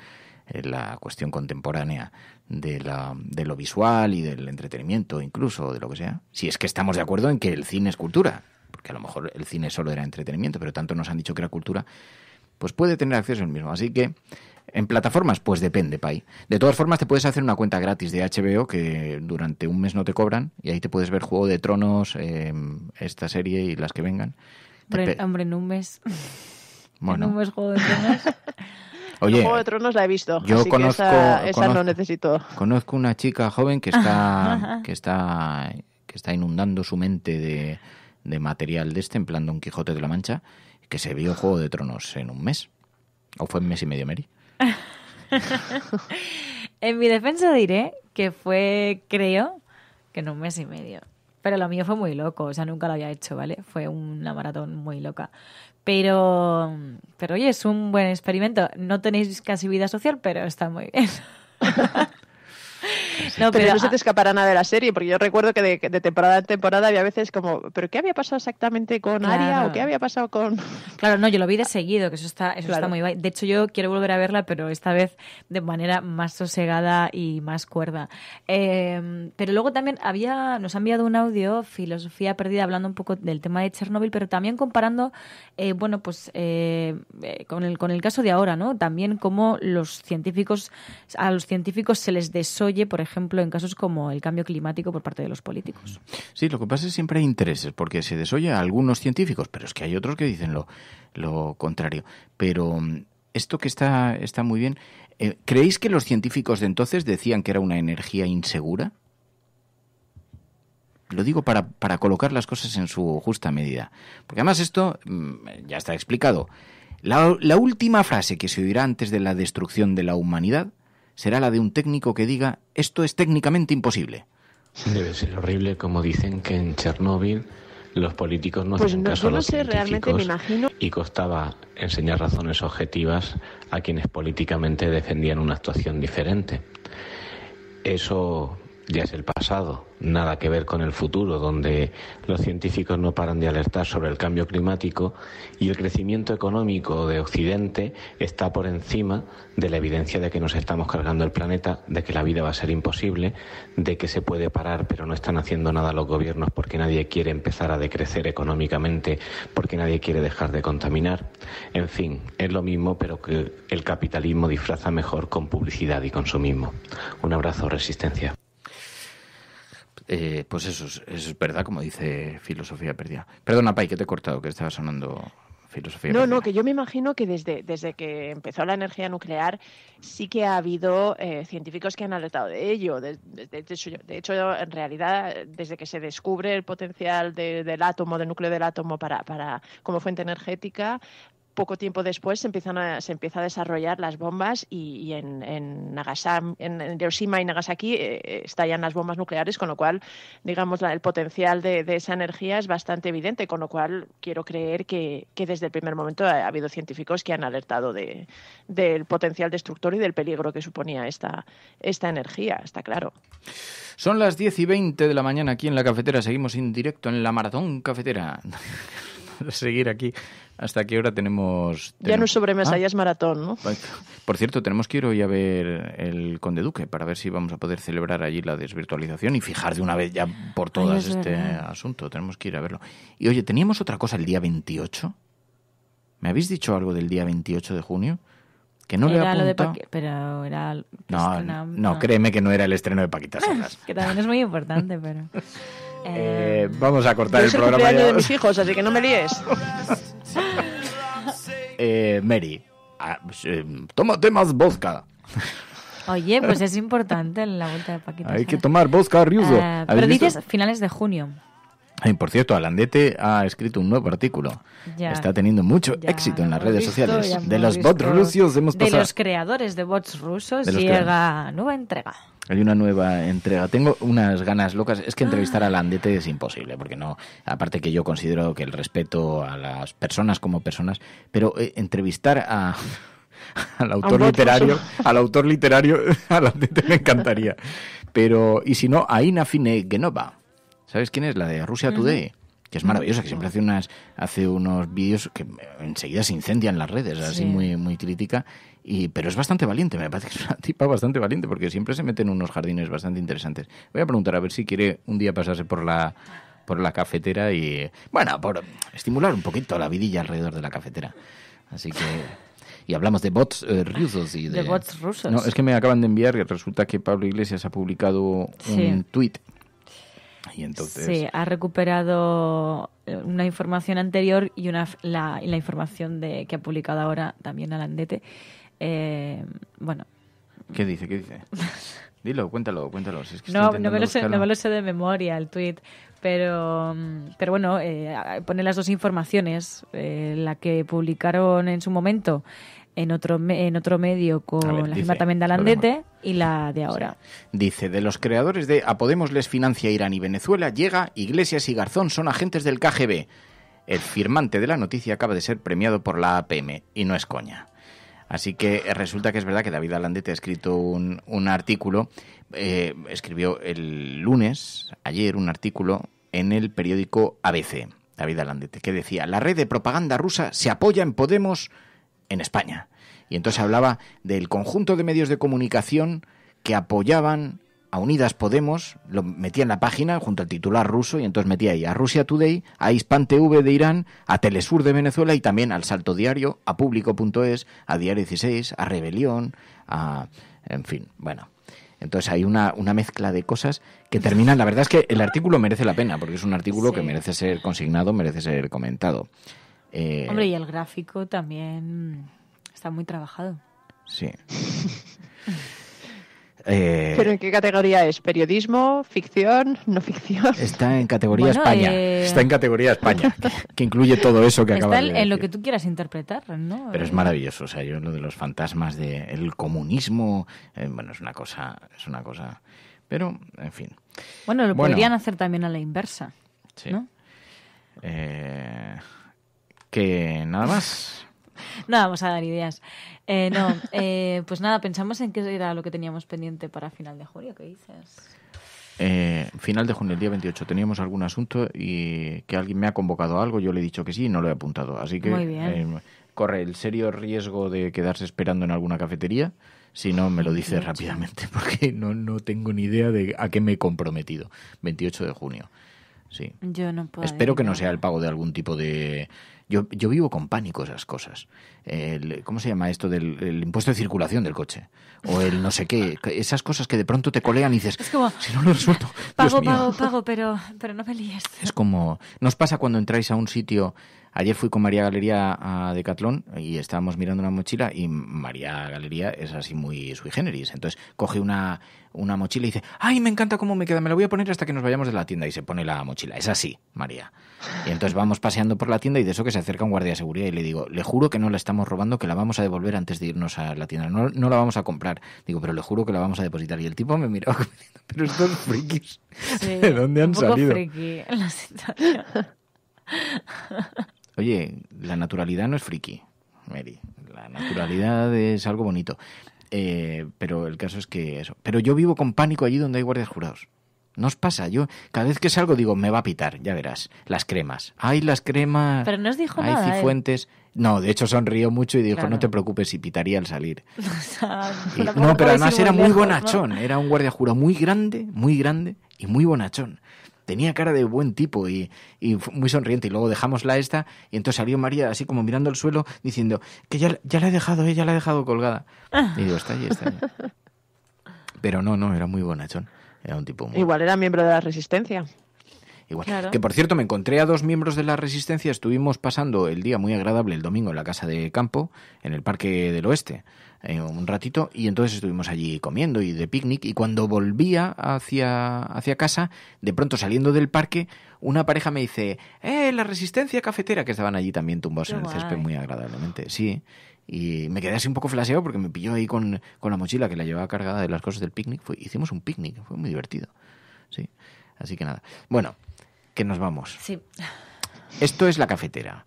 la cuestión contemporánea de lo visual y del entretenimiento, incluso de lo que sea. Si es que estamos de acuerdo en que el cine es cultura, porque a lo mejor el cine solo era entretenimiento, pero tanto nos han dicho que era cultura, pues puede tener acceso al mismo. Así que en plataformas, pues depende, Pai. De todas formas, te puedes hacer una cuenta gratis de HBO que durante un mes no te cobran y ahí te puedes ver Juego de Tronos, esta serie y las que vengan. Hombre, en un mes. Bueno. En un mes Juego de Tronos. Oye, Juego de Tronos la he visto, yo así conozco, que esa no necesito. Conozco una chica joven que está inundando su mente de material de en plan Don Quijote de la Mancha, que se vio Juego de Tronos en un mes. ¿O fue en mes y medio, Mary? En mi defensa diré que fue, creo, que en un mes y medio. Pero lo mío fue muy loco, o sea, nunca lo había hecho, ¿vale? Fue una maratón muy loca. Pero oye, es un buen experimento. No tenéis casi vida social, pero está muy bien. No, pero no se te escapará nada de la serie, porque yo recuerdo que de temporada en temporada había veces como, ¿pero qué había pasado exactamente con Arya? ¿O qué había pasado con...? Claro, no, yo lo vi de seguido, que eso está muy guay. De hecho, yo quiero volver a verla, pero esta vez de manera más sosegada y más cuerda. Pero luego también nos ha enviado un audio, Filosofía Perdida, hablando un poco del tema de Chernóbil, pero también comparando, con el caso de ahora, ¿no? También cómo a los científicos se les desoye, por ejemplo, en casos como el cambio climático por parte de los políticos. Sí, lo que pasa es que siempre hay intereses, porque se desoye a algunos científicos, pero es que hay otros que dicen lo contrario. Pero esto que está muy bien, ¿creéis que los científicos de entonces decían que era una energía insegura? Lo digo para colocar las cosas en su justa medida. Porque además esto ya está explicado. La última frase que se oirá antes de la destrucción de la humanidad será la de un técnico que diga: esto es técnicamente imposible. Debe ser horrible, como dicen que en Chernóbil los políticos no hacen caso a los realmente me imagino. Y costaba enseñar razones objetivas a quienes políticamente defendían una actuación diferente. Eso ya es el pasado, nada que ver con el futuro, donde los científicos no paran de alertar sobre el cambio climático y el crecimiento económico de Occidente está por encima de la evidencia de que nos estamos cargando el planeta, de que la vida va a ser imposible, de que se puede parar pero no están haciendo nada los gobiernos porque nadie quiere empezar a decrecer económicamente, porque nadie quiere dejar de contaminar. En fin, es lo mismo, pero que el capitalismo disfraza mejor con publicidad y consumismo. Un abrazo, Resistencia. Pues eso es verdad, como dice Filosofía Perdida. Perdona, Pai, que te he cortado, que estaba sonando Filosofía Perdida. No, que yo me imagino que desde que empezó la energía nuclear sí que ha habido científicos que han alertado de ello. De hecho, en realidad, desde que se descubre el potencial del átomo, del núcleo del átomo para como fuente energética, poco tiempo después se empieza a desarrollar las bombas y en Nagasaki, en Hiroshima y Nagasaki estallan las bombas nucleares, con lo cual, digamos, el potencial de esa energía es bastante evidente, con lo cual quiero creer que desde el primer momento ha habido científicos que han alertado del potencial destructor y del peligro que suponía esta energía, está claro. Son las 10:20 de la mañana aquí en La Cafetera, seguimos en directo en la Maratón Cafetera. Seguir aquí. ¿Hasta qué hora tenemos? Ya no es sobremesa, ya es maratón, ¿no? Por cierto, tenemos que ir hoy a ver el Conde Duque para ver si vamos a poder celebrar allí la desvirtualización y fijar de una vez ya por todas asunto. Tenemos que ir a verlo. Y oye, teníamos otra cosa el día 28. ¿Me habéis dicho algo del día 28 de junio? Que no era le he apuntado. Pero era... No, créeme que no era el estreno de Paquita Salas. Que también es muy importante, pero... vamos a cortar el programa. Es el cumpleaños de mis hijos, así que no me líes. Mary, tómate más vodka. Oye, pues es importante la vuelta de Paquita Salas. Hay que tomar vodka, Riuso. Pero dices finales de junio. Por cierto, Alandete ha escrito un nuevo artículo. Está teniendo mucho éxito en las redes sociales. De los bots rusos hemos pasado. De los creadores de bots rusos llega nueva entrega. Hay una nueva entrega. Tengo unas ganas locas. Es que entrevistar a Alandete es imposible, porque no. Aparte que yo considero que el respeto a las personas como personas, pero entrevistar al autor literario, a Alandete me encantaría. Pero y si no, a Ina Finegenova. ¿Sabes quién es? La de Russia Today, que es maravillosa, que siempre hace unos vídeos que enseguida se incendian las redes, así muy crítica, pero es bastante valiente, me parece que es una tipa bastante valiente, porque siempre se mete en unos jardines bastante interesantes. Voy a preguntar a ver si quiere un día pasarse por la cafetera y, bueno, por estimular un poquito la vidilla alrededor de la cafetera. Así que... Y hablamos de bots rusos. De bots rusos. No, es que me acaban de enviar que resulta que Pablo Iglesias ha publicado un tuit. Y entonces... Sí, ha recuperado una información anterior y la información que ha publicado ahora también Alandete. Bueno. ¿Qué dice? Dilo, cuéntalo. Si es que no me lo sé de memoria el tuit, pero bueno, pone las dos informaciones, la que publicaron en su momento en otro medio con la firma también de Alandete y la de ahora. Sí. Dice, de los creadores de A Podemos les financia Irán y Venezuela, llega Iglesias y Garzón son agentes del KGB. El firmante de la noticia acaba de ser premiado por la APM, y no es coña. Así que resulta que es verdad que David Alandete ha escrito un artículo, escribió el lunes, ayer, un artículo en el periódico ABC, David Alandete, que decía, la red de propaganda rusa se apoya en Podemos en España. Y entonces hablaba del conjunto de medios de comunicación que apoyaban a Unidas Podemos, lo metía en la página junto al titular ruso y entonces metía ahí a Russia Today, a Hispan TV de Irán, a Telesur de Venezuela y también al Salto Diario, a Público.es, a Diario 16, a Rebelión, en fin, bueno. Entonces hay una mezcla de cosas que terminan... La verdad es que el artículo merece la pena, porque es un artículo que merece ser consignado, merece ser comentado. Hombre, y el gráfico también Está muy trabajado. Sí. ¿Pero en qué categoría es? ¿Periodismo? ¿Ficción? ¿No ficción? Está en categoría España. Está en categoría España, que incluye todo eso que acabas de decir. Está en lo que tú quieras interpretar, ¿no? Pero es maravilloso. O sea, yo lo de los fantasmas del comunismo, bueno, es una cosa. Pero, en fin. Bueno, lo podrían hacer también a la inversa, sí. ¿no? Que nada más. No vamos a dar ideas. Pues nada, pensamos en qué era lo que teníamos pendiente para final de junio. ¿Qué dices? Final de junio, el día 28, teníamos algún asunto y que alguien me ha convocado a algo, yo le he dicho que sí y no lo he apuntado. Así que muy bien. Corre el serio riesgo de quedarse esperando en alguna cafetería. Si no, me lo dice rápidamente, porque no tengo ni idea de a qué me he comprometido. 28 de junio. Sí. Yo no puedo. Espero que no sea el pago de algún tipo de... Yo vivo con pánico esas cosas. ¿Cómo se llama esto del impuesto de circulación del coche? O el no sé qué. Esas cosas que de pronto te colean y dices, es como, si no lo resuelto, pago, pero no me líes. Es como... ¿Nos pasa cuando entráis a un sitio? Ayer fui con María Galería a Decathlon y estábamos mirando una mochila y María Galería es así muy sui generis. Entonces coge una mochila y dice, ¡ay, me encanta cómo me queda! Me la voy a poner hasta que nos vayamos de la tienda. Y se pone la mochila. Es así, María. Y entonces vamos paseando por la tienda y de eso que se acerca un guardia de seguridad y le digo, le juro que no la estamos robando, que la vamos a devolver antes de irnos a la tienda. No la vamos a comprar. Digo, pero le juro que la vamos a depositar. Y el tipo me miraba como diciendo, pero estos frikis, sí, ¿de dónde han salido? Un poco friki en la situación. Oye, la naturalidad no es friki, Mary. La naturalidad es algo bonito. Pero el caso es que eso. Pero yo vivo con pánico allí donde hay guardias jurados. ¿No os pasa? Yo cada vez que salgo digo, me va a pitar, ya verás. Las cremas. ¡Ay, las cremas! Pero no os dijo nada. Hay Cifuentes. No, de hecho sonrió mucho y dijo, claro, no te preocupes, y pitaría al salir. O sea, no, pero además era muy lejos, bonachón. ¿no? Era un guardia jurado muy grande y muy bonachón. Tenía cara de buen tipo y muy sonriente. Y luego dejamos la esta y entonces salió María así como mirando al suelo diciendo que ya la he dejado colgada. Y digo, está allí. Pero no, era muy bonachón. Era un tipo muy... Igual era miembro de la Resistencia. Igual. Claro. Que por cierto me encontré a 2 miembros de la Resistencia. Estuvimos pasando el día muy agradable el domingo en la casa de campo, en el Parque del Oeste, un ratito, y entonces estuvimos allí comiendo y de picnic, y cuando volvía hacia casa, de pronto saliendo del parque, una pareja me dice, la Resistencia cafetera, que estaban allí también tumbados en el césped muy agradablemente. Sí. Y me quedé así un poco flaseado porque me pilló ahí con la mochila que la llevaba cargada de las cosas del picnic. Hicimos un picnic, fue muy divertido. Sí. Así que nada. Bueno, que nos vamos. Sí. Esto es la cafetera.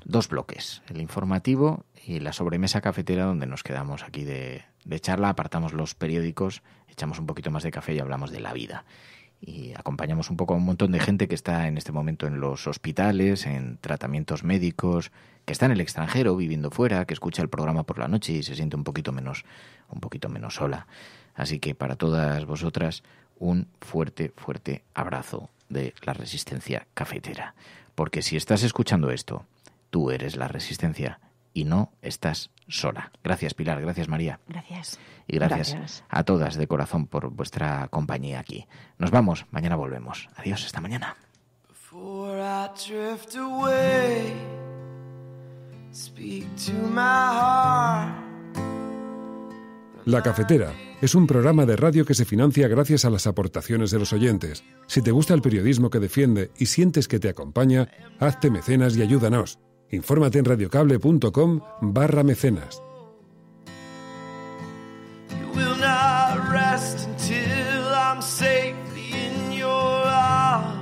2 bloques, el informativo y la sobremesa cafetera, donde nos quedamos aquí de charla, apartamos los periódicos, echamos un poquito más de café y hablamos de la vida. Y acompañamos un poco a un montón de gente que está en este momento en los hospitales, en tratamientos médicos, que está en el extranjero, viviendo fuera, que escucha el programa por la noche y se siente un poquito menos sola. Así que para todas vosotras, un fuerte, fuerte abrazo de la Resistencia cafetera. Porque si estás escuchando esto, tú eres la Resistencia y no estás sola. Gracias, Pilar. Gracias, María. Gracias. Y gracias a todas de corazón por vuestra compañía aquí. Nos vamos. Mañana volvemos. Adiós. Hasta mañana. Before I drift away, speak to my heart. La Cafetera es un programa de radio que se financia gracias a las aportaciones de los oyentes. Si te gusta el periodismo que defiende y sientes que te acompaña, hazte mecenas y ayúdanos. Infórmate en radiocable.com/mecenas. You will not rest until I'm safely in your arms.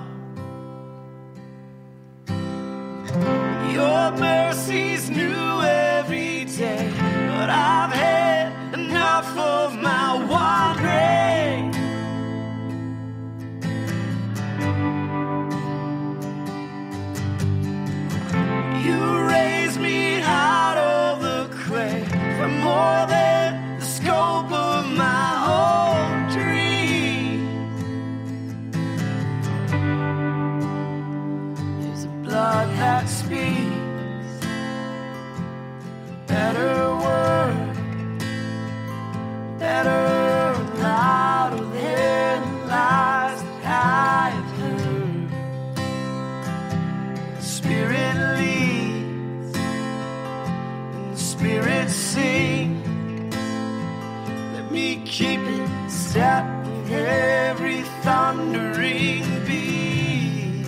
Your mercy's new every day, but I've had enough of my wandering. You raise me out of the grave. keep it step with every thundering beat.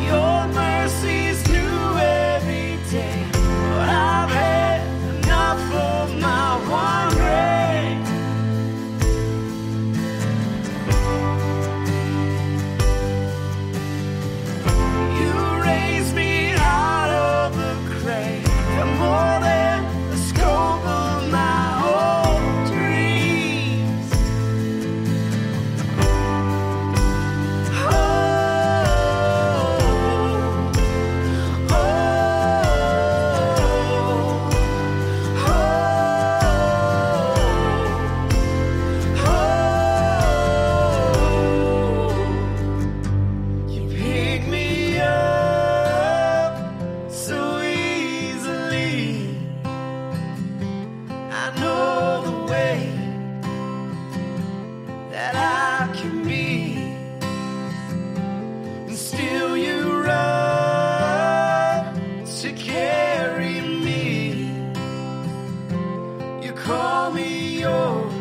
Your mercy's new every day, but I've had enough of my wandering. You raised me out of the grave, and more than the scope of my old dreams. Oh, oh, you pick me up so easily. I know the way that I can be, and still you run to carry me. You call me yours,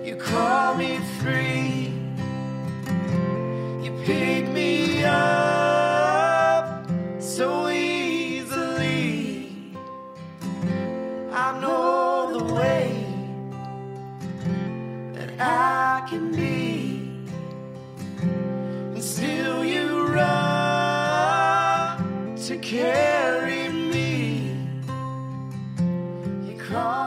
you call me free. You pick me up so easily. I know the way that I can be, and still you run to carry me. You call